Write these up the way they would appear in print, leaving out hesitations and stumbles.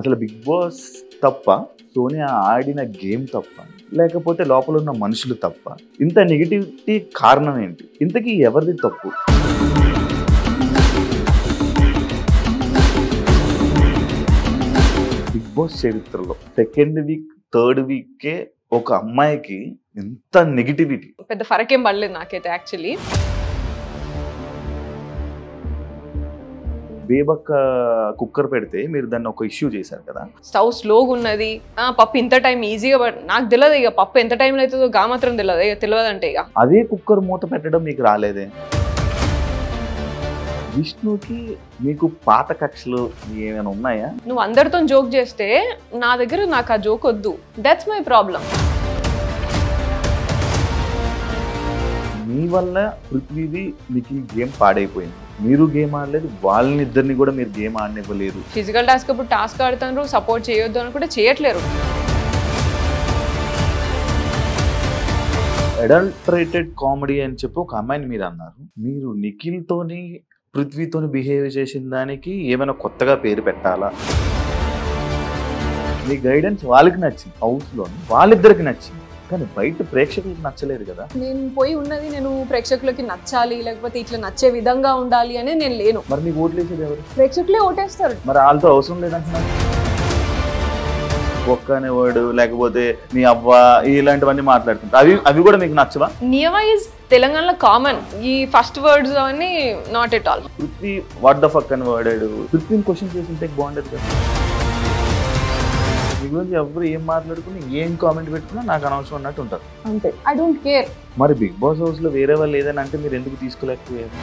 అసలు big boss తప్ప, సోనియా ఆడిన గేమ్ తప్ప, లేకపోతే లోపల ఉన్న మనుషులు తప్ప, ఇంత నెగిటివిటీ కారణం ఏంటి? ఇంతకీ ఎవరిది తప్పు? బిగ్ బాస్ చరిత్రలో సెకండ్ వీక్, థర్డ్ వీకే ఒక అమ్మాయికి ఎంత నెగిటివిటీ. పెద్ద ఫరకేం పడలేదు నాకైతే యాక్చువల్లీ. బేబక్క కుక్కర్ పెడితే మీరు దాన్ని ఒక ఇష్యూ చేశారు కదా. స్టవ్ స్లోగా ఉన్నది, పప్పు ఇంత టైం ఈజీగా నాకు తెలియదు. ఇక పప్పు ఎంత టైంలో అవుతుందో గా మాత్రం తెలియదు. ఇక తెలియదంటే ఇక అదే కుక్కర్ మూత పెట్టడం మీకు రాలేదే. విష్ణుకి మీకు పాత కక్షలు ఏమైనా ఉన్నాయా? నువ్వు అందరితో జోక్ చేస్తే నా దగ్గర నాకు ఆ జోక్ వద్దు. That's my problem. మీ వల్ల పృథ్వీది మీకు గేమ్ పాడైపోయింది. మీరు గేమ్ ఆడలేదు, వాళ్ళనిద్దరిని కూడా మీరు గేమ్ ఆడనివ్వలేదు. ఫిజికల్ టాస్క్ అప్పుడు టాస్క్ ఆడుతున్నారు, సపోర్ట్ చేయొద్దు అని కూడా చేయట్లేరు. అడల్టరేటెడ్ కామెడీ అని చెప్పి ఒక అమ్మాయిని మీరు అన్నారు. మీరు నిఖిల్తోని పృథ్వీతోని బిహేవ్ చేసిన దానికి ఏమైనా కొత్తగా పేరు పెట్టాలా? మీ గైడెన్స్ వాళ్ళకి నచ్చింది, హౌస్లో వాళ్ళిద్దరికి నచ్చింది, కానీ బయట ప్రేక్షకులకు నచ్చలేదు కదా. నేను పోయి ఉన్నది నేను ప్రేక్షకులకి నచ్చాలి, లేకపోతే ఇట్లా నచ్చే విధంగా ఉండాలి అని నేను లేను. మరి మీకు ఓట్లేసేది ఎవరు? ప్రేక్షకులే ఓటేస్తారు. మరి వాళ్ళతో అవసరం లేదంటున్నారు. ఒక్క అనేవాడు లేకపోతే మీ అవ్వ ఇలాంటివన్నీ మాట్లాడుతుంటారు. అవి కూడా మీకు నచ్చవా? నియమ ఈజ్ తెలంగాణలో కామన్. ఈ ఫస్ట్ వర్డ్స్ అవన్నీ not at all. Prithvi what the fuck అని వాడాడు. పృథ్వీని క్వశ్చన్ చేస్తుంటే బాగుండేది కదా. మీ గురించి ఎవరు ఏం మాట్లాడుకుని ఏం కామెంట్ పెట్టుకున్నా నాకు అనవసరం అన్నట్టు ఉంటారు అంతే. I don't care. మరి బిగ్ బాస్ హౌస్ లో వేరే వాళ్ళు ఏదైనా అంటే మీరు ఎందుకు తీసుకోలేకపోయారు?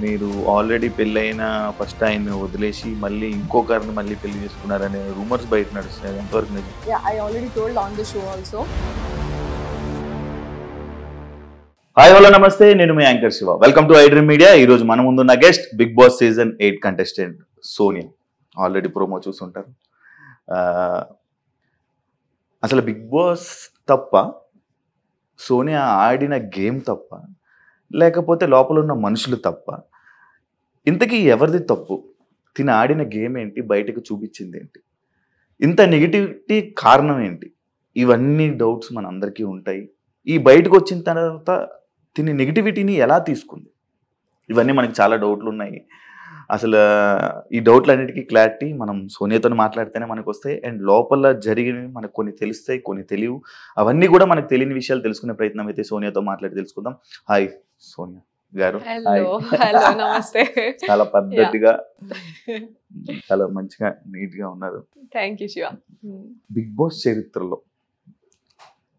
మీరు ఆల్రెడీ పెళ్ళైన ఫస్ట్ ఆయన్ని వదిలేసి మళ్ళీ ఇంకొకరిని మళ్ళీ పెళ్లి చేసుకున్నారనే రూమర్స్ బయట నడుస్తున్నాయి. ఎంతవరకు నిజం? I already told on the show also. Hi hello namaste, నేను మీ anchor Shiva. Welcome to iDream media. ఈ రోజు మన ముందున్న guest Bigg Boss season 8 contestant Sonia. Already promo చూస్తుంటారు. అసలు బిగ్ బాస్ తప్ప, సోనియా ఆడిన గేమ్ తప్ప, లేకపోతే లోపల ఉన్న మనుషులు తప్ప, ఇంతకీ ఎవరిది తప్పు? తిన ఆడిన గేమ్ ఏంటి? బయటకు చూపించింది ఏంటి? ఇంత నెగిటివిటీ కారణం ఏంటి? ఇవన్నీ డౌట్స్ మన అందరికీ ఉంటాయి. ఈ బయటకు వచ్చిన తర్వాత తిని నెగిటివిటీని ఎలా తీసుకుంది? ఇవన్నీ మనకి చాలా డౌట్లు ఉన్నాయి. అసలు ఈ డౌట్లన్నిటికీ క్లారిటీ మనం సోనియాతో మాట్లాడితేనే మనకు వస్తాయి. అండ్ లోపల జరిగినవి మనకు కొన్ని తెలుస్తాయి, కొన్ని తెలియవు. అవన్నీ కూడా మనకు తెలియని విషయాలు తెలుసుకునే ప్రయత్నం అయితే సోనియాతో మాట్లాడి తెలుసుకుందాం. హాయ్ సోనియా గారు. నమస్తే. చాలా పద్ధతిగా చాలా మంచిగా నీట్ గా ఉన్నారు. Thank you Shiva. Bigg Boss చరిత్రలో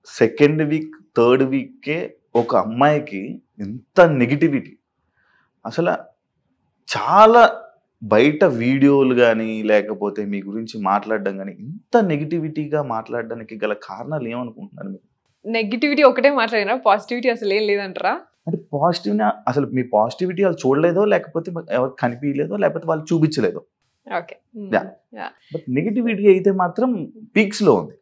సెకండ్ వీక్, థర్డ్ వీకే ఒక అమ్మాయికి ఎంత నెగిటివిటీ. అసలు చాలా బయట వీడియోలు కానీ లేకపోతే మీ గురించి మాట్లాడడం కానీ ఇంత నెగిటివిటీగా మాట్లాడడానికి గల కారణాలు ఏమనుకుంటున్నారు మీరు? నెగిటివిటీ ఒకటే మాట్లాడినా, పాజిటివిటీ అసలు ఏం లేదంటారా? అంటే పాజిటివ్నా? అసలు మీ పాజిటివిటీ వాళ్ళు చూడలేదో, లేకపోతే ఎవరికి కనిపించలేదో, లేకపోతే వాళ్ళు చూపించలేదో. ఓకే. బట్ నెగిటివిటీ అయితే మాత్రం పీక్స్ లో ఉంది.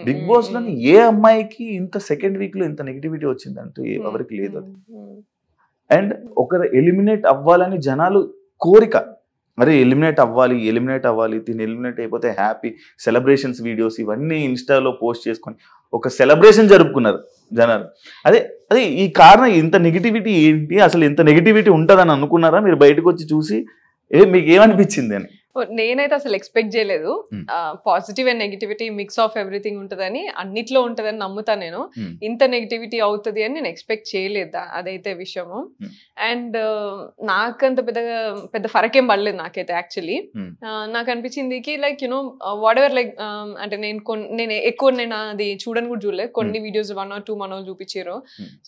బిగ్ బాస్ లో ఏ అమ్మాయికి ఇంత సెకండ్ వీక్ లో ఇంత నెగిటివిటీ వచ్చిందంటూ ఎవరికి లేదు. అది అండ్ ఒకరు ఎలిమినేట్ అవ్వాలని జనాలు కోరిక. మరి ఎలిమినేట్ అవ్వాలి, దీన్ని ఎలిమినేట్ అయిపోతే హ్యాపీ సెలబ్రేషన్స్ వీడియోస్ ఇవన్నీ ఇన్స్టాలో పోస్ట్ చేసుకొని ఒక సెలబ్రేషన్ జరుపుకున్నారు జనాలు. అదే ఈ కారణం ఇంత నెగిటివిటీ ఏంటి? అసలు ఇంత నెగిటివిటీ ఉంటుందని అనుకున్నారా మీరు? బయటకు వచ్చి చూసి మీకు ఏమనిపించింది అని? నేనైతే అసలు ఎక్స్పెక్ట్ చేయలేదు. Positive and negativity mix of everything ఉంటుందని, అన్నిట్లో ఉంటుందని నమ్ముతా నేను. ఇంత నెగిటివిటీ అవుతుంది అని నేను ఎక్స్పెక్ట్ చేయలేదు. అదైతే విషయము. అండ్ నాకంత పెద్ద ఫరకేం పడలేదు నాకైతే యాక్చువల్లీ. నాకు అనిపించింది కి like you know what ever like అంటే నేను ఎక్కువ అది చూడని కూడా చూడలేదు. కొన్ని వీడియోస్ 1 or 2 మనోళ్ళు చూపించారు.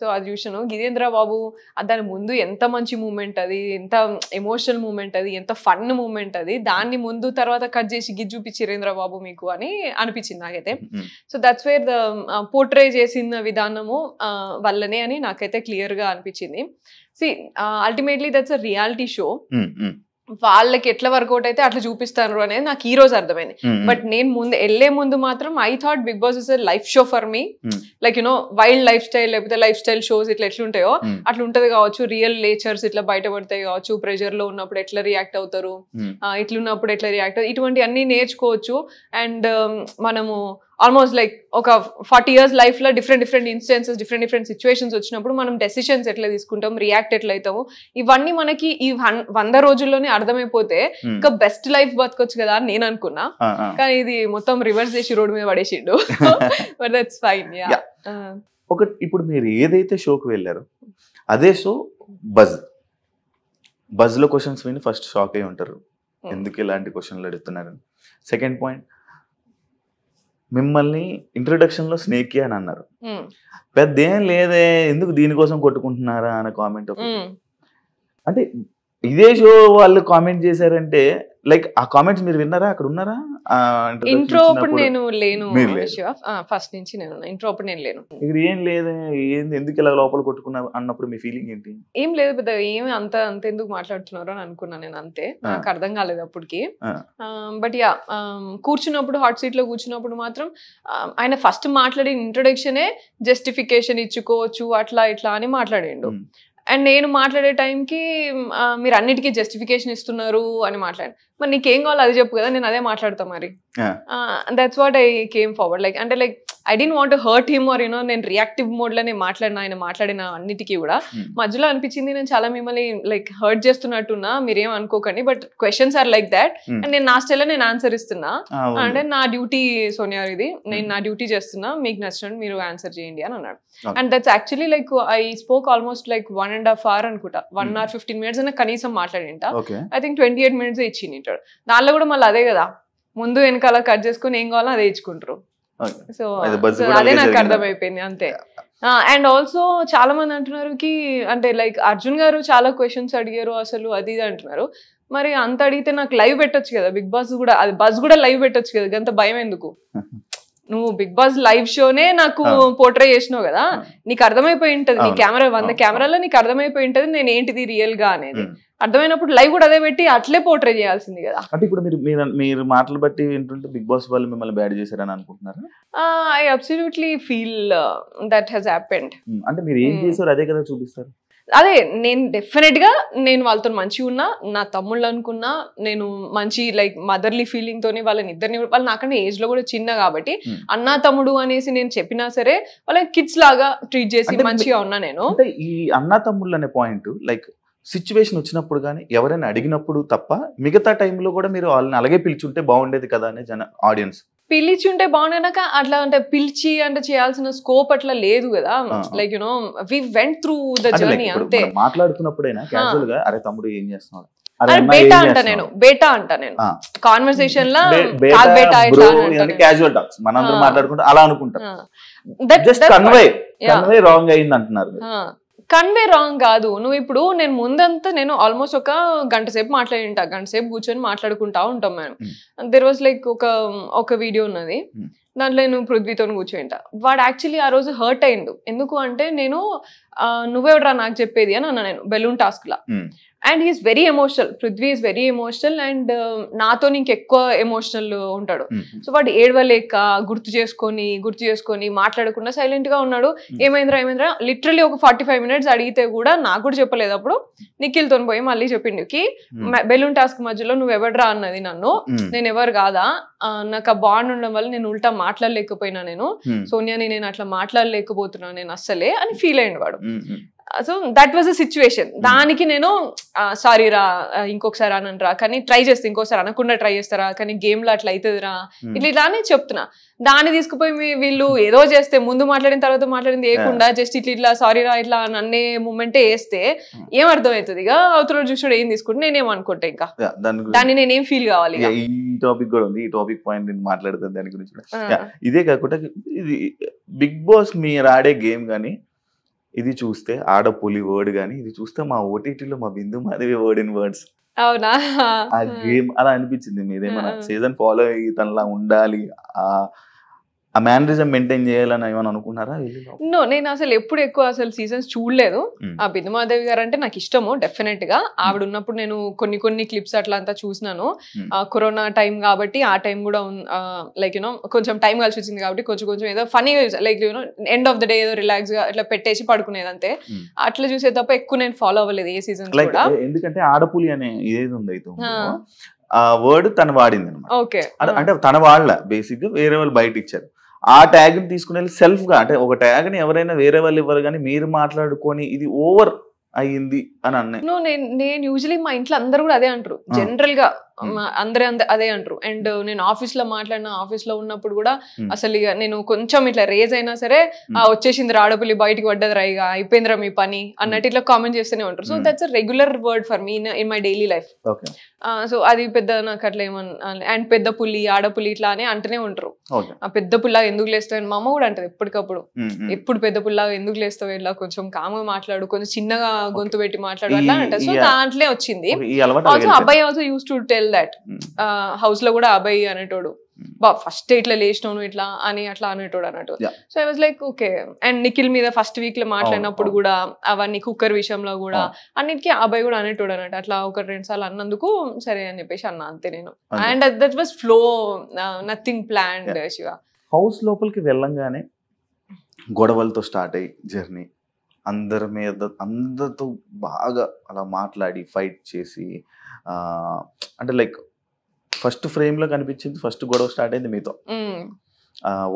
సో అది చూసాను. గిదేంద్ర బాబు దాని ముందు ఎంత మంచి మూమెంట్ అది, ఎంత ఎమోషనల్ మూమెంట్ అది, ఎంత ఫన్ మూమెంట్ అది, దాన్ని ముందు తర్వాత కట్ చేసి గిజ్ చూపించిరేంద్ర బాబు మీకు అని అనిపించింది నాకైతే. So that's where the portray చేసిన విధానము వల్లనే అని నాకైతే క్లియర్ గా అనిపించింది. C ultimately that's a reality show. వాళ్ళకి ఎట్లా వర్కౌట్ అయితే అట్లా చూపిస్తారు అనేది నాకు ఈ రోజు అర్థమైంది. బట్ నేను వెళ్లే ముందు మాత్రం I thought Bigg Boss is a life show for me, like wild life style లేకపోతే లైఫ్ స్టైల్ షోస్ ఇట్లా ఎట్లుంటాయో అట్లా ఉంటది కావచ్చు, రియల్ నేచర్స్ ఇట్లా బయటపడతాయి కావచ్చు, ప్రెషర్ లో ఉన్నప్పుడు ఎట్లా రియాక్ట్ అవుతారు, ఇట్లున్నప్పుడు ఎట్లా రియాక్ట్ అవుతారు, ఇటువంటి అన్ని నేర్చుకోవచ్చు. అండ్ మనము ఆల్మోస్ట్ లైక్ ఒక 40 years లైఫ్ లో డిఫరెంట్ ఇన్స్టెన్సెస్, డిఫరెంట్ సిచ్యువేషన్స్ వచ్చినప్పుడు మనం డెసిషన్స్ ఎట్లా తీసుకుంటాం, రియాక్ట్ ఎట్లా అవుతాము, ఇవన్నీ మనకి ఈ 100 రోజుల్లోనే అర్థమైపోతే ఇంకా బెస్ట్ లైఫ్ బతకొచ్చు కదా అని నేను అనుకున్నా. కానీ ఇది మొత్తం రివర్స్ చేసి రోడ్ మీద పడేసిండు. But that's fine. ఒకటి, ఇప్పుడు మీరు ఏదైతే షోకి వెళ్ళారో అదే షో బజ్ లో క్వశ్చన్స్ విని ఫస్ట్ షాక్ అయి ఉంటారు, ఎందుకు ఇలాంటి క్వశ్చన్లు అడుగుతున్నారు. సెకండ్ పాయింట్, మిమ్మల్ని ఇంట్రొడక్షన్ లో స్నేక్ అని అన్నారు, పెద్ద ఏం లేదే ఎందుకు దీనికోసం కొట్టుకుంటున్నారా అనే కామెంట్. అంటే ఇదే షో వాళ్ళు కామెంట్ చేశారంటే లైక్ ఆ కామెంట్స్ మీరు విన్నారా, అక్కడ ఉన్నారా? ఇంట్రో అప్పుడు నేను లేను, ఫస్ట్ నుంచి నేను ఇంట్రో అప్పుడు నేను లేను. ఇక్కడ ఏం లేదు, ఎందుకు ఇలా లోపల కొట్టుకున్నారు అన్నప్పుడు మీ ఫీలింగ్ ఏంటి? ఏం లేదు పెద్ద, ఏమి అంత ఎందుకు మాట్లాడుతున్నారు అని అనుకున్నా నేను, అంతే. నాకు అర్థం కాలేదు అప్పటికి. బట్ యా, కూర్చున్నప్పుడు హాట్ సీట్ లో కూర్చున్నప్పుడు మాత్రం ఆయన ఫస్ట్ మాట్లాడిన ఇంట్రొడక్షనే జస్టిఫికేషన్ ఇచ్చుకోవచ్చు అట్లా ఇట్లా అని మాట్లాడిండు. అండ్ నేను మాట్లాడే టైంకి మీరు అన్నిటికీ జస్టిఫికేషన్ ఇస్తున్నారు అని మాట్లాడాను. మరి నీకేం కావాలో అది చెప్పు కదా, నేను అదే మాట్లాడతా మరి. That's what I came forward. Like అంటే like I don't want to hurt him or నేను రియాక్టివ్ మోడ్ లోనే మాట్లాడిన, ఆయన మాట్లాడిన అన్నిటికీ కూడా మధ్యలో అనిపించింది నేను చాలా మిమ్మల్ని లైక్ హర్ట్ చేస్తున్నట్టున్నా, మీరేం అనుకోకండి, but questions are like that and నేను నా స్టైల్లో నేను ఆన్సర్ ఇస్తున్నా, అంటే నా డ్యూటీ సోనియా ఇది, నేను నా డ్యూటీ చేస్తున్నా, మీకు నచ్చినట్టు మీరు ఆన్సర్ చేయండి అని అన్నాడు. And that's actually like I spoke almost like 1.5 hours అనుకుంటా, 1 hour 15 minutes అయినా కనీసం మాట్లాడింటా. ఐ థింక్ 28 minutes ఇచ్చింది. దానిలో కూడా మళ్ళీ అదే కదా, ముందు వెనకాల కట్ చేసుకుని ఏం కావాలో అదే ఇచ్చుకుంటారు. సో అదే నాకు అర్థమైపోయింది అంతే. అండ్ ఆల్సో చాలా మంది అంటున్నారు కి అంటే లైక్ అర్జున్ గారు చాలా క్వశ్చన్స్ అడిగారు అసలు అది ఇది అంటున్నారు. మరి అంత అడిగితే నాకు లైవ్ పెట్టొచ్చు కదా, బిగ్ బాస్ కూడా, అది బజ్ కూడా లైవ్ పెట్టొచ్చు కదా, అంత భయం ఎందుకు? నువ్వు బిగ్ బాస్ లైవ్ షోనే నాకు పోర్ట్రే చేసినావు కదా, నీకు అర్థమైపోయి ఉంటది, నీ కెమెరా 100 కెమెరాలో నీకు అర్థమైపోయి ఉంటది నేను ఏంటిది రియల్ గా అనేది. అర్థమైనప్పుడు లైవ్ కూడా అదే పెట్టి అట్లే పోర్ట్రే చేయాల్సింది కదా. అంటే ఇప్పుడు మీరు మాటలు బట్టి ఏంటంటే బిగ్ బాస్ వాళ్ళు మిమ్మల్ని బ్యాడ్ చేశారని అనుకుంటున్నారా? I absolutely feel that has happened. అంటే మీరు ఏం చేశారు అదే కదా చూపిస్తారు. అదే నేను డెఫినెట్ గా నేను వాళ్ళతో మంచిగా ఉన్నా, నా తమ్ముళ్ళు అనుకున్నా, నేను మంచి లైక్ మదర్లీ ఫీలింగ్ తోనే వాళ్ళని ఇద్దరిని, వాళ్ళు నాకన్నా ఏజ్ లో కూడా చిన్న కాబట్టి అన్నా తమ్ముడు అనేసి నేను చెప్పినా సరే వాళ్ళకి కిడ్స్ లాగా ట్రీట్ చేసి మంచిగా ఉన్నా నేను. అంటే ఈ అన్నా తమ్ముళ్ళు అనే పాయింట్ లైక్ సిచ్యువేషన్ వచ్చినప్పుడు కానీ ఎవరైనా అడిగినప్పుడు తప్ప మిగతా టైంలో కూడా మీరు వాళ్ళని అలాగే పిలిచుంటే బాగుండేది కదా అనే ఆడియన్స్. పిలిచి ఉంటే బాగున్నాక అట్లా అంటే పిలిచి అంటే చేయాల్సిన స్కోప్ అట్లా లేదు కదా. Like we went through the journey అంతే. మాట్లాడుతున్నప్పుడైనా క్యాజువల్ గా అరే తమ్ముడు ఏం చేస్తున్నాడు, బేటా అంటా నేను కాన్వర్సేషన్ లో క్యాజువల్ టాక్స్ మనందరం మాట్లాడుకుంటే అలా అనుకుంటాం. జస్ట్ కన్వే రాంగ్ అయింది అంటున్నారు. కన్వే రాంగ్ కాదు. నువ్వు ఇప్పుడు నేను ముందంతా నేను ఆల్మోస్ట్ ఒక గంట సేపు మాట్లాడింటా, గంట సేపు కూర్చొని మాట్లాడుకుంటా ఉంటాం మేము. దెర్ వాజ్ లైక్ ఒక వీడియో ఉన్నది, దాంట్లో నేను పృథ్వీతో కూర్చోంటా. వాడు యాక్చువల్లీ ఆ రోజు హర్ట్ అయిండు. ఎందుకు అంటే నేను నువ్వెవడరా నాకు చెప్పేది అని అన్నా నేను బెలూన్ టాస్క్ లా. And he's very emotional, Prithvi is very emotional and నాతో ఇంకెక్కువ ఎమోషనల్ ఉంటాడు. సో వాడు ఏడవలేక గుర్తు చేసుకొని మాట్లాడకుండా సైలెంట్ గా ఉన్నాడు. ఏమైందిరా లిటరల్లీ ఒక 45 minutes అడిగితే కూడా నాకు కూడా చెప్పలేదు. అప్పుడు నిఖిల్తో పోయి మళ్ళీ చెప్పిండు కి బెలూన్ టాస్క్ మధ్యలో నువ్వు ఎవడరా అన్నది నన్ను, నేను ఎవరు కాదా, నాకు ఆ బాండ్ ఉండడం వల్ల నేను ఉల్టా మాట్లాడలేకపోయినా, నేను సోనియాని నేను అట్లా మాట్లాడలేకపోతున్నాను నేను అస్సలే అని ఫీల్ అయ్యిండు వాడు. So that was a situation. దానికి నేను సారీ రా ఇంకొకసారి అనంరా, కానీ ట్రై చేస్తే ఇంకోసారి అనకుండా ట్రై చేస్తారా, కానీ గేమ్ లో అట్లా అవుతుందిరా ఇట్లా అని చెప్తున్నా. దాన్ని తీసుకుపోయి వీళ్ళు ఏదో చేస్తే ముందు మాట్లాడిన తర్వాత మాట్లాడింది వేయకుండా జస్ట్ ఇట్లా సారీ రా ఇట్లా అన్నే మూమెంటే వేస్తే ఏం అర్థం అవుతుంది? ఇక అవతల చూసాడు ఏం తీసుకుంటే నేనేం అనుకుంటా, ఇంకా దాన్ని నేనేం ఫీల్ కావాలి. ఈ టాపిక్ కూడా ఉంది, ఈ టాపిక్ పాయింట్ నేను మాట్లాడుతాను దాని గురించి. ఇదే కాకుండా ఇది బిగ్ బాస్ మీరు ఆడే గేమ్ కానీ ఇది చూస్తే ఆడపులి వర్డ్ గానీ ఇది చూస్తే మా ఓటీటీలో మా బిందు మాధవి వర్డ్ ఇన్ వర్డ్స్. అవునా? ఆ గేమ్ అలా అనిపించింది. మీరేమన్నా సీజన్ ఫాలో అయ్యి తనలా ఉండాలి ఆ మేనరిజం మెయింటైన్ చేయాలని ఏమైనా అనుకున్నారా? నో, నేను అసలు ఎప్పుడు ఎక్కువ అసలు సీజన్స్ చూడలేదు. ఆ బిందుమాదేవి గారు అంటే నాకు ఇష్టము డెఫినెట్ గా. ఆవిడ ఉన్నప్పుడు నేను కొన్ని క్లిప్స్ అట్లా అంతా చూసినాను. కరోనా టైం కాబట్టి ఆ టైం కూడా లైక్ యూనో కొంచెం టైం కలిసి వచ్చింది కాబట్టి కొంచెం ఏదో funny like you know end of the day ఏదో రిలాక్స్ గా ఇట్లా పెట్టేసి పడుకునేది అంతే. అట్లా చూసే తప్ప ఎక్కువ నేను ఫాలో అవ్వలేదు ఏ సీజన్ కూడా. ఎందుకంటే ఆడపులి అనే ఏది ఉంది అయితే ఆ వర్డ్ తను వాడింది అనమాట. అంటే తన వాళ్ళ బేసిక్ గా వేరే వాళ్ళు బయట ఇచ్చారు. ఆ ట్యాగ్ ని తీసుకుని వెళ్ళి సెల్ఫ్ గా, అంటే ఒక ట్యాగ్ ని ఎవరైనా వేరే వాళ్ళు ఇవ్వరు కానీ మీరు మాట్లాడుకొని ఇది ఓవర్ అయ్యింది అని అన్నాయి. నేను యూజువలీ మా ఇంట్లో అందరూ కూడా అదే అంటారు. జనరల్ గా అందరూ అదే అంటారు. అండ్ నేను ఆఫీస్ లో మాట్లాడిన, ఆఫీస్ లో ఉన్నప్పుడు కూడా అసలు ఇక నేను కొంచెం ఇట్లా రేజ్ అయినా సరే వచ్చేసింది ఆడపిల్లి బయటికి పడ్డది రా, ఇక అయిపోయిందిరా మీ పని అన్నట్టు ఇట్లా కామెంట్ చేస్తూనే ఉంటారు. So that's a regular word for me in my daily life. So అది పెద్ద నాకు అట్లా ఏమన్నా, అండ్ పెద్ద పులి ఆడపులి ఇట్లా అని అంటూనే ఉంటారు. ఆ పెద్ద పుల్లాగా ఎందుకు లేస్తావు, మా అమ్మ కూడా అంటది ఎప్పటికప్పుడు, ఎప్పుడు పెద్ద పుల్లాగా ఎందుకు లేస్తావు, ఇలా కొంచెం కామ్గా మాట్లాడు, కొంచెం చిన్నగా గొంతు పెట్టి మాట్లాడు అట్లా అంటారు. సో దాంట్లో వచ్చింది. ఆల్సో అబ్బాయి also use to tell that house లో కూడా అబ్బాయి అనేటోడు ఫస్ట్ ఇట్లా లేచినాను ఇట్లా అని అట్లా అనేటోడు అన్నట్టు. So I was like okay. And Nikhil మీద ఫస్ట్ వీక్ లో మాట్లాడినప్పుడు కూడా అవన్నీ కుక్కర్ విషయంలో కూడా అన్నిటికీ అబ్బాయి కూడా అనేటోడు అన్నట్టు. అట్లా 1-2 సార్లు అన్నందుకు సరే అని చెప్పేసి అన్నా అంతే నేను. And that was flow, nothing planned. Shiva house లోపలికి వెళ్ళంగానే గొడవలతో స్టార్ట్ అయ్యి జర్నీ, అందరితో బాగా అలా మాట్లాడి ఫైట్ చేసి, అంటే లైక్ ఫస్ట్ ఫ్రేమ్ లో కనిపించింది, ఫస్ట్ గొడవ స్టార్ట్ అయింది మీతో,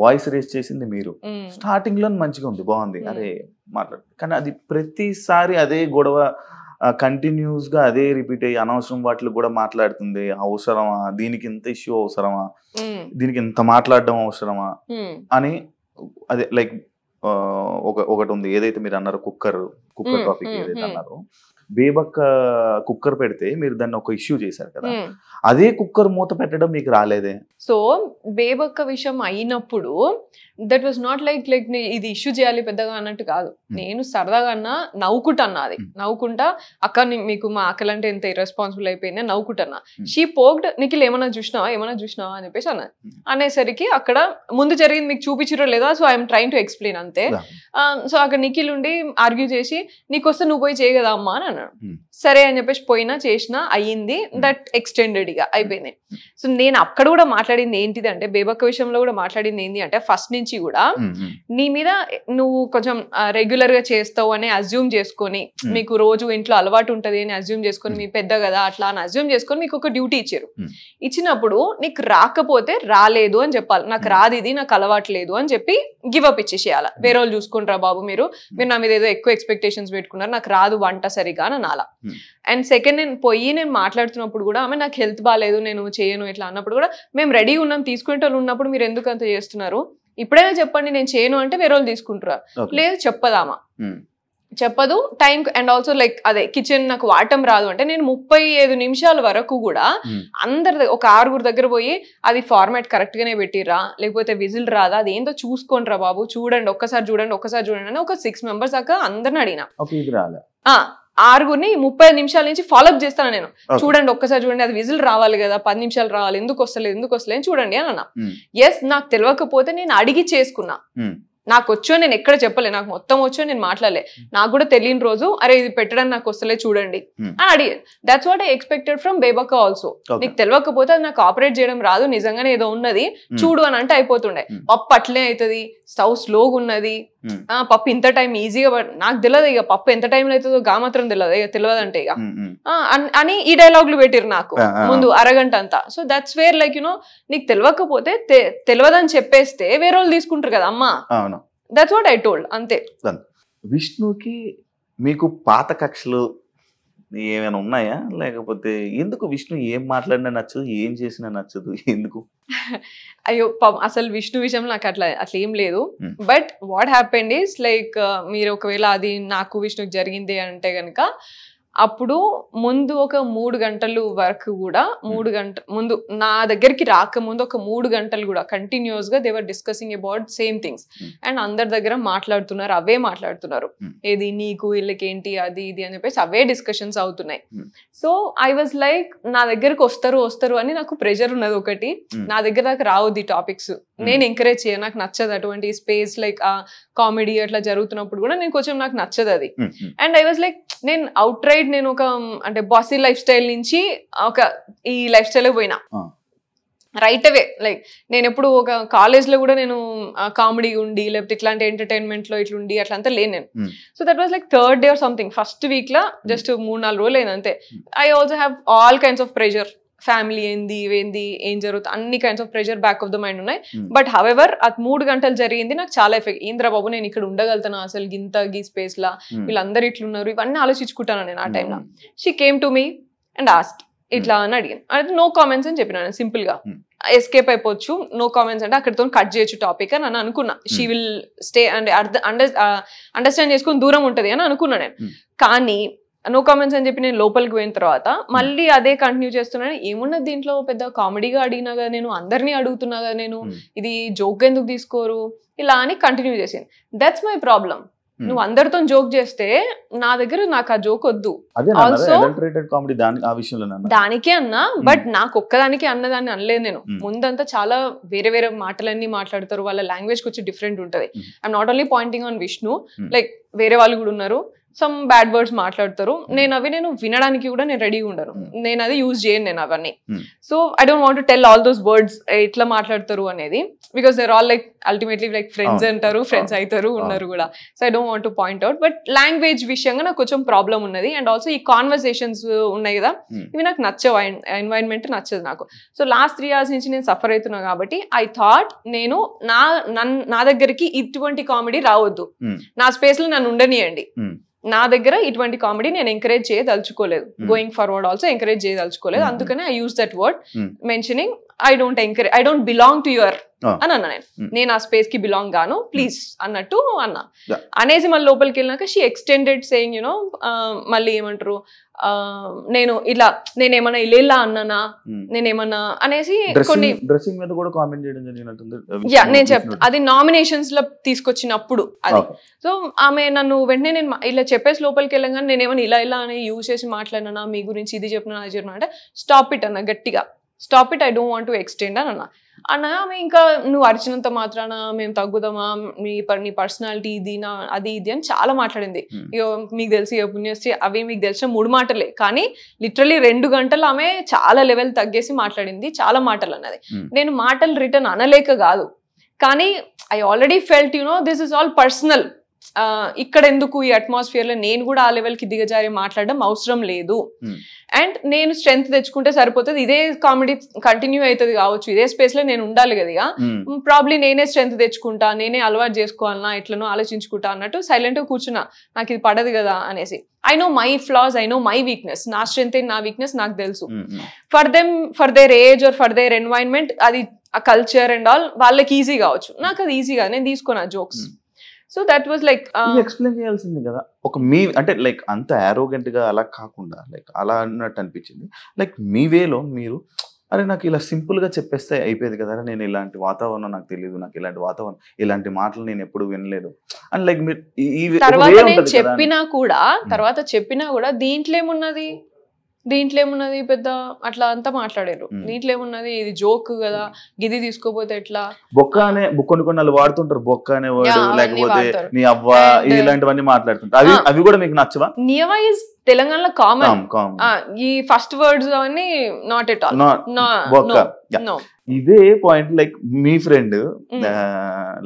వాయిస్ రేస్ చేసింది మీరు. స్టార్టింగ్ లో మంచిగా ఉంది, బాగుంది, అరే మాట్లాడు. కానీ అది ప్రతిసారి అదే గొడవ కంటిన్యూస్ గా అదే రిపీట్ అయ్యి అనవసరం వాటిలో కూడా మాట్లాడుతుంది. అవసరమా దీనికి ఇంత ఇష్యూ, అవసరమా దీనికి ఇంత మాట్లాడడం అవసరమా అని. అదే లైక్ ఒకటి ఉంది ఏదైతే మీరు అన్నారు, కుక్కర్ టాపిక్ ఏదైతే అన్నారో, బేబక్క కుక్కర్ పెడితే మీరు దాన్ని ఒక ఇష్యూ చేశారు కదా, అదే కుక్కర్ మూత పెట్టడం మీకు రాలేదే? సో బేబక్క విషయం అయినప్పుడు దట్ వాజ్ నాట్ లైక్ ఇది ఇష్యూ చేయాలి పెద్దగా అన్నట్టు కాదు. నేను సరదాగా అన్నా, నవ్వుకుంటా, అది నవ్వుకుంటా, అక్క మీకు మా అక్కలంటే ఎంత ఇర్రెస్పాన్సిబుల్ అయిపోయింది నవ్వుకుంటున్నా. షీ పోక్డ్, నిఖిల్ ఏమన్నా చూసినావా అని చెప్పేసి అన్నది. అనేసరికి అక్కడ ముందు జరిగింది మీకు చూపించడం లేదా, so I'm trying to explain అంతే. సో అక్కడ నిఖిల్ ఉండి ఆర్గ్యూ చేసి నీకొస్తే నువ్వు పోయి చేయగదా అమ్మా అని అన్నాడు. సరే అని చెప్పేసి పోయినా చేసినా అయ్యింది, దట్ ఎక్స్టెండెడ్ గా అయిపోయింది. సో నేను అక్కడ కూడా మాట్లాడింది ఏంటిది అంటే, బేబక్క విషయంలో కూడా మాట్లాడింది ఏంటి అంటే, ఫస్ట్ నుంచి కూడా నీ మీద నువ్వు కొంచెం రెగ్యులర్ గా చేస్తావు అని అజ్యూమ్ చేసుకొని, మీకు రోజు ఇంట్లో అలవాటు ఉంటది అని అజ్యూమ్ చేసుకొని, మీ పెద్ద కదా అట్లా అని అజ్యూమ్ చేసుకొని మీకు ఒక డ్యూటీ ఇచ్చారు. ఇచ్చినప్పుడు నీకు రాకపోతే రాలేదు అని చెప్పాలి. నాకు రాదు, ఇది నాకు అలవాటు లేదు అని చెప్పి గివ్ అప్ ఇచ్చేసేయాలి. వేరే వాళ్ళు చూసుకుంటారా బాబు, మీరు నా మీద ఏదో ఎక్కువ ఎక్స్పెక్టేషన్స్ పెట్టుకున్నారు, నాకు రాదు వంట సరిగా అని అనాలా. అండ్ సెకండ్, నేను మాట్లాడుతున్నప్పుడు కూడా ఆమె నాకు హెల్త్ బాగాలేదు నేను చేయను ఇట్లా అన్నప్పుడు కూడా, మేము రెడీ ఉన్నాం తీసుకునే వాళ్ళు ఉన్నప్పుడు మీరు ఎందుకు అంత చేస్తున్నారు, ఇప్పుడైనా చెప్పండి నేను చేయను అంటే వేరే వాళ్ళు తీసుకుంటారా, లేదు చెప్పదామా, చెప్పదు టైం. అండ్ ఆల్సో లైక్ అదే కిచెన్ నాకు వాడటం రాదు అంటే, నేను 35 నిమిషాల వరకు కూడా అందరి ఒక 6 దగ్గర పోయి అది ఫార్మాట్ కరెక్ట్ గానే పెట్టిరా, లేకపోతే విజిల్ రాదా, అది ఏంటో చూసుకోండి రా బాబు, చూడండి ఒక్కసారి చూడండి అని ఒక 6 members దాకా అందరిని అడిగినా. 6 30 నిమిషాల నుంచి ఫాలోఅప్ చేస్తాను నేను. చూడండి ఒక్కసారి చూడండి, అది విజిల్ రావాలి కదా, 10 నిమిషాలు రావాలి, ఎందుకు వస్తలేదు చూడండి అని అన్నా. ఎస్, నాకు తెలియకపోతే నేను అడిగి చేసుకున్నా. నాకు వచ్చో నేను ఎక్కడ చెప్పలే, నాకు మొత్తం వచ్చో నేను మాట్లాడలే. నాకు కూడా తెలియని రోజు అరే ఇది పెట్టడానికి నాకు వస్తలే చూడండి అని అడిగి. That's what I expected from Bebakka also. నీకు తెలియకపోతే అది నాకు ఆపరేట్ చేయడం రాదు, నిజంగానే ఏదో ఉన్నది చూడు అని అంటే అయిపోతుండే. పప్పు అట్లే అవుతుంది, స్టవ్ స్లోగా ఉన్నది, పప్పు ఇంత టైం ఈజీగా, నాకు తెలియదు ఇక పప్పు ఎంత టైంలో అవుతుందో గా మాత్రం తెలియదు, ఇక తెలియదంటే ఇక అని ఈ డైలాగులు పెట్టిరు నాకు ముందు అరగంట అంతా. So that's where like you know, నీకు తెలియకపోతే తెలియదని చెప్పేస్తే వేరే వాళ్ళు తీసుకుంటారు కదా అమ్మా. దట్స్ వాట్ ఐ టోల్డ్ అంతే. విష్ణుకి మీకు పాత కక్షలు ఏమైనా ఉన్నాయా, లేకపోతే ఎందుకు విష్ణు ఏం మాట్లాడినా నచ్చదు, ఏం చేసినా నచ్చదు, ఎందుకు? అయ్యో అసలు విష్ణు విషయంలో నాకు అట్లా ఏం లేదు. But what happened is like, మీరు ఒకవేళ అది నాకు విష్ణుకి జరిగింది అంటే గనక, అప్పుడు ముందు ఒక 3 గంటలు వరకు కూడా 3 గంటల ముందు నా దగ్గరికి రాకముందు ఒక 3 గంటలు కూడా కంటిన్యూస్ గా they're discussing about same things and అందరి దగ్గర మాట్లాడుతున్నారు, అవే మాట్లాడుతున్నారు, ఏది నీకు వీళ్ళకి ఏంటి అది ఇది అని చెప్పేసి అవే డిస్కషన్స్ అవుతున్నాయి. సో ఐ వాజ్ లైక్ నా దగ్గరకు వస్తారు అని నాకు ప్రెషర్ ఉన్నది ఒకటి, నా దగ్గర దాకా రావద్దు ఈ టాపిక్స్, నేను ఎంకరేజ్ చేయను, నాకు నచ్చదు అటువంటి స్పేస్ లైక్ ఆ కామెడీ అట్లా జరుగుతున్నప్పుడు కూడా నేను కొంచెం నాకు నచ్చదు అది. అండ్ ఐ వాజ్ లైక్ నేను అవుట్ రైడ్ నేను ఒక అంటే బాసీ లైఫ్ స్టైల్ నుంచి ఒక ఈ లైఫ్ స్టైల్ పోయినా రైట్ అవే. లైక్ నేను ఎప్పుడు ఒక కాలేజ్ లో కూడా నేను కామెడీ ఉండి లేకపోతే ఇట్లాంటి ఎంటర్టైన్మెంట్ లో ఇట్లుండి అట్లా అంతా లేను నేను. So that was like third day or something, first week law just 3-4 రోజులు అయింది అంతే. I also have all kinds of pressure, family ఏంది ఏం జరుగుతుంది అన్ని kinds of pressure back of the mind ఉన్నాయి. బట్ హవెవర్ అది 3 గంటలు జరిగింది నాకు చాలా ఎఫెక్ట్. ఇంద్రబాబు నేను ఇక్కడ ఉండగలుగుతాను అసలు గింత గీ స్పేస్ లా, వీళ్ళందరూ ఇట్లున్నారు, ఇవన్నీ ఆలోచించుకుంటాను నేను ఆ టైంలో. She came to me and asked ఇట్లా అని అడిగాను. అంటే నో కామెంట్స్ అని చెప్పిన నేను సింపుల్ గా, ఎస్కేప్ అయిపోవచ్చు, నో కామెంట్స్ అంటే అక్కడితో కట్ చేయొచ్చు టాపిక్ అని నేను అనుకున్నా. She will stay and understand చేసుకుని దూరం ఉంటది అని అనుకున్నా నేను. కానీ నో కామెంట్స్ అని చెప్పి నేను లోపలికి పోయిన తర్వాత మళ్ళీ అదే కంటిన్యూ చేస్తున్నాను. ఏమున్నది దీంట్లో, పెద్ద కామెడీగా అడిగినా కదా నేను, అందరినీ అడుగుతున్నా కదా నేను, ఇది జోక్ ఎందుకు తీసుకోరు ఇలా అని కంటిన్యూ చేసింది. That's my problem. నువ్వు అందరితో జోక్ చేస్తే నా దగ్గర నాకు ఆ జోక్ వద్దు. ఆల్సో దానికే అన్నా, బట్ నాకు ఒక్కదానికి అన్నదాన్ని అనలేదు నేను. ముందంతా చాలా వేరే వేరే మాటలన్నీ మాట్లాడతారు, వాళ్ళ లాంగ్వేజ్ వచ్చి డిఫరెంట్ ఉంటది. I'm not only pointing on Vishnu, like వేరే వాళ్ళు కూడా ఉన్నారు, సమ్ బ్యాడ్ వర్డ్స్ మాట్లాడతారు. నేను వినడానికి కూడా నేను రెడీగా ఉండను, నేను అది యూజ్ చేయను నేను అవన్నీ. So I don't want to tell all those words ఎట్లా మాట్లాడతారు అనేది, because there all like ultimately like friends అంటారు, ఫ్రెండ్స్ అవుతారు ఉన్నారు కూడా. So I don't want to point out, but language విషయంగా నాకు కొంచెం ప్రాబ్లం ఉన్నది. అండ్ ఆల్సో ఈ కాన్వర్సేషన్స్ ఉన్నాయి కదా, ఇవి నాకు నచ్చవు, ఎన్వైరన్మెంట్ నచ్చదు నాకు. సో లాస్ట్ 3 years నుంచి నేను సఫర్ అవుతున్నా కాబట్టి ఐ థాట్ నేను నా దగ్గరికి ఇటువంటి కామెడీ రావద్దు, నా స్పేస్ లో నన్ను ఉండనియండి, నా దగ్గర ఇటువంటి కామెడీ నేను ఎంకరేజ్ చేయదలుచుకోలేదు, గోయింగ్ ఫార్వర్డ్ ఆల్సో ఎంకరేజ్ చేయదలుచుకోలేదు. అందుకనే I use that word mentioning I don't belong to your అని అన్నా. నేను ఆ స్పేస్ కి బిలాంగ్ గాను ప్లీజ్ అన్నట్టు అన్నా. అనేసి మళ్ళీ లోపలికి వెళ్ళినాక షీ ఎక్స్టెండెడ్ సేయింగ్ యునో మళ్ళీ ఏమంటారు, నేనేమన్నా ఇలా అన్నానా, నేనేమన్నా అనేసి కొన్ని నేను చెప్తా, అది నామినేషన్స్ లో తీసుకొచ్చినప్పుడు అది. సో ఆమె నన్ను వెంటనే నేను ఇలా చెప్పేసి లోపలికి వెళ్ళగానే నేనేమన్నా ఇలా అని యూజ్ చేసి మాట్లాడినా, మీ గురించి ఇది చెప్పినా అది చెప్పినా అంటే స్టాప్ ఇట్ అన్న గట్టిగా, stop it, I don't want to extend అని అన్నా. ఆమె ఇంకా నువ్వు అరిచినంత మాత్రాన మేము తగ్గుదామా, నీ పర్సనాలిటీ ఇది అది ఇది అని చాలా మాట్లాడింది. ఇక మీకు తెలిసి పుణ్యశ్రీ అవి మీకు తెలిసిన 3 మాటలే, కానీ లిటరలీ 2 గంటలు ఆమె చాలా లెవెల్ తగ్గేసి మాట్లాడింది, చాలా మాటలు అన్నది. నేను మాటలు రిటర్న్ అనలేక కాదు, కానీ I already felt this is all personal. ఇక్కడ ఎందుకు ఈ అట్మాస్ఫియర్ లో నేను కూడా ఆ లెవెల్ కి దిగజారి మాట్లాడడం అవసరం లేదు. అండ్ నేను స్ట్రెంగ్త్ తెచ్చుకుంటే సరిపోతుంది, ఇదే కామెడీ కంటిన్యూ అవుతుంది కావచ్చు, ఇదే స్పేస్ లో నేను ఉండాలి కదా, ప్రాబ్లీ నేనే స్ట్రెంగ్త్ తెచ్చుకుంటా, నేనే అలవాటు చేసుకోవాలన్నా, ఎట్లనో ఆలోచించుకుంటా అన్నట్టు సైలెంట్ గా కూర్చున్నా, నాకు ఇది పడదు కదా అనేసి. I know my floss, I know my weakness, నా స్ట్రెంగ్త్ నా వీక్నెస్ నాకు తెలుసు. For their age or for their environment అది ఆ కల్చర్ అండ్ ఆల్ వాళ్ళకి ఈజీ కావచ్చు, నాకు అది ఈజీగా నేను తీసుకున్నా jokes. So that was like explain చేయాల్సింది కదా, ఒక మీ అంటే లైక్ అంత యారోగెంట్ గా అలా కాకుండా లైక్ అలా అన్నట్టు అనిపించింది. లైక్ మీ వేలో మీరు అరే నాకు ఇలా సింపుల్ గా చెప్పేస్తే అయిపోయేది కదా, నేను ఇలాంటి వాతావరణం నాకు తెలియదు, నాకు ఇలాంటి వాతావరణం ఇలాంటి మాటలు నేను ఎప్పుడు వినలేదు అని లైక్ మీరు తర్వాత చెప్పినా కూడా దీంట్లో ఏమున్నది పెద్ద అట్లా అంతా మాట్లాడారు. దీంట్లో ఏమున్నది, ఇది జోక్ కదా, గిది తీసుకోపోతే ఎట్లా, బొక్క అనే కొన్ని వాడుతుంటారు, బొక్క అనే వర్డ్, లేకపోతే నీ అవ్వ ఇలాంటివన్నీ మాట్లాడుతుంటారు. అవి కూడా మీకు నచ్చవా? నియవా ఇస్ తెలంగాణలో కామన్, ఈ ఫస్ట్ వర్డ్స్ అవన్నీ నాట్ ఎట్ ఆల్. ఇదే point like me friend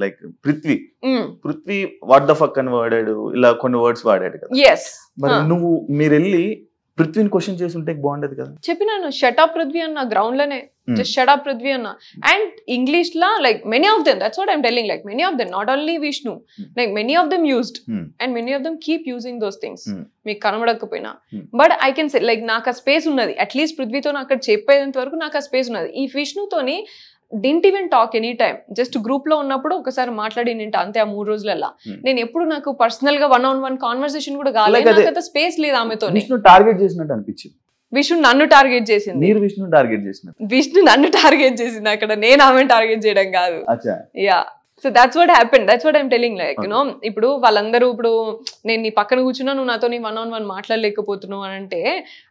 like Prithvi what the fuck అని వాడాడు, ఇలా కొన్ని వర్డ్స్ వాడాడు కదా. మరి మీరు వెళ్ళి పృథ్వీని క్వశ్చన్ చేసి ఉంటే బాగుండేది కదా. చెప్పినాను షటప్ పృథ్వీ అన్న గ్రౌండ్ లోనే, జస్ట్ షటప్ పృథ్వీ అన్న. అండ్ ఇంగ్లీష్ లా like many of them, that's what I'm telling, like many of them, not only Vishnu, like many of them used and many of them keep using those things. మీకు కనబడకపోయినా but I can say like నాకు ఆ space ఉన్నది, at least పృథ్వీతో అక్కడ చెప్పేంత వరకు నాకు ఆ స్పేస్ ఉన్నది. ఈ విష్ణుతోని didn't even talk any time, just group లో ఉన్నప్పుడు ఒకసారి మాట్లాడి నింట అంతే ఆ 3 రోజులలో. నేను ఎప్పుడు నాకు పర్సనల్ గా 1-on-1 కాన్వర్సేషన్ కూడా కాలేదు, స్పేస్ లేదు ఆమెతో. టార్గెట్ చేసినట్టు అనిపించింది. విష్ణు నన్ను టార్గెట్ చేసింది. విష్ణు టార్గెట్ చేసినట్టు. విష్ణు నన్ను టార్గెట్ చేసింది అక్కడ, నేను ఆమె టార్గెట్ చేయడం కాదు. Yeah, so that's what happened, that's what I'm telling. Like you know ఇప్పుడు వాళ్ళందరూ ఇప్పుడు నేను నీ పక్కన కూర్చున్నా, నువ్వు నాతో 1-on-1 మాట్లాడలేకపోతున్నావు అని అంటే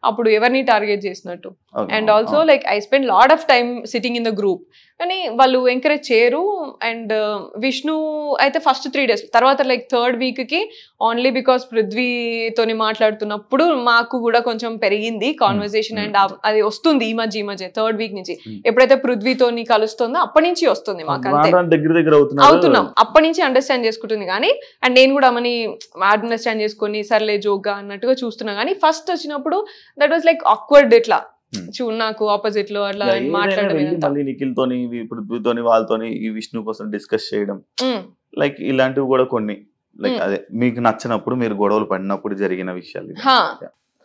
అప్పుడు ఎవరిని టార్గెట్ చేసినట్టు. And also like I spend lot of time sitting in the group, కానీ వాళ్ళు ఎంకరేజ్ చేయరు. అండ్ విష్ణు అయితే ఫస్ట్ 3 days, తర్వాత లైక్ 3rd week కి ఓన్లీ బికాస్ పృథ్వీతోని మాట్లాడుతున్నప్పుడు మాకు కూడా కొంచెం పెరిగింది కాన్వర్సేషన్. అండ్ అది వస్తుంది ఈ మధ్య 3rd week నుంచి. ఎప్పుడైతే పృథ్వీతోని కలుస్తుందో అప్పటి నుంచి వస్తుంది మాకు, అంతే అవుతున్నాం అప్పటి నుంచి అండర్స్టాండ్ చేసుకుంటుంది. కానీ అండ్ నేను కూడా మని అండర్స్టాండ్ చేసుకొని సర్లే జోక్గా అన్నట్టుగా చూస్తున్నా. కానీ ఫస్ట్ వచ్చినప్పుడు దట్ వాస్ లైక్ ఆక్వర్డ్, ఇట్లా నాకు ఆపోజిట్ లో అట్లా మాట్లాడడం, నిఖిల్ తోని పృథ్వీతోని వాళ్ళతోని ఈ విష్ణు కోసం డిస్కస్ చేయడం, లైక్ ఇలాంటివి కూడా కొన్ని లైక్ అదే మీకు నచ్చినప్పుడు మీరు గొడవలు పడినప్పుడు జరిగిన విషయాలు.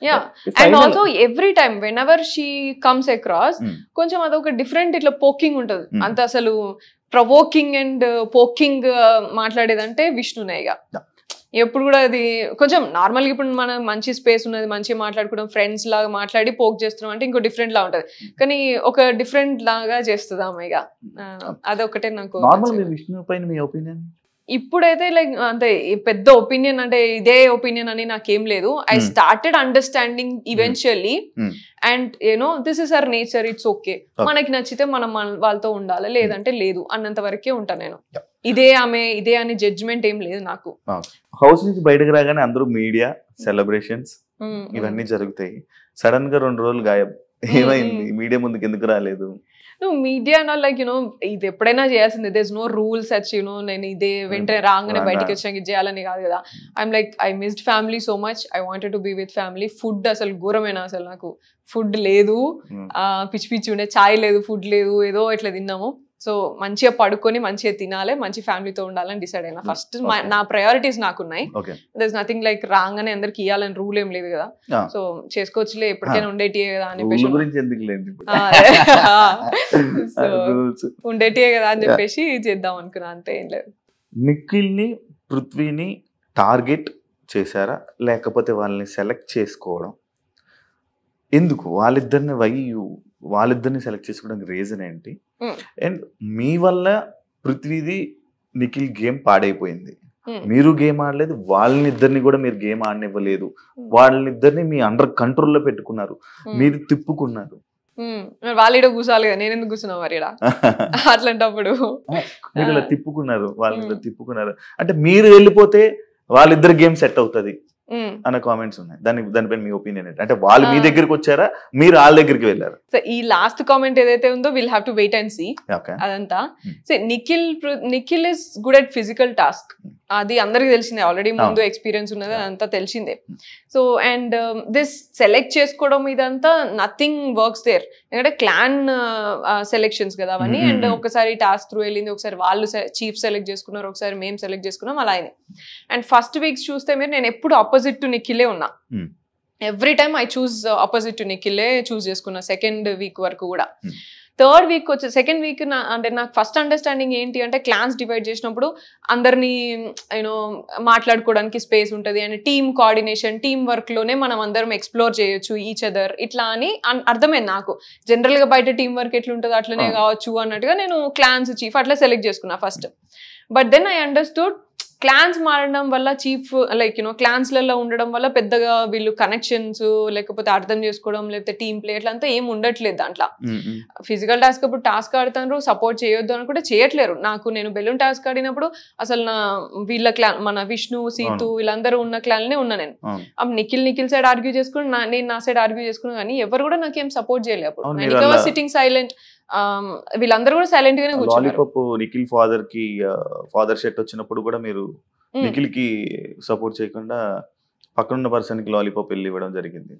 Yeah, and also every time when ever she comes across కొంచెం అదొక డిఫరెంట్ ఇట్లా పోకింగ్ ఉంటుంది. అంత అసలు ప్రవోకింగ్ అండ్ పోకింగ్ మాట్లాడేదంటే విష్ణునే. ఇక ఎప్పుడు కూడా అది కొంచెం నార్మల్గా ఇప్పుడు మనం మంచి స్పేస్ ఉన్నది, మంచిగా మాట్లాడుకోవడం, ఫ్రెండ్స్ లాగా మాట్లాడి పోక్ చేస్తున్నాం అంటే ఇంకో డిఫరెంట్ లా ఉంటది. కానీ ఒక డిఫరెంట్ లాగా చేస్తుంది ఆమె. ఇక అదొకటే నాకు. విష్ణు పైన మీ ఒపీనియన్? ఇప్పుడైతే లైక్ అంతే పెద్ద ఒపీనియన్ అంటే ఇదే ఒపీనియన్ అని నాకేం లేదు. I started understanding eventually, and you know this is our nature, it's okay. మనకి నచ్చితే మనం వాళ్ళతో ఉండాలి, లేదంటే లేదు అన్నంత వరకే ఉంటాను నేను. ఇదే ఆమె ఇదే అని జడ్జ్మెంట్ ఏం లేదు నాకు. హౌస్ నుంచి బయటకు రాగానే అందరూ మీడియా సెలబ్రేషన్స్ ఇవన్నీ జరుగుతాయి. సడన్ గా 2 రోజులు గాయబ్, ఏమైంది? మీడియా ముందుకు ఎందుకు రాలేదు? నువ్వు మీడియా నా లైక్ యూనో ఇది ఎప్పుడైనా చేయాల్సింది, there is no rules such you know నేను ఇదే వెంటనే రాగానే బయటకి వచ్చాక ఇది చేయాలని కాదు కదా. I'm like I missed family so much, I wanted to be with family. Food అసలు ఘోరమైన, అసలు నాకు ఫుడ్ లేదు, పిచ్చి పిచ్చి ఉండే, చాయ్ లేదు, ఫుడ్ లేదు, ఏదో ఇట్లా తిన్నాము. సో మంచిగా పడుకొని మంచిగా తినాలి, మంచి ఫ్యామిలీతో ఉండాలని డిసైడ్ అయినా. ఫస్ట్ నా ప్రయారిటీస్ నాకున్నాయి. దర్ ఇస్ నథింగ్ లైక్ రాగానే అందరికి ఇవ్వాలని రూల్ ఏం లేదు కదా. సో చేసుకోవచ్చులే, ఎప్పటికైనా ఉండేటియే కదా అని చెప్పేసి ఉండేటియే కదా అని చెప్పేసి చేద్దాం అనుకున్నా, అంతే, ఏం లేదు. నిఖిల్ ని పృథ్వీని టార్గెట్ చేశారా, లేకపోతే వాళ్ళని సెలెక్ట్ చేసుకోవడం ఎందుకు? వాళ్ళిద్దరిని సెలెక్ట్ చేసుకోవడానికి రీజన్ ఏంటి? అండ్ మీ వల్ల పృథ్వీది నిఖిల్ గేమ్ పాడైపోయింది, మీరు గేమ్ ఆడలేదు, వాళ్ళనిద్దరిని కూడా మీరు గేమ్ ఆడనివ్వలేదు, వాళ్ళనిద్దరిని మీ అండర్ కంట్రోల్లో పెట్టుకున్నారు, మీరు తిప్పుకున్నారు. వాళ్ళ కూర్చోవాలి కదా, నేను ఎందుకు కూర్చున్నా మరి అట్లాంటప్పుడు? మీరు ఇలా తిప్పుకున్నారు, వాళ్ళని తిప్పుకున్నారు అంటే మీరు వెళ్ళిపోతే వాళ్ళిద్దరు గేమ్ సెట్ అవుతుంది అన్న కామెంట్స్ ఉన్నాయి. దానిపైన మీ ఒపీనియన్ ఏంటి? అంటే వాళ్ళు మీ దగ్గరికి వచ్చారా, మీరు వాళ్ళ దగ్గరికి వెళ్ళారు? సో ఈ లాస్ట్ కామెంట్ ఏదైతే ఉందో will have to wait and see అదంతా. So Nikhil is good at physical task, అది అందరికి తెలిసిందే, ఆల్రెడీ ముందు ఎక్స్పీరియన్స్ ఉన్నది, అదంతా తెలిసిందే. సో అండ్ దిస్ సెలెక్ట్ చేసుకోవడం ఇదంతా నథింగ్ వర్క్స్ దేర్, ఎందుకంటే క్లాన్ సెలెక్షన్స్ కదా అవన్నీ. అండ్ ఒకసారి టాస్క్ త్రూ వెళ్ళింది, ఒకసారి వాళ్ళు చీఫ్ సెలెక్ట్ చేసుకున్నారు, ఒకసారి మేము సెలెక్ట్ చేసుకున్నాం, అలా అయింది. అండ్ ఫస్ట్ వీక్స్ చూస్తే మీరు నేను ఎప్పుడు ఆపోజిట్ టు నిఖిలే ఉన్నా, every time I choose opposite to నిఖిలే చూస్ చేసుకున్నా 2nd week వరకు కూడా. 3rd week వచ్చి 2nd week అంటే నాకు ఫస్ట్ అండర్స్టాండింగ్ ఏంటి అంటే, క్లాన్స్ డివైడ్ చేసినప్పుడు అందరినీ యూనో మాట్లాడుకోవడానికి స్పేస్ ఉంటుంది, and team coordination, team work లోనే మనం అందరం ఎక్స్ప్లోర్ చేయొచ్చు ఈచ్ అదర్, ఇట్లా అని అర్థమైంది నాకు. జనరల్ గా బయట టీమ్ వర్క్ ఎట్లుంటుందో అట్లనే కావచ్చు అన్నట్టుగా నేను క్లాన్స్ చీఫ్ అట్లా సెలెక్ట్ చేసుకున్నా first. But then I understood clans మారడం వల్ల, చీఫ్ లైక్ యూనో క్లాన్స్లలో ఉండడం వల్ల పెద్దగా వీళ్ళు కనెక్షన్స్ లేకపోతే అర్థం చేసుకోవడం లేకపోతే టీమ్ ప్లే అట్లంతా ఏం ఉండట్లేదు దాంట్లో. ఫిజికల్ టాస్క్ అప్పుడు టాస్క్ ఆడుతున్నారు, సపోర్ట్ చేయొద్దు అని కూడా చేయట్లేరు నాకు. నేను బెలూన్ టాస్క్ ఆడినప్పుడు అసలు వీళ్ళ క్లాన్, మన విష్ణు, సీతు వీళ్ళందరూ ఉన్న క్లాన్నే ఉన్నా నేను. నిఖిల్ సైడ్ ఆర్గ్యూ చేసుకుని, నేను నా సైడ్ ఆర్గ్యూ చేసుకున్నా, కానీ ఎవరు కూడా నాకేం సపోర్ట్ చేయలేదు అప్పుడు. సిట్టింగ్ సైలెంట్, వీళ్ళందరూ కూడా సైలెంట్ గానే కూర్చున్నారు. నిఖిల్ ఫాదర్ షర్ట్ వచ్చినప్పుడు కూడా మీరు నిఖిల్ కి సపోర్ట్ చేయకుండా పక్కన ఉన్న పర్సన్ కి లాలీపాప్ వెళ్ళి ఇవ్వడం జరిగింది.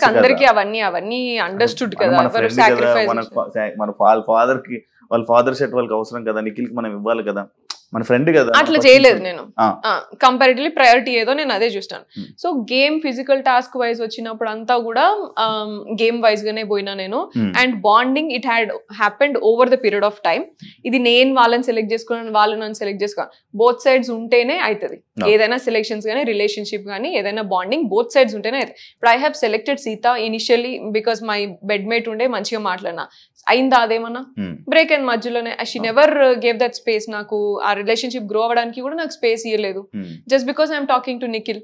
అందరికి అవన్నీ అండర్స్టూడ్ కదా, మన వాళ్ళ ఫాదర్ షర్ట్ వాళ్ళకి అవసరం కదా, నిఖిల్ కి మనం ఇవ్వాలి కదా. మన ఫ్రెండ్ కదా అట్లా చేయలేదు నేను. కంపారిటివ్లీ ప్రయారిటీ ఏదో నేను అదే చూస్తాను. So game physical task wise వచ్చినప్పుడు అంతా కూడా గేమ్ వైజ్ గానే పోయినా నేను. And bonding it happened over the period of time. ఇది నేను వాళ్ళని సెలెక్ట్ చేసుకున్నాను, వాళ్ళు నన్ను సెలెక్ట్ చేసుకోవాలి, బోత్ సైడ్స్ ఉంటేనే అవుతుంది. ఏదైనా సెలెక్షన్స్ కానీ రిలేషన్షిప్ కానీ ఏదైనా బాండింగ్ బోత్ సైడ్స్ ఉంటేనే అవుతుంది. ఇప్పుడు I have selected Seetha initially because my bedmate ఉండే, మంచిగా మాట్లాడినా. అయిందా అదేమన్నా? బ్రేక్ అయిన మధ్యలోనే. She never gave that space. నాకు ఆ రిలేషన్షిప్ గ్రో అవ్వడానికి కూడా నాకు స్పేస్ ఇవ్వలేదు. Just because I'm talking to Nikhil.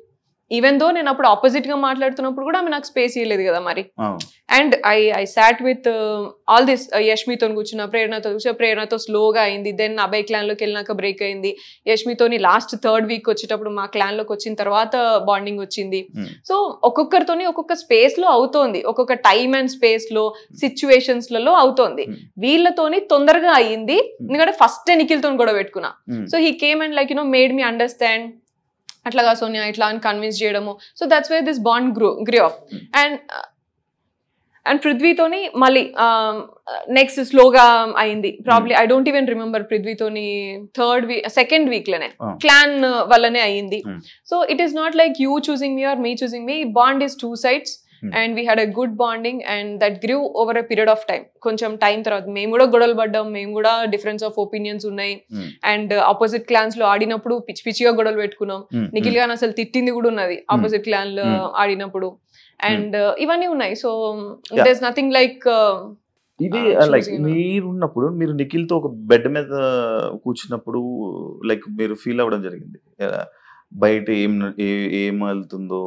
Even though నేను అప్పుడు ఆపోజిట్ గా మాట్లాడుతున్నప్పుడు కూడా ఆమె నాకు స్పేస్ ఇవ్వలేదు కదా మరి. And I sat with all this. యష్మితో కూర్చున్న, ప్రేరణతో స్లోగా అయింది. దెన్ అభయ్ క్లాన్ లోకి వెళ్ళినాక బ్రేక్ అయింది. యష్మితోని లాస్ట్ 3rd వీక్ వచ్చేటప్పుడు మా క్లాన్ లోకి వచ్చిన తర్వాత బాండింగ్ వచ్చింది. సో ఒక్కొక్కరితోని ఒక్కొక్క స్పేస్ లో అవుతోంది, ఒక్కొక్క టైమ్ అండ్ స్పేస్ లో సిచ్యువేషన్స్ లలో అవుతోంది. వీళ్ళతోని తొందరగా అయ్యింది ఎందుకంటే ఫస్ట్ నిఖిల్తో గొడవ పెట్టుకున్నా. So he came and like made me understand, అట్లాగా సోనియా ఇట్లా అని కన్విన్స్ చేయడము. So that's way this bond grow up. And పృథ్వీతోని మళ్ళీ నెక్స్ట్ స్లోగా అయింది. Probably I don't even remember పృథ్వీతోని 2nd వీక్ లోనే క్లాన్ వల్లనే అయ్యింది. So it is not like you choosing me or me choosing me. Bond is 2 sides. And we had a good bonding and that grew over a period of time. కొంచెం time తర్వాత మేము కూడా గొడవలు పడ్డాం, మేము కూడా డిఫరెన్స్ ఆఫ్ ఒపీనియన్స్ ఉన్నాయి. And opposite clans లో ఆడినప్పుడు పిచ్చి పిచ్చిగా గొడవలు పెట్టుకున్నాం. నిఖిల్ గాని అసలు తిట్టింది కూడా ఉన్నది ఆపోజిట్ క్లాన్ లో ఆడినప్పుడు. అండ్ ఇవన్నీ ఉన్నాయి. So there is nothing like ఇది లైక్ మీరున్నప్పుడు మీరు నిఖిల్ తో ఒక బెడ్ మీద కూర్చున్నప్పుడు లైక్ మీరు ఫీల్ అవ్వడం జరిగింది, బయట ఏం వెళ్తుందో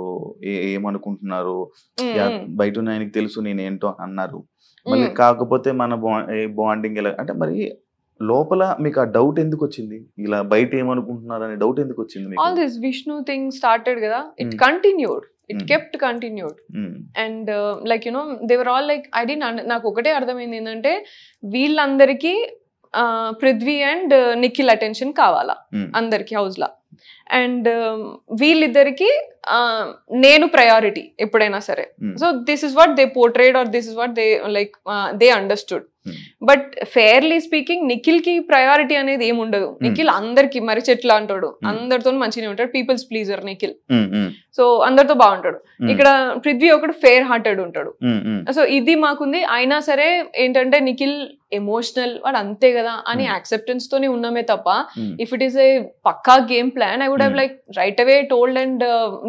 ఏమనుకుంటున్నారో బయట ఆయనకి తెలుసు నేను ఏంటో అన్నారు. మళ్ళీ కాకపోతే మన బాండింగ్ ఎలా అంటే మరి లోపల మీకు ఆ డౌట్ ఎందుకు వచ్చింది? ఇలా బయట ఏమనుకుంటున్నారు అనే డౌట్ ఎందుకు వచ్చింది? All this Vishnu thing started కదా, it continued. It kept continued. And like they were all like, I didn't నాకు ఒకటే అర్థమైంది ఏంటంటే వీళ్ళందరికీ పృథ్వీ అండ్ నిఖిల్ అటెన్షన్ కావాలా అందరికి హౌస్ లా. అండ్ వీళ్ళిద్దరికి నేను ప్రయారిటీ ఎప్పుడైనా సరే. So this is what they portrayed or this is what they like they understood. But fairly speaking Nikhil కి ప్రయారిటీ అనేది ఏముండదు. నిఖిల్ అందరికి మరి చెట్లు అంటాడు, అందరితో మంచిగా ఉంటాడు, పీపుల్స్ ప్లీజర్ నిఖిల్. సో అందరితో బాగుంటాడు. ఇక్కడ పృథ్వీ ఒకడు ఫెయిర్ హార్టెడ్ ఉంటాడు. సో ఇది మాకుంది. అయినా సరే ఏంటంటే నిఖిల్ ఎమోషనల్ వాడు అంతే కదా అని యాక్సెప్టెన్స్ తోనే ఉన్నామే తప్ప ఇఫ్ ఇట్ ఈస్ ఏ పక్కా game plan I would have like right away told and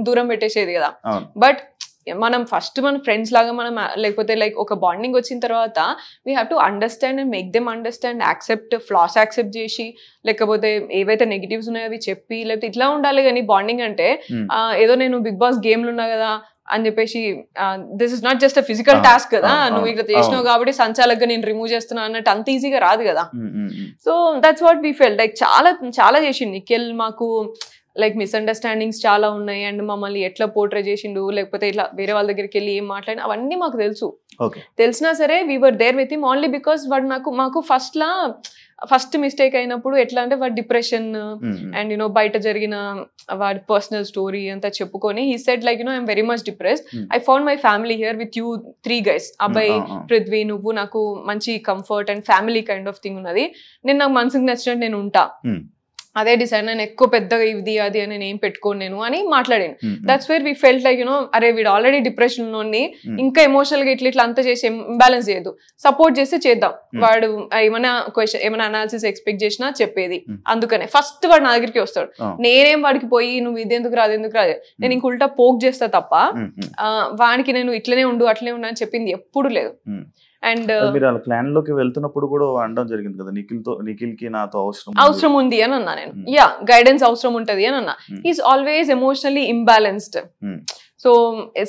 దూరం పెట్టేసేది కదా. బట్ మనం ఫస్ట్ మన ఫ్రెండ్స్ లాగా మనం లేకపోతే లైక్ ఒక బాండింగ్ వచ్చిన తర్వాత we have to understand and make them understand, accept floss accept చేసి, లేకపోతే ఏవైతే నెగిటివ్స్ ఉన్నాయో అవి చెప్పి, లేకపోతే ఇట్లా ఉండాలి. కానీ బాండింగ్ అంటే ఏదో నేను బిగ్ బాస్ గేమ్లు ఉన్నా కదా అని చెప్పేసి this is not just a physical task కదా, నువ్వు ఇట్లా చేసినావు కాబట్టి సంచాలకుగా నేను రిమూవ్ చేస్తున్నా అన్నట్టు అంత ఈజీగా రాదు కదా. So that's what we felt. Like చాలా చాలా చేసిండు నిఖిల్. మాకు లైక్ మిస్అండర్స్టాండింగ్స్ చాలా ఉన్నాయి అండ్ మమ్మల్ని ఎట్లా పోర్ట్రే చేసిండు, లేకపోతే ఇట్లా వేరే వాళ్ళ దగ్గరికి వెళ్ళి ఏం మాట్లాడినా అవన్నీ మాకు తెలుసు. తెలిసినా సరే we were there with him only because వాడు మాకు ఫస్ట్ మిస్టేక్ అయినప్పుడు ఎట్లా అంటే వాడి డిప్రెషన్ అండ్ బయట జరిగిన వాడి పర్సనల్ స్టోరీ అంతా చెప్పుకొని he said like I'm very much depressed, I found my family here with you 3 guys, అబ్బాయి, పృథ్వీ, నువ్వు, నాకు మంచి comfort and family kind of thing ఉన్నది. నేను నాకు మనసుకు నచ్చినట్టు నేను ఉంటా, అదే డిసైడ్, నేను ఎక్కువ పెద్దగా ఇది అది అని నేను ఏం పెట్టుకోను నేను అని మాట్లాడాను. That's where we felt like అరే వీడు ఆల్రెడీ డిప్రెషన్ ఉన్నోడిని ఇంకా ఎమోషనల్ గా ఇట్లా అంతా చేసి ఇంబ్యాలెన్స్ చేయదు, సపోర్ట్ చేస్తే చేద్దాం. వాడు ఏమైనా క్వశ్చన్ ఏమైనా అనాలిసిస్ ఎక్స్పెక్ట్ చేసినా చెప్పేది. అందుకనే ఫస్ట్ వాడు నా దగ్గరికి వస్తాడు. నేనేం వాడికి పోయి నువ్వు ఇది ఎందుకు రాదు ఎందుకు రాదు నేను ఇంక ఉల్టా పోక్ చేస్తా తప్ప వాడికి నేను ఇట్లనే ఉండు అట్లనే ఉండు అని చెప్పింది ఎప్పుడు లేదు. అండ్ మీరు ప్లాన్ లోకి వెళ్తున్నప్పుడు కూడా అనడం జరిగింది కదా, నిఖిల్ కి నాతో అవసరం ఉంది అని అన్నా నేను. యా, గైడెన్స్ అవసరం ఉంటది అని అన్నా. He's always emotionally imbalanced. So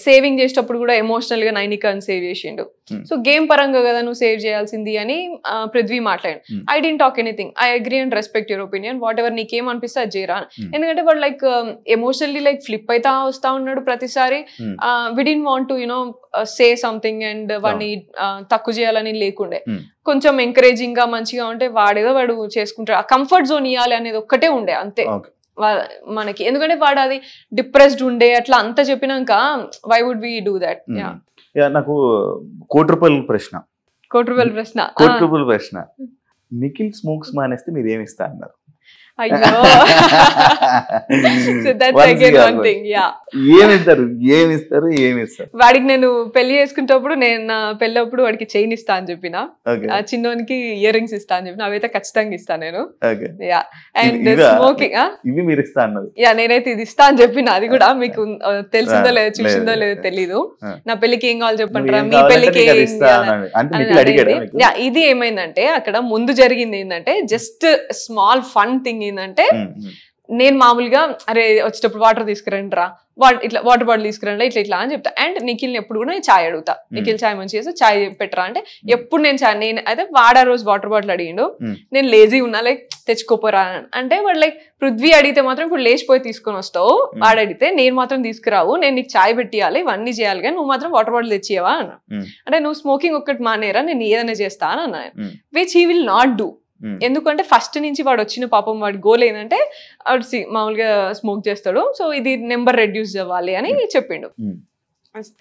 saving చేసేటప్పుడు కూడా ఎమోషనల్ గా నైనికాని సేవ్ చేసిండు. సో గేమ్ పరంగా కదా నువ్వు సేవ్ చేయాల్సింది అని పృథ్వీ మాట్లాడు. I dent talk anything, I agree and respect your opinion, what ever నీకేం అనిపిస్తే అది చేయరా. ఎందుకంటే వాడు లైక్ ఎమోషనల్లీ లైక్ ఫ్లిప్ అయితే వస్తా ఉన్నాడు ప్రతిసారి. We didn't want to say something and వాడిని తక్కువ చేయాలని లేకుండే. కొంచెం ఎంకరేజింగ్ గా మంచిగా ఉంటే వాడేదో వాడు చేసుకుంటాడు. ఆ కంఫర్ట్ జోన్ ఇవ్వాలి అనేది ఒక్కటే ఉండే అంతే మనకి. ఎందుకంటే వాడు అది డిప్రెస్డ్ ఉండే అట్లా అంతా చెప్పినాక why would we do that. నాకు కోటి రూపాయల ప్రశ్న, నిఖిల్ స్మోక్స్ మానేస్తే మీరు ఏమి ఇస్తా అన్నారు? అయ్యో so that's again one thing. Yeah, ఏమిస్తారు వాడికి నేను పెళ్లి చేసుకునేటప్పుడు నేను నా పెళ్ళప్పుడు వాడికి చైన్ ఇస్తా అని చెప్పిన, చిన్నోనికి ఇయర్ రింగ్స్ ఇస్తా అని చెప్పిన, అవైతే ఖచ్చితంగా ఇస్తాను నేను. యా, అండ్ స్మోకింగ్ ఇవి మీరు ఇస్తా అన్నది. యా, నేనైతే ఇది ఇస్తా అని చెప్పిన. అది కూడా మీకు తెలిసిందో లేదో చూసిందో లేదో తెలీదు. నా పెళ్లికి ఏం కావాలి చెప్పంటారా, మీ పెళ్లికి ఇది ఏమైందంటే అక్కడ ముందు జరిగింది ఏంటంటే జస్ట్ స్మాల్ ఫన్ థింగ్ ఏంటంటే, నేను మామూలుగా అరే వచ్చేటప్పుడు వాటర్ తీసుకురండి రా, ఇట్లా వాటర్ బాటిల్ తీసుకురండి ఇట్లా అని చెప్తా. అండ్ నిఖిల్ని ఎప్పుడు కూడా నేను చాయ్ అడుగుతా, నిఖిల్ చాయ్ మంచి చేస్తే చాయ్ పెట్టరా అంటే ఎప్పుడు నేను చాయ్, నేను అయితే వాడా రోజు వాటర్ బాటిల్ అడిగిండు, నేను లేజీ ఉన్నా లైక్ తెచ్చుకోపోరా అంటే, వాడు లైక్ పృథ్వీ అడిగితే మాత్రం ఇప్పుడు లేచిపోయి తీసుకొని వస్తావు, వాడు అడిగితే నేను మాత్రం తీసుకురావు, నేను నీకు చాయ్ పెట్టియాలి ఇవన్నీ చేయాలి కానీ నువ్వు మాత్రం వాటర్ బాటిల్ తెచ్చియవా అన్న. అంటే నువ్వు స్మోకింగ్ ఒక్కటి మానేరా, నేను ఏదైనా చేస్తా అని అన్నా. Which he will not do. ఎందుకంటే ఫస్ట్ నుంచి వాడు వచ్చిన పాపం వాడి గోల్ ఏంటంటే వాడు మామూలుగా స్మోక్ చేస్తాడు, సో ఇది నెంబర్ రెడ్యూస్ అవ్వాలి అని చెప్పిండు.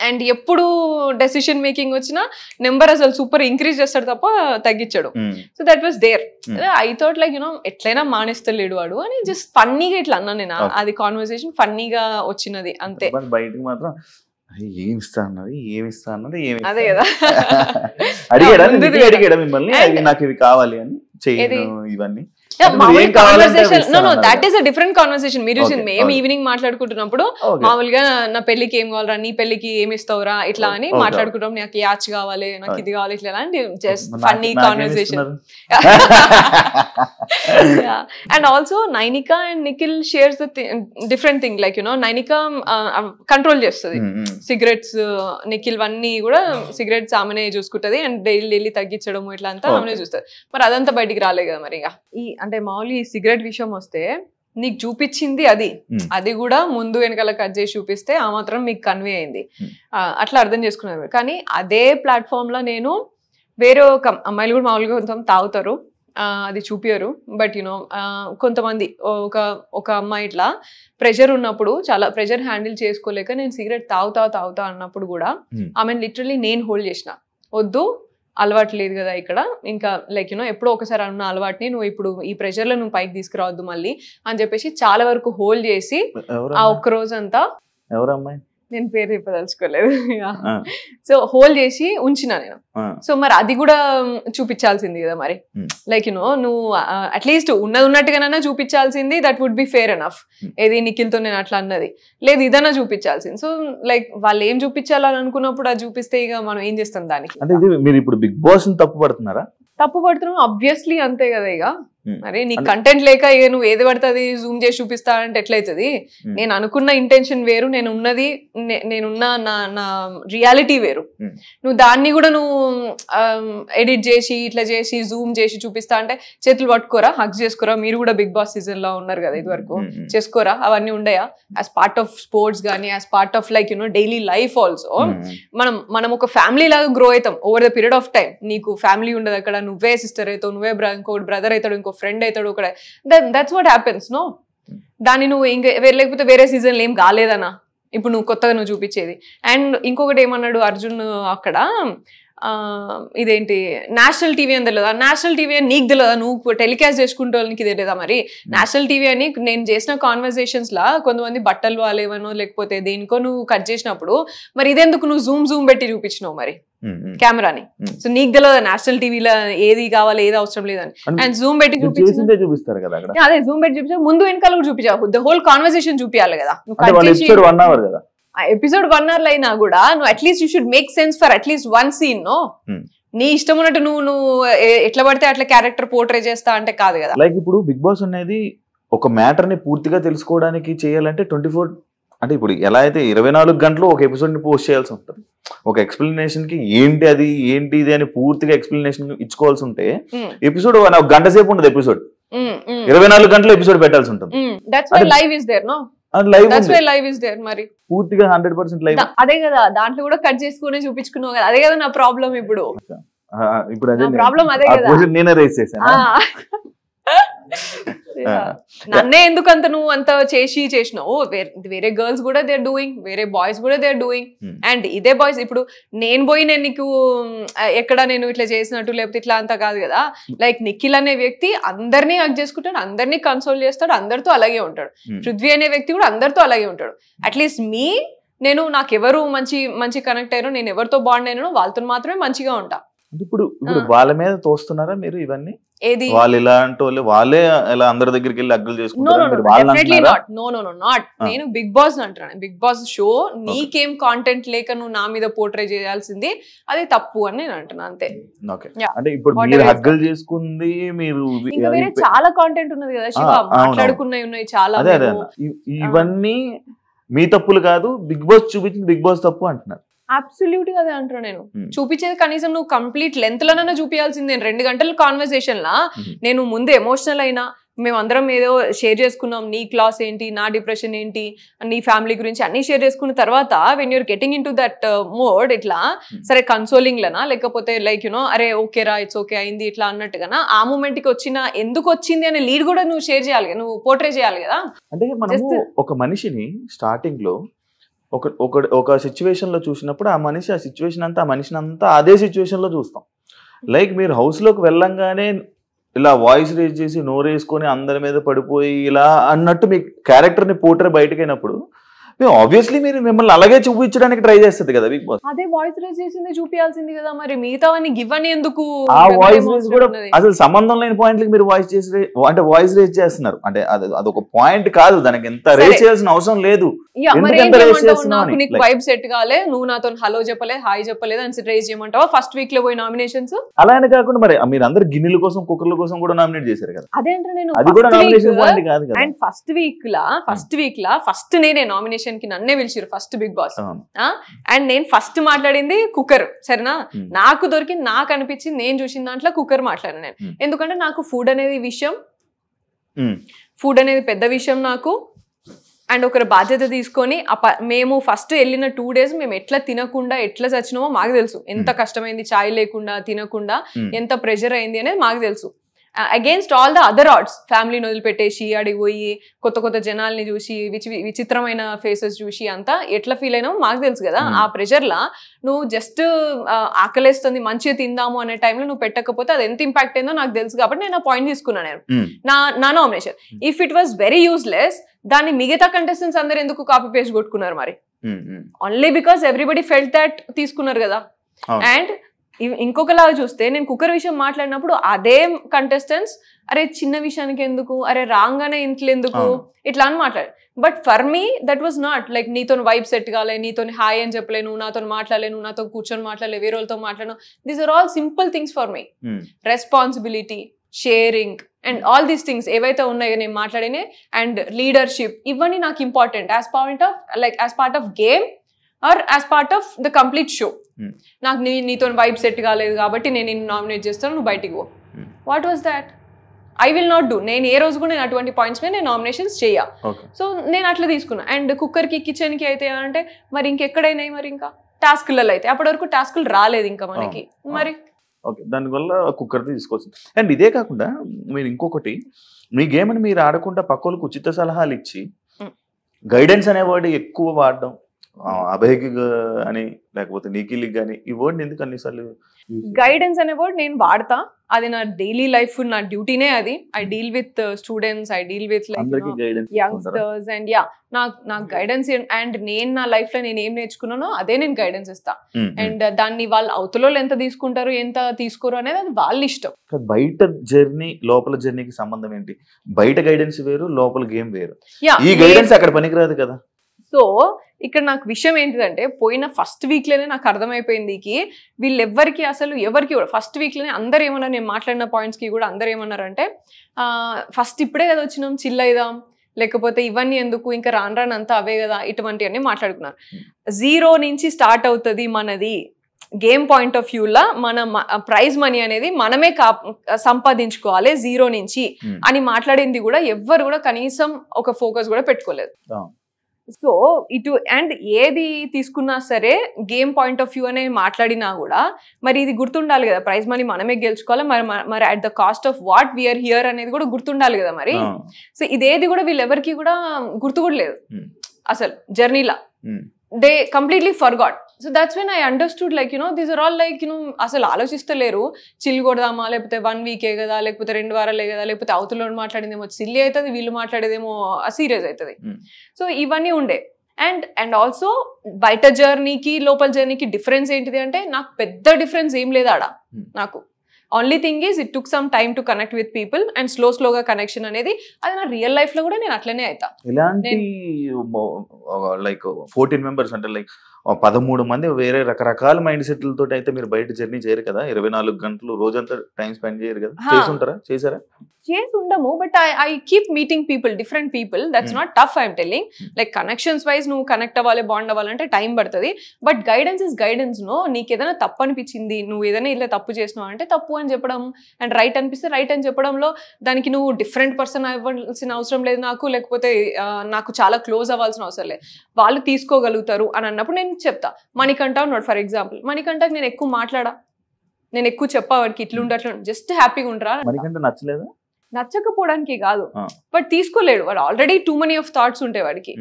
అండ్ ఎప్పుడు డెసిషన్ మేకింగ్ వచ్చినా నెంబర్ అసలు సూపర్ ఇంక్రీజ్ చేస్తాడు తప్ప తగ్గించాడు. So that was there. I thought like you know ఎట్లయినా మానేస్తలేడు వాడు అని జస్ట్ ఫన్నీగా ఇట్లా అన్నా నేను. అది కాన్వర్సేషన్ ఫన్నీగా వచ్చినది అంతే. బయటకు మాత్రం ఏమిస్తా అన్నది అదే కదా. అడిగాడా మిమ్మల్ని నాకు ఇవి కావాలి అని చేయను ఇవన్నీ? That is a different conversation. మీరు మేము ఈవినింగ్ మాట్లాడుకుంటున్నప్పుడు మామూలుగా నా పెళ్లికి ఏం కావాలరా, నీ పెళ్లికి ఏమి ఇస్తావురా ఇట్లా అని మాట్లాడుకుంటాం. నాకు యాచ్ కావాలి, నాకు ఇది కావాలి ఇట్లా అని just funny conversation. And also Nainika and Nikhil shares different thing. Like you know Nainika control చేస్తుంది సిగరెట్స్, నిఖిల్ అన్ని కూడా సిగరెట్స్ ఆమెనే చూసుకుంటది అండ్ డైలీ తగ్గించడం ఇట్లా అంతా ఆమెనే చూస్తుంది. మరి అదంతా బయటికి రాలే కదా మరి. ఇక అంటే మామూలు ఈ సిగరెట్ విషయం వస్తే నీకు చూపించింది అది కూడా ముందు వెనకాల కట్ చేసి చూపిస్తే ఆ మాత్రం మీకు కన్వే అయింది, అట్లా అర్థం చేసుకున్నారు. కానీ అదే ప్లాట్ఫామ్ లో నేను వేరే ఒక అమ్మాయిలు కూడా మామూలుగా కొంచెం తాగుతారు, అది చూపించరు. బట్ యునో కొంతమంది ఒక అమ్మాయి ఇట్లా ప్రెషర్ ఉన్నప్పుడు, చాలా ప్రెషర్ హ్యాండిల్ చేసుకోలేక నేను సిగరెట్ తాగుతా అన్నప్పుడు కూడా ఆమెను లిటరలీ నేను హోల్డ్ చేసిన, వద్దు అలవాటు లేదు కదా ఇక్కడ, ఇంకా లైక్ యూనో ఎప్పుడో ఒకసారి అన్న అలవాటుని నువ్వు ఇప్పుడు ఈ ప్రెషర్ లో నువ్వు పైకి తీసుకురావద్దు మళ్ళీ అని చెప్పేసి చాలా వరకు హోల్డ్ చేసి ఆ ఒక్క రోజంతా, నేను పేరు చెప్పదలుచుకోలేదు, సో హోల్డ్ చేసి ఉంచిన నేను. సో మరి అది కూడా చూపించాల్సింది కదా మరి. లైక్ యూనో నువ్వు అట్లీస్ట్ ఉన్నట్టుగానైనా చూపించాల్సింది, that would be fair enough. ఏది నిఖిల్తో నేను అట్లా అన్నది లేదు, ఇదన్నా చూపించాల్సింది. సో లైక్ వాళ్ళు ఏం చూపించాలని అనుకున్నప్పుడు అది చూపిస్తే ఇక మనం ఏం చేస్తాం దానికి. మీరు ఇప్పుడు బిగ్ బాస్ తప్పు పడుతున్నాం ఆబ్వియస్లీ అంతే కదా. ఇక మరి నీ కంటెంట్ లేక ఇక నువ్వు ఏది పడుతుంది జూమ్ చేసి చూపిస్తా అంటే ఎట్లయితుంది? నేను అనుకున్న ఇంటెన్షన్ వేరు, నేనున్న నా రియాలిటీ వేరు. నువ్వు దాన్ని కూడా నువ్వు ఎడిట్ చేసి ఇట్లా చేసి జూమ్ చేసి చూపిస్తా అంటే చేతులు పట్టుకోరా, హక్ చేసుకోరా? మీరు కూడా బిగ్ బాస్ సీజన్ లో ఉన్నారు కదా ఇది వరకు, చేసుకోరా? అవన్నీ ఉండయా యాజ్ పార్ట్ ఆఫ్ స్పోర్ట్స్ కానీ as part of like you know daily life also. మనం ఒక ఫ్యామిలీ లాగా గ్రో అవుతాం over the period of time. నీకు ఫ్యామిలీ ఉండదు అక్కడ, నువ్వే సిస్టర్ అవుతావు, నువ్వే ఇంకో బ్రదర్ అవుతాడు, ఇంకో ఫ్రెండ్ అవుతాడు అక్కడ. That's what happens no. దాన్ని నువ్వు ఇంకా లేకపోతే వేరే సీజన్లో ఏం కాలేదనా ఇప్పుడు నువ్వు కొత్తగా నువ్వు చూపించేది. అండ్ ఇంకొకటి ఏమన్నాడు అర్జున్ అక్కడ, ఇదేంటి నేషనల్ టీవీ అని తెలియదా? నేషనల్ టీవీ అని నీకు తెలియదా? నువ్వు టెలికాస్ట్ చేసుకుంటే నీకు తెలియదా? మరి నేషనల్ టీవీ అని నేను చేసిన కాన్వర్సేషన్స్ లా కొంతమంది బట్టలు వాళ్ళేవనో లేకపోతే దేనికో నువ్వు కట్ చేసినప్పుడు మరి ఇదెందుకు నువ్వు జూమ్ పెట్టి చూపించినావు మరి కెమెరాని? సో నీకు తెలియదా నేషనల్ టీవీలో ఏది కావాలి ఏది అవసరం లేదని? అండ్ జూమ్ పెట్టి చూపిస్తారు కదా. అదే జూమ్ పెట్టి చూపించా, ముందు వెనకాల కూడా చూపించావు, ద హోల్ కాన్వర్సేషన్ చూపించాలి కదా. ఎపిసోడ్ 1 hour అయినా కూడా నువ్వు at least you should make sense for at least one scene. No నీ ఇష్టం ఉన్నట్టు నువ్వు ఎట్లా పడితే అట్లా క్యారెక్టర్ పోర్ట్రే చేస్తా అంటే కాదు కదా. లైక్ ఇప్పుడు బిగ్ బాస్ అనేది ఒక మ్యాటర్ ని పూర్తిగా తెలుసుకోవడానికి చేయాలంటే 24 అంటే ఇప్పుడు ఎలా అయితే 24 గంటలు ఒక ఎపిసోడ్ ని పోస్ట్ చేయాల్సి ఉంటుంది. ఒక ఎక్స్ప్లెనేషన్ కి ఏంటి ఇది అని పూర్తిగా ఎక్స్ప్లెనేషన్ ఇచ్చుకోవాల్సి ఉంటే ఎపిసోడ్ ఒక గంట సేపు ఉండదు, ఎపిసోడ్ 24 గంటలు ఎపిసోడ్ పెట్టాల్సి ఉంటుంది. పూర్తిగా 100% లైవ్. అదే కదా, దాంట్లో కూడా కట్ చేసుకుని చూపించుకున్నావు కదా. అదే కదా నా ప్రాబ్లం ఇప్పుడు. ఇప్పుడు ప్రాబ్లం అదే కదా, నేనే రైస్ చేశాను. నన్నే ఎందుకు అంత నువ్వు అంత చేసినావు, వేరే గర్ల్స్ కూడా దే ఆర్ డూయింగ్, వేరే బాయ్స్ కూడా దే ఆర్ డూయింగ్. అండ్ ఇదే బాయ్స్ ఇప్పుడు నేను పోయి నేను నీకు ఎక్కడ నేను ఇట్లా చేసినట్టు లేకపోతే ఇట్లా అంతా కాదు కదా. లైక్ నిఖిల్ అనే వ్యక్తి అందరినీ హక్ చేసుకుంటాడు, అందరినీ కన్సోల్ చేస్తాడు, అందరితో అలాగే ఉంటాడు. పృథ్వీ అనే వ్యక్తి కూడా అందరితో అలాగే ఉంటాడు. అట్లీస్ట్ నేను నాకు ఎవరు మంచి కనెక్ట్ అయ్యారో, నేను ఎవరితో బాండ్ అయినానో వాళ్ళతో మాత్రమే మంచిగా ఉంటా. ఇప్పుడు వాళ్ళ మీద తోస్తున్నారా మీరు ఇవన్నీ? ఏది వాళ్ళు ఇలాంటి వాళ్ళు వాళ్ళే ఇలా అందరి దగ్గరికి వెళ్ళి అగ్గులు చేసుకుంటారు? నేను బిగ్ బాస్ అంటున్నాను. బిగ్ బాస్ షో నీకేం కాంటెంట్ లేక నువ్వు నా మీద పోర్ట్రే చేయాల్సింది అది తప్పు అని నేను అంటున్నా అంతే. అంటే ఇప్పుడు మీరు హగ్గులు చేసుకుంది మీరు ఇంకా వేరే చాలా కాంటెంట్ ఉన్నది కదా శివ, మాట్లాడుకున్నవి ఉన్నాయి చాలా. ఇవన్నీ మీ తప్పులు కాదు, బిగ్ బాస్ చూపించింది బిగ్ బాస్ తప్పు అంటున్నారు. అబ్సల్యూట్ గా అదే అంటున్నా నేను. చూపించేది కనీసం నువ్వు కంప్లీట్ లెంత్ లోనైనా చూపించాల్సిందే. 2 గంటల కాన్వర్సేషన్ లా నేను ముందు ఎమోషనల్ అయినా, మేమందరం ఏదో షేర్ చేసుకున్నాం, నీ క్లాస్ ఏంటి, నా డిప్రెషన్ ఏంటి, నీ ఫ్యామిలీ గురించి అన్ని షేర్ చేసుకున్న తర్వాత when you're getting in to that mode ఇట్లా సరే కన్సోలింగ్ లనా లేకపోతే లైక్ యునో అరే ఓకే రా ఇట్స్ ఓకే అయింది ఇట్లా అన్నట్టుగా ఆ మూమెంట్ కి వచ్చిన ఎందుకు వచ్చింది అనే లీడ్ కూడా నువ్వు షేర్ చేయాలి, నువ్వు పోర్ట్రే చేయాలి కదా. అంటే మనము ఒక మనిషిని స్టార్టింగ్ లో ఒక సిచ్యువేషన్ లో చూసినప్పుడు ఆ సిచ్యువేషన్ అంతా ఆ మనిషిని అంతా అదే సిచ్యువేషన్ లో చూస్తాం. లైక్ మీరు హౌస్ లోకి వెళ్ళంగానే ఇలా వాయిస్ రేజ్ చేసి నోరేసుకొని అందరి మీద పడిపోయి ఇలా అన్నట్టు మీ క్యారెక్టర్ ని పోర్ట్రే బయటకు అయినప్పుడు ఆబ్వియస్లీ మీరు మిమ్మల్ని అలాగే చూపించడానికి ట్రై చేస్తుంది కదా బిగ్ బాస్. అదే వాయిస్ రేజ్ చేసింది చూపించాల్సింది కదా, మరి మిగతా గివ్ అని ఎందుకు? ఆ వాయిస్ రేజ్ కూడా అసలు సంబంధం లేని పాయింట్లకి మీరు వాయిస్ రేజ్ చేస్తున్నారు. అంటే అదొక పాయింట్ కాదు, దానికి ఎంత రేజ్ చేయాల్సిన అవసరం లేదు. నాకు నీకు వైబ్ సెట్ కాలే, నువ్వు నాతో హలో చెప్పలేదు, హాయ్ చెప్పలేదు అని రేజ్ చేయమంటావా? ఫస్ట్ వీక్ లో పోయి నామినేషన్స్ అలా అని కాకుండా మరి మీరు అందరు గిన్నెల కోసం కుక్కర్ల కోసం కూడా నామినేట్ చేశారు కదా. అదేంటే నేను అది కూడా నామినేషన్ పాయింట్ కాదు కదా. And first week law first నేనే నామినేషన్ కి నన్నే పిలిచారు ఫస్ట్ బిగ్ బాస్. అండ్ నేను ఫస్ట్ మాట్లాడింది కుక్కర్, సరేనా? నాకు దొరికింది, నాకు అనిపించింది, నేను చూసిన దాంట్లో కుక్కర్ మాట్లాడాను నేను. ఎందుకంటే నాకు ఫుడ్ అనేది పెద్ద విషయం నాకు. అండ్ ఒకరి బాధ్యత తీసుకొని మేము ఫస్ట్ వెళ్ళిన 2 days మేము ఎట్లా తినకుండా ఎట్లా చచ్చినామో మాకు తెలుసు. ఎంత కష్టమైంది చాయ్ లేకుండా తినకుండా, ఎంత ప్రెషర్ అయింది అనేది మాకు తెలుసు. Against all the other arts, ఫ్యామిలీని వదిలిపెట్టేసి అడిగి పోయి కొత్త జనాల్ని చూసి విచిత్రమైన ఫేసెస్ చూసి అంతా ఎట్లా ఫీల్ అయినామో మాకు తెలుసు కదా. ఆ ప్రెషర్లా నువ్వు జస్ట్ ఆకలేస్తుంది మంచిగా తిందాము అనే టైంలో నువ్వు పెట్టకపోతే అది ఎంత ఇంపాక్ట్ అయిందో నాకు తెలుసు. కాబట్టి నేను ఆ పాయింట్ తీసుకున్నాను నేను నా nomination. If it was very useless, దాన్ని మిగతా కంటెస్టెంట్స్ అందరు ఎందుకు కాపీ పేస్ట్ కొట్టుకున్నారు మరి? Only because everybody felt that తీసుకున్నారు కదా. అండ్ ఇంకొకలాగా చూస్తే నేను కుక్కర్ విషయం మాట్లాడినప్పుడు అదే కంటెస్టెంట్స్ అరే చిన్న విషయానికి ఎందుకు, అరే రాగానే ఇంట్లో ఎందుకు ఇట్లా అని మాట్లాడారు. But for me that was not like నీతో వైబ్ సెట్ కాలే, నీతో హాయ్ అని చెప్పలేను, నాతో మాట్లాడలేను, నాతో కూర్చొని మాట్లాడలే, వేరే వాళ్ళతో మాట్లాడను. These are all simple things for me. Responsibility, sharing and all these things ఏవైతే ఉన్నాయో నేను మాట్లాడినే, అండ్ లీడర్షిప్, ఇవన్నీ నాకు important as part of game or as part of the complete show. నాకు నీతో వైబ్ సెట్ కాలేదు కాబట్టి నేను నిన్ను నామినేట్ చేస్తాను, నువ్వు బయటికి పో. What was that? I will not do. నేను ఏ రోజు కూడా నేను అటువంటి పాయింట్స్ మీద నేను నామినేషన్స్ చేయ. సో నేను అట్లా తీసుకున్నా. అండ్ కుక్కర్కి కిచెన్కి అయితే అంటే మరి ఇంకెక్కడైనాయి, మరి ఇంకా టాస్క్లలో అయితే అప్పటి వరకు టాస్కులు రాలేదు ఇంకా మనకి. మరి ఓకే, దానివల్ల కుక్కర్ తీసుకోవచ్చు. అండ్ ఇదే కాకుండా మీరు ఇంకొకటి, మీ గేమ్ అని మీరు ఆడకుండా పక్కలకు ఉచిత సలహాలు ఇచ్చి గైడెన్స్ అనే వర్డ్ ఎక్కువ వాడడం, అభయ్కి అని లేకపోతే నిఖిల్కి కానీ, ఈ వర్డ్ ఎందుకు అన్నిసార్లు? గైడెన్స్ అనే వర్డ్ నేను వాడతా, అది నా డైలీ లైఫ్, నా డ్యూటీనే అది. I deal with students, I deal with youngsters and నాకు గైడెన్స్. అండ్ నేను నా లైఫ్ లో నేను ఏం నేర్చుకున్నానో అదే నేను గైడెన్స్ ఇస్తా. అండ్ దాన్ని వాళ్ళు అవతల ఎంత తీసుకుంటారు ఎంత తీసుకోరు అనేది అది వాళ్ళ ఇష్టం. బయట జర్నీ లోపల జర్నీకి సంబంధం ఏంటి? బయట గైడెన్స్ వేరు, లోపల గేమ్ వేరు. ఈ గైడెన్స్ అక్కడ పనికిరాదు కదా. సో ఇక్కడ నాకు విషయం ఏంటిదంటే, పోయిన ఫస్ట్ వీక్లోనే నాకు అర్థమైపోయింది వీళ్ళెవ్వరికి అసలు ఎవరికి కూడా ఫస్ట్ వీక్లోనే అందరు ఏమన్నారు, నేను మాట్లాడిన పాయింట్స్కి కూడా అందరు ఏమన్నారంటే ఫస్ట్ ఇప్పుడే కదా వచ్చినాం, చిల్ అయిదాం, లేకపోతే ఇవన్నీ ఎందుకు, ఇంకా రాను అంతా అవే కదా, ఇటువంటివన్నీ మాట్లాడుకున్నారు. 0 నుంచి స్టార్ట్ అవుతుంది మనది గేమ్ పాయింట్ ఆఫ్ వ్యూలా. మన ప్రైజ్ మనీ అనేది మనమే సంపాదించుకోవాలి 0 నుంచి అని మాట్లాడింది కూడా ఎవ్వరు కూడా కనీసం ఒక ఫోకస్ కూడా పెట్టుకోలేదు. సో ఇటు అండ్ ఏది తీసుకున్నా సరే గేమ్ పాయింట్ ఆఫ్ వ్యూ అనే మాట్లాడినా కూడా మరి ఇది గుర్తుండాలి కదా, ప్రైజ్ మనీ మనమే గెలుచుకోవాలి, మరి at the cost of what we're here అనేది కూడా గుర్తుండాలి కదా మరి. సో ఇదేది కూడా వీళ్ళెవరికి కూడా గుర్తు కూడా లేదు అసలు జర్నీలా. They completely forgot. So that's when I understood like these are all like అసలు ఆలోచిస్తలేరు, చిల్ కొడదామా, లేకపోతే 1 వీకే కదా, లేకపోతే 2 వారాలే కదా, లేకపోతే అవతల మాట్లాడిందేమో సిల్లీ అవుతుంది, వీళ్ళు మాట్లాడేదేమో సీరియస్ అవుతుంది. సో ఇవన్నీ ఉండే. అండ్ ఆల్సో బయట జర్నీకి లోపల జర్నీకి డిఫరెన్స్ ఏంటిది అంటే నాకు పెద్ద డిఫరెన్స్ ఏం లేదు ఆడ. నాకు only thing is it took some time to connect with people and స్లోగా కనెక్షన్ అనేది అది నా రియల్ లైఫ్ లో కూడా నేను అట్లనే అవుతా. ఇలాంటి లైక్ 14 మెంబర్స్ అంటే లైక్ 13 మంది వేరే రకరకాల మైండ్ సెట్లతో అయితే మీరు బయట జర్నీ చేయరు కదా, 24 గంటలు రోజంతా టైం స్పెండ్ చేయరు కదా, చేసారా? చేసి ఉండము, but I keep meeting people, different people. That's not tough, I'm telling. Like connections wise నువ్వు కనెక్ట్ అవ్వాలి, బాండ్ అవ్వాలంటే టైం పడుతుంది. But guidance is guidance. No, నీకు ఏదైనా తప్పు అనిపించింది, నువ్వు ఏదైనా ఇలా తప్పు చేసినావు అంటే తప్పు అని చెప్పడం, అండ్ రైట్ అనిపిస్తే రైట్ అని చెప్పడంలో దానికి నువ్వు డిఫరెంట్ పర్సన్ అవ్వాల్సిన అవసరం లేదు నాకు, లేకపోతే నాకు చాలా క్లోజ్ అవ్వాల్సిన అవసరం లేదు. వాళ్ళు తీసుకోగలుగుతారు అని అన్నప్పుడు నేను చెప్తా. మణికంఠ ఉన్నాడు ఫర్ ఎగ్జాంపుల్, మణికంఠకి నేను ఎక్కువ మాట్లాడా, నేను ఎక్కువ చెప్పా వాడికి ఇట్లుంటే అట్లా, జస్ట్ హ్యాపీగా ఉండరా. మణికంఠ నచ్చలేదా? నచ్చకపోవడానికి కాదు, బట్ తీసుకోలేడు వాడు, already two money of thoughts ఉంటాయి వాడికి.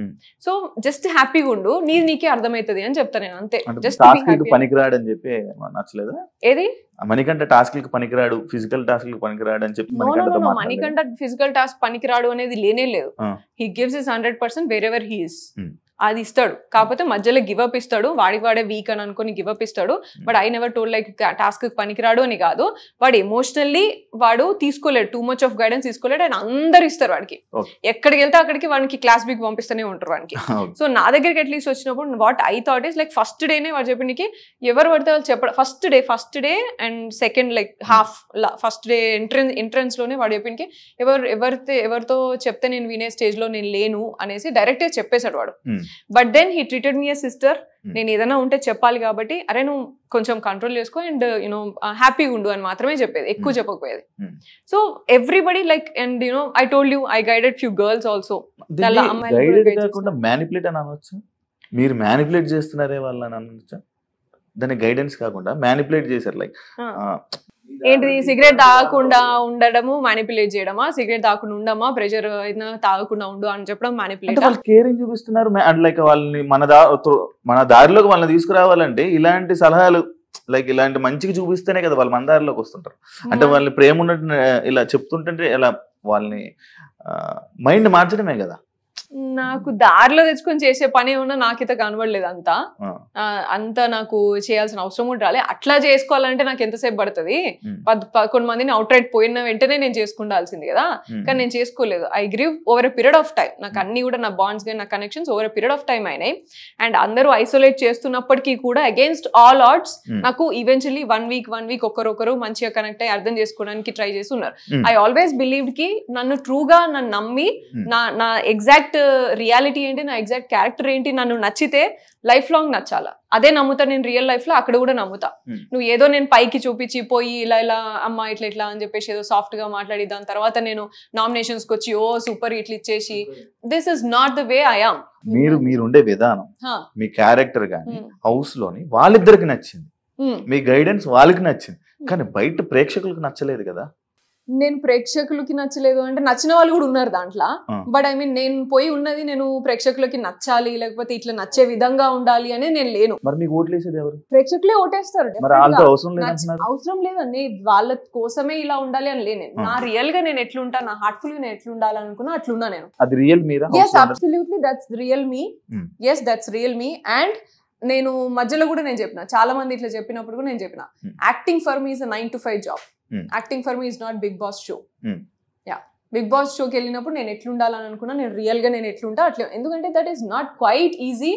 సో జస్ట్ హ్యాపీగా ఉండు, నీకే అర్థమవుతుంది అని చెప్తా నేను, అంతే. జస్ట్ పనికిరాడు అని చెప్పి నచ్చలేదా? ఏది మణికంఠ టాస్క్ కి పనికిరాడు, ఫిజికల్ టాస్క్ కి పనికిరాడు అని చెప్పి మణికంఠ ఫిజికల్ టాస్క్ పనికిరాడు అనేది లేనే లేదు. He gives his 100% wherever he is. అది ఇస్తాడు, కాకపోతే మధ్యలో గివప్ ఇస్తాడు, వాడే వీక్ అని అనుకుని గివప్ ఇస్తాడు. But I never told like task పనికిరాడు అని కాదు, వాడు ఎమోషనల్లీ వాడు తీసుకోలేడు, టూ మచ్ ఆఫ్ గైడెన్స్ తీసుకోలేడు. అండ్ అందరు ఇస్తారు వాడికి, ఎక్కడికి వెళ్తే అక్కడికి వాడికి క్లాస్ బిక్ పంపిస్తూనే ఉంటారు వాడికి. సో నా దగ్గరికి అట్లీస్ట్ వచ్చినప్పుడు what I thought is like first డేనే వాడు చెప్పడానికి ఎవరు పడితే వాళ్ళు చెప్పడం, first day and second like half first day entrance లోనే వాడు చెప్పడానికి ఎవరితో చెప్తే నేను వినే స్టేజ్ లో నేను లేను అనేసి డైరెక్ట్ గా చెప్పేశాడు వాడు. But then he treated me a sister. నేను ఏదైనా ఉంటే చెప్పాలి కాబట్టి అరే నువ్వు కొంచెం కంట్రోల్ చేసుకో అండ్ హ్యాపీగా ఉండు అని మాత్రమే చెప్పేది, ఎక్కువ చెప్పకపోయేది. So everybody like and I told you I guided few girls also. Manipulate అని అనొచ్చు, మీరు మ్యానిపులేట్ చేస్తున్నారే వాళ్ళని అనొచ్చా? దాన్ని గైడెన్స్ కాకుండా మ్యానిపులేట్ చేశారు. లైక్ ఏంటి, సిగరెట్ తాగకుండా ఉండడము మ్యానిపులేట్ చేయడమా, సిగరెట్ తాగకుండా ఉండమా, ప్రెషర్ తాగకుండా ఉండు అని చెప్పడం మ్యానిపులేట్. వాళ్ళు కేరింగ్ చూపిస్తున్నారు, లైక్ వాళ్ళని మన దారిలోకి వాళ్ళని తీసుకురావాలంటే ఇలాంటి సలహాలు లైక్ ఇలాంటి మంచిగా చూపిస్తేనే కదా వాళ్ళు మన దారిలోకి వస్తుంటారు. అంటే వాళ్ళని ప్రేమ ఉన్నట్టు ఇలా చెప్తుంటే ఇలా వాళ్ళని మైండ్ మార్చడమే కదా. నాకు దారిలో తెచ్చుకొని చేసే పని ఏమన్నా నాకైతే కనబడలేదు. అంత నాకు చేయాల్సిన అవసరం కూడా రాలే. అట్లా చేసుకోవాలంటే నాకు ఎంతసేపు పడుతుంది, 11 మందిని అవుట్ రైట్ పోయిన వెంటనే నేను చేసుకుండాల్సింది కదా, కానీ నేను చేసుకోలేదు. I grieve over a period of time. నాకు అన్ని కూడా నా బాండ్స్ కానీ నా connections over a period of time అయినాయి. అండ్ అందరూ ఐసోలేట్ చేస్తున్నప్పటికీ కూడా అగేన్స్ట్ ఆల్ ఆడ్స్ నాకు ఈవెన్చువల్లీ 1 వీక్ ఒకరొకరు మంచిగా కనెక్ట్ అయ్యి అర్థం చేసుకోవడానికి ట్రై చేసి ఉన్నారు. ఐ ఆల్వేస్ బిలీవ్డ్ కి నన్ను ట్రూగా నన్ను నమ్మి నా ఎగ్జాక్ట్ రియాలిటీ ఏంటి, నా ఎగ్జాక్ట్ క్యారెక్టర్ ఏంటి, నన్ను నచ్చితే లైఫ్ లాంగ్ నచ్చాలా, అదే నమ్ముతా నేను రియల్ లైఫ్ లో. అక్కడ కూడా నమ్ముతా. నువ్వు ఏదో నేను పైకి చూపించి పోయి ఇలా అమ్మ ఇట్లా అని చెప్పేసి ఏదో సాఫ్ట్ గా మాట్లాడి దాని తర్వాత నేను నామినేషన్స్ కి వచ్చి సూపర్ ఇట్లా ఇచ్చేసి, this is not the way I am. మీరు ఉండే విధానం, మీ క్యారెక్టర్ గానీ హౌస్ లోని వాళ్ళిద్దరికి నచ్చింది, మీ గైడెన్స్ వాళ్ళకి నచ్చింది, కానీ బయట ప్రేక్షకులకు నచ్చలేదు కదా. నేను ప్రేక్షకులకి నచ్చలేదు అంటే నచ్చిన వాళ్ళు కూడా ఉన్నారు దాంట్లో. బట్ ఐ మీన్ నేను పోయి ఉన్నది నేను ప్రేక్షకులకి నచ్చాలి, లేకపోతే ఇట్లా నచ్చే విధంగా ఉండాలి అని నేను లేను. మరి మీకు ఓట్లేసేది ఎవరు? ప్రేక్షకులే ఓటేస్తారు. అవసరం లేదండి, వాళ్ళ కోసమే ఇలా ఉండాలి అని లేను. నా రియల్ గా నేను ఎట్లుంటా, నా హార్ట్ఫుల్ గా నేను ఎట్లుండాలి అనుకున్నా అట్లున్నా నేను. అది real Meera? yes absolutely that's real me. yes that's real me. and నేను మధ్యలో కూడా నేను చెప్పిన, చాలా మంది ఇట్లా చెప్పినప్పుడు కూడా నేను చెప్పిన, acting for me is a 9 to 5 job. Acting for me is not Bigg Boss show. Bigg Boss షోకి వెళ్ళినప్పుడు నేను ఎట్లుండాలని అనుకున్నా, నేను రియల్ గా నేను ఎట్లుంటా అట్లా. ఎందుకంటే that is not quiet easy.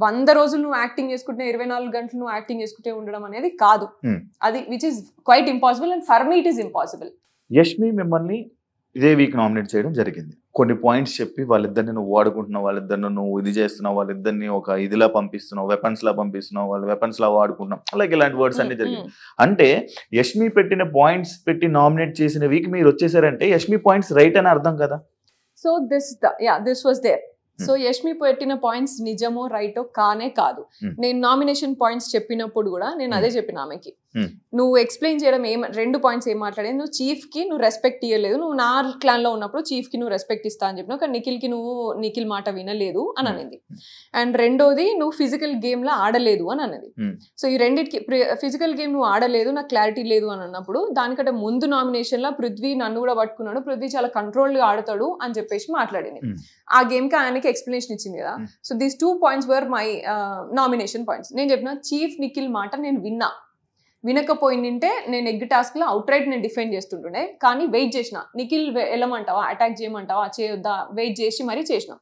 100 రోజులు నువ్వు యాక్టింగ్ చేసుకుంటే 24 గంటలు నువ్వు యాక్టింగ్ చేసుకుంటే ఉండడం అనేది కాదు, అది which is quite impossible. And for me it is impossible. Yashmi మిమ్మల్ని ఇదే వీక్ నామినేట్ చేయడం జరిగింది. కొన్ని పాయింట్స్ చెప్పి వాళ్ళిద్దరిని నువ్వు వాడుకుంటున్నావు, వాళ్ళిద్దరిని నువ్వు ఇది చేస్తున్నావు, వాళ్ళిద్దరిని ఒక ఇదిలా పంపిస్తున్నావు, వెపన్స్ లా పంపిస్తున్నావు, వాళ్ళు వెపన్స్ లా వాడుకుంటున్నావు, అలాగే ఇలాంటి వర్డ్స్ అన్ని జరిగింది. అంటే యష్మి పెట్టిన పాయింట్స్ పెట్టి నామినేట్ చేసిన వీక్ మీరు వచ్చేసారంటే యష్మి పాయింట్స్ రైట్ అని అర్థం కదా. So this was there. So Yashmi పెట్టిన పాయింట్స్ నిజమో రైటో కానే కాదు. నేను నామినేషన్ పాయింట్స్ చెప్పినప్పుడు కూడా నేను అదే చెప్పిన ఆమెకి, నువ్వు ఎక్స్ప్లెయిన్ చేయడం 2 పాయింట్స్ ఏం మాట్లాడేది, నువ్వు చీఫ్ కి నువ్వు రెస్పెక్ట్ ఇవ్వలేదు, నువ్వు నా క్లాన్ లో ఉన్నప్పుడు చీఫ్ కి నువ్వు రెస్పెక్ట్ ఇస్తా అని చెప్పినావు, కానీ నిఖిల్ మాట వినలేదు అని అనేది. అండ్ రెండోది నువ్వు ఫిజికల్ గేమ్ లో ఆడలేదు అని అనేది. సో ఈ రెండింటికి ఫిజికల్ గేమ్ నువ్వు ఆడలేదు, నాకు క్లారిటీ లేదు అని అన్నప్పుడు దానికంటే ముందు నామినేషన్ లో పృథ్వీ నన్ను కూడా పట్టుకున్నాడు, పృథ్వీ చాలా కంట్రోల్ గా ఆడతాడు అని చెప్పేసి మాట్లాడింది. ఆ గేమ్ కి ఆయనకి ఎక్స్ప్లెనేషన్ ఇచ్చింది కదా. So these 2 points were my nomination points. నేను చెప్పిన చీఫ్ నిఖిల్ మాట నేను వినకపోయిందంటే నేను ఎగ్ టాస్క్ లో అవుట్ రైట్ నేను డిఫెండ్ చేస్తుంటుండే, కానీ వెయిట్ చేసిన, నిఖిల్ వెళ్ళమంటావా, అటాక్ చేయమంటావా, చేయొద్దా, వెయిట్ చేసి మరీ చేసిన.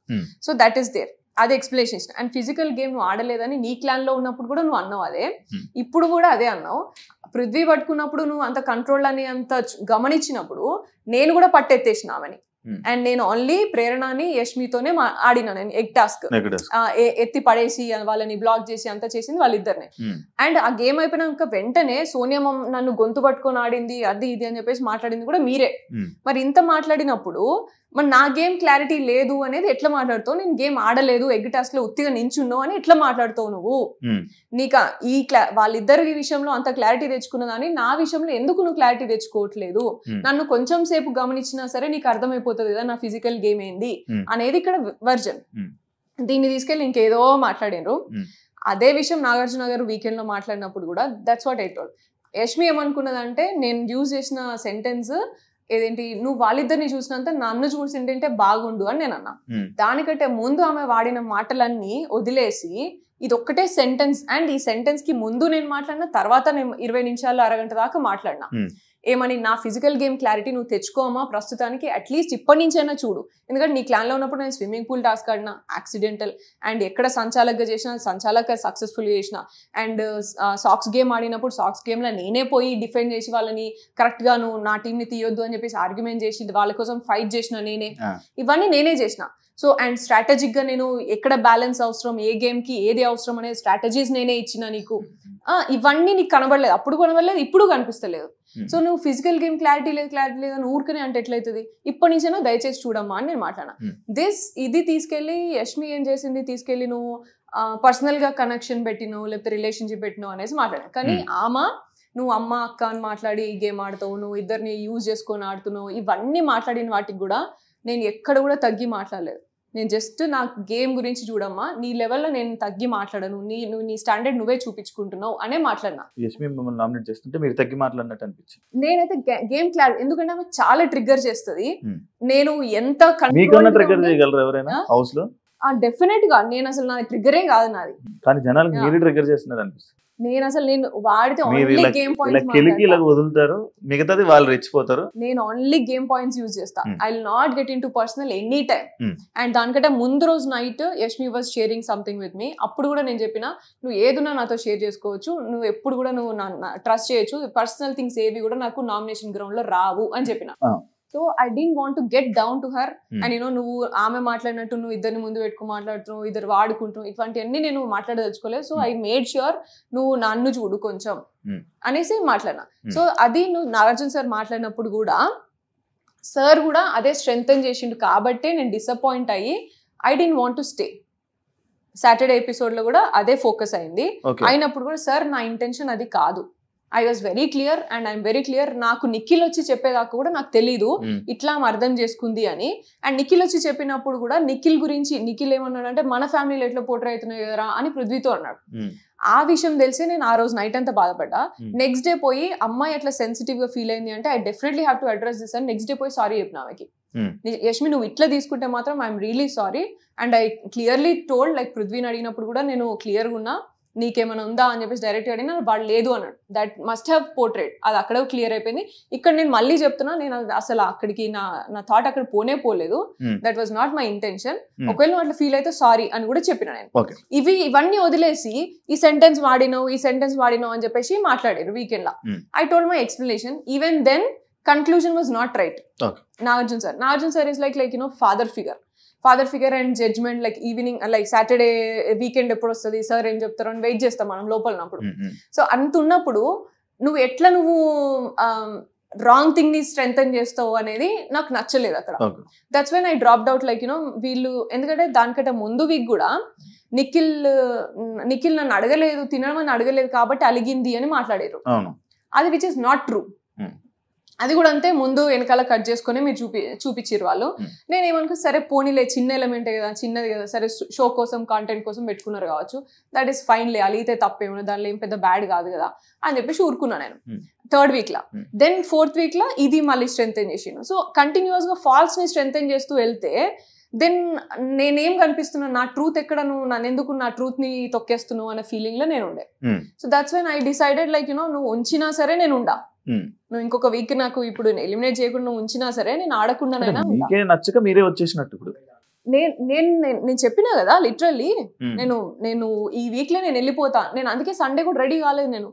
సో దట్ ఈస్ దేర్, అది ఎక్స్ప్లెనేషన్ ఇచ్చిన. అండ్ ఫిజికల్ గేమ్ నువ్వు ఆడలేదని నీ క్లాన్ లో ఉన్నప్పుడు కూడా నువ్వు అన్నావు అదే, ఇప్పుడు కూడా అదే అన్నావు. పృథ్వీ పట్టుకున్నప్పుడు నువ్వు అంత కంట్రోల్ అని అంత గమనించినప్పుడు నేను కూడా పట్టెత్తేసినామని. అండ్ నేను ఓన్లీ ప్రేరణని యష్మితోనే ఆడినా, నేను ఎగ్ టాస్క్ ఎత్తి పడేసి వాళ్ళని బ్లాక్ చేసి అంతా చేసింది వాళ్ళిద్దరినే. అండ్ ఆ గేమ్ అయిపోయినాక వెంటనే సోనియా నన్ను గొంతు పట్టుకొని ఆడింది అది ఇది అని చెప్పేసి మాట్లాడింది కూడా మీరే. మరి ఇంత మాట్లాడినప్పుడు మరి నా గేమ్ క్లారిటీ లేదు అనేది ఎట్లా మాట్లాడుతావు, నేను గేమ్ ఆడలేదు ఎగ్ టాస్క్ లో ఉత్తిగా నించున్నావు అని ఎట్లా మాట్లాడుతావు నువ్వు? నీకు వాళ్ళిద్దరి విషయంలో అంత క్లారిటీ తెచ్చుకున్నదాన్ని నా విషయంలో ఎందుకు నువ్వు క్లారిటీ తెచ్చుకోవట్లేదు? నన్ను కొంచెం సేపు గమనించినా సరే నీకు అర్థమైపోతుంది కదా నా ఫిజికల్ గేమ్ ఏంది అనేది ఇక్కడ వర్జన్. దీన్ని తీసుకెళ్ళి ఇంకేదో మాట్లాడినరు. అదే విషయం నాగార్జున గారు వీకెండ్ లో మాట్లాడినప్పుడు కూడా that's what I told. Yashmi ఏమనుకున్నదంటే నేను యూజ్ చేసిన సెంటెన్స్ ఏదేంటి, నువ్వు వాళ్ళిద్దరిని చూసినంత నన్ను చూసింటే బాగుండు అని నేను అన్నా. దానికంటే ముందు ఆమె వాడిన మాటలన్నీ వదిలేసి ఇది ఒక్కటే సెంటెన్స్, అండ్ ఈ సెంటెన్స్ కి ముందు నేను మాట్లాడిన, తర్వాత నేను 20 నిమిషాలు అరగంట దాకా మాట్లాడినా. ఏమని, నా ఫిజికల్ గేమ్ క్లారిటీ నువ్వు తెచ్చుకోమా ప్రస్తుతానికి, అట్లీస్ట్ ఇప్పటి నుంచైనా చూడు. ఎందుకంటే నీ క్లాన్లో ఉన్నప్పుడు నేను స్విమ్మింగ్ పూల్ టాస్క్ ఆడినా యాక్సిడెంటల్, అండ్ ఎక్కడ సంచాలకగా చేసిన సంచాలక సక్సెస్ఫుల్గా చేసిన, అండ్ సాక్స్ గేమ్ ఆడినప్పుడు సాక్స్ గేమ్లో నేనే పోయి డిఫెండ్ చేసి వాళ్ళని కరెక్ట్గా నువ్వు నా టీంని తీయొద్దు అని చెప్పేసి ఆర్గ్యుమెంట్ చేసి వాళ్ళ కోసం ఫైట్ చేసిన నేనే, ఇవన్నీ నేనే చేసిన. సో అండ్ స్ట్రాటజిక్గా నేను ఎక్కడ బ్యాలెన్స్ అవసరం, ఏ గేమ్కి ఏది అవసరం అనే స్ట్రాటజీస్ నేనే ఇచ్చిన నీకు. ఇవన్నీ నీకు కనబడలేదు, అప్పుడు కనబడలేదు, ఇప్పుడు కనిపిస్తలేదు. సో నువ్వు ఫిజికల్ గేమ్ క్లారిటీ లేదు అని ఊరికనే అంటే ఎట్లయితుంది? ఇప్పటి నుంచైనా దయచేసి చూడమ్మా అని నేను మాట్లాడినా. ఇది తీసుకెళ్ళి యష్మి ఏం చేసింది, తీసుకెళ్ళి నువ్వు పర్సనల్ గా కనెక్షన్ పెట్టినవు లేకపోతే రిలేషన్షిప్ పెట్టినవు అనేసి మాట్లాడా. కానీ నువ్వు అమ్మ అక్క అని మాట్లాడి ఈ గేమ్ ఆడుతావు, నువ్వు ఇద్దరిని యూజ్ చేసుకొని ఆడుతున్నావు, ఇవన్నీ మాట్లాడిన వాటికి కూడా నేను ఎక్కడ కూడా తగ్గి మాట్లాడలేదు. నేను జస్ట్ నా గేమ్ గురించి చూడమ్మా, నీ లెవెల్లో నేను తగ్గి మాట్లాడను, నువ్వు నీ స్టాండర్డ్ నువ్వే చూపించుకుంటున్నావు అనే మాట్లాడినా. యష్మి మిమ్మల్ని నామినేట్ చేస్తుంటే మీరు తగ్గి మాట్లాడినట్టు అనిపించింది. నేనైతే గేమ్ క్లారిటీ, ఎందుకంటే ఆమె చాలా ట్రిగ్గర్ చేస్తుంది. నేను ఎంత ట్రిగ్గర్ చేయగలరు ఎవరైనా హౌస్ లో? డెఫినెట్ గా నేను అసలు నా ట్రిగ్గరే కాదు నాది, కానీ జనాలకు మీరే ట్రిగ్గర్ చేస్తున్నారు అనిపిస్తుంది. నేను వాడితే ఓన్లీ గేమ్ పాయింట్స్ వదులుతారు, మిగతాది వాళ్ళు రెచ్చిపోతారు. నేను ఓన్లీ గేమ్ పాయింట్స్ యూజ్ చేస్తా. I will not get into personal any time. And దానికంటే ముందు రోజు night Yashmi was sharing something with me. అప్పుడు కూడా నేను చెప్పిన, నువ్వు ఏదున్నా నాతో షేర్ చేసుకోవచ్చు, నువ్వు ఎప్పుడు కూడా నువ్వు ట్రస్ట్ చేయొచ్చు, పర్సనల్ థింగ్స్ ఏవి కూడా నాకు నామినేషన్ గ్రౌండ్ లో రావు అని చెప్పిన. So I don't want to get down to her. And నువ్వు ఆమె మాట్లాడినట్టు నువ్వు ఇద్దరిని ముందు పెట్టుకుని మాట్లాడుతున్నావు, ఇద్దరు వాడుకుంటున్నావు, ఇటువంటివన్నీ నేను మాట్లాడదలుచుకోలేదు. సో ఐ మేడ్ ష్యూర్ నువ్వు నన్ను చూడు కొంచెం అనేసి మాట్లాడినా. సో అది నువ్వు నాగార్జున సార్ మాట్లాడినప్పుడు కూడా సార్ కూడా అదే స్ట్రెంగ్తన్ చేసిండు కాబట్టే నేను డిసప్పాయింట్ అయ్యి I don't want to stay. Saturday episode లో కూడా అదే ఫోకస్ అయింది. అయినప్పుడు కూడా సార్ నా ఇంటెన్షన్ అది కాదు, I was very clear and I'm very clear. నాకు నిఖిల్ వచ్చి చెప్పేదాకా కూడా నాకు తెలీదు ఇట్లా అర్థం చేసుకుంది అని. అండ్ నిఖిల్ వచ్చి చెప్పినప్పుడు కూడా నిఖిల్ గురించి నిఖిల్ ఏమన్నాడు అంటే, మన ఫ్యామిలీలో ఎట్లా పోర్ట్రే అవుతున్నాయి కదరా అని పృథ్వీతో అన్నాడు. ఆ విషయం తెలిసి నేను ఆ రోజు నైట్ అంతా బాధపడ్డా. నెక్స్ట్ డే పోయి అమ్మాయి ఎట్లా సెన్సిటివ్ గా ఫీల్ అయింది అంటే, I definitely have to address this అని నెక్స్ట్ డే పోయి సారీ చెప్పిన ఆమెకి. యష్మి నువ్వు ఇట్లా తీసుకుంటే మాత్రం I'm really sorry. And I clearly told, like పృథ్వీని అడిగినప్పుడు కూడా నేను క్లియర్గా ఉన్నా, నీకేమైనా ఉందా అని చెప్పేసి డైరెక్ట్ అడిగినా వాడు లేదు అన్నాడు. దట్ మస్ట్ హ్యావ్ పోర్ట్రేట్, అది అక్కడ క్లియర్ అయిపోయింది. ఇక్కడ నేను మళ్ళీ చెప్తున్నా, నేను అసలు అక్కడికి నా థాట్ అక్కడ పోలేదు. That was not my intention. ఒకవేళ నువ్వు అట్లా ఫీల్ అయితే సారీ అని కూడా చెప్పిన నేను. ఇవన్నీ వదిలేసి ఈ సెంటెన్స్ వాడినావు అని చెప్పేసి మాట్లాడారు వీకెండ్ లా. I told my explanation. Even then conclusion was not right. Nagarjuna sir is like father figure and judgment, like evening like Saturday weekend ఎప్పుడు వస్తుంది సార్ ఏం చెప్తారు అని వెయిట్ చేస్తాం మనం లోపలన్నప్పుడు. సో అంత ఉన్నప్పుడు నువ్వు ఎట్లా రాంగ్ థింగ్ ని స్ట్రెంథన్ చేస్తావు అనేది నాకు నచ్చలేదు అక్కడ. That's when I dropped out. Like you know వీళ్ళు ఎందుకంటే దానికంటే ముందు వీక్ కూడా నిఖిల్ నన్ను అడగలేదు, తినడం అని అడగలేదు కాబట్టి అలిగింది అని మాట్లాడారు. అది విచ్ ఇస్ నాట్ ట్రూ. అది కూడా అంతే, ముందు వెనకాల కట్ చేసుకుని మీరు చూపించారు వాళ్ళు. నేనేమనుకో సరే పోనీలే, చిన్న ఎలిమెంటే కదా, చిన్నది కదా, సరే షో కోసం కాంటెంట్ కోసం పెట్టుకున్నారు కావచ్చు, దట్ ఈస్ ఫైన్ లే, అలిగితే తప్పేమో, దానిలో ఏం పెద్ద బ్యాడ్ కాదు కదా అని చెప్పేసి ఊరుకున్నా నేను 3rd week లా. దెన్ 4th week లా ఇది మళ్ళీ స్ట్రెంథెన్ చేసిండు. సో కంటిన్యూస్ గా ఫాల్స్ ని స్ట్రెంథెన్ చేస్తూ వెళ్తే దెన్ నేనేం కనిపిస్తున్నా, నా ట్రూత్ ఎక్కడ, నువ్వు నన్ను ఎందుకు నా ట్రూత్ ని తొక్కేస్తున్నావు అనే ఫీలింగ్ లో నేను ఉండే. So that's when I decided like you know నువ్వు ఉంచినా సరే నేను ఉండా, నువ్వు ఇంకొక వీక్ నాకు ఇప్పుడు ఎలిమినేట్ చేయకుండా నువ్వు ఉంచినా సరే నేను ఆడకుండానైనా నచ్చక మీరే వచ్చేసినట్టు. ఇప్పుడు నేను చెప్పినా కదా లిటరల్లీ నేను ఈ వీక్ లో నేను వెళ్ళిపోతా, నేను అందుకే సండే కూడా రెడీ కాలేదు, నేను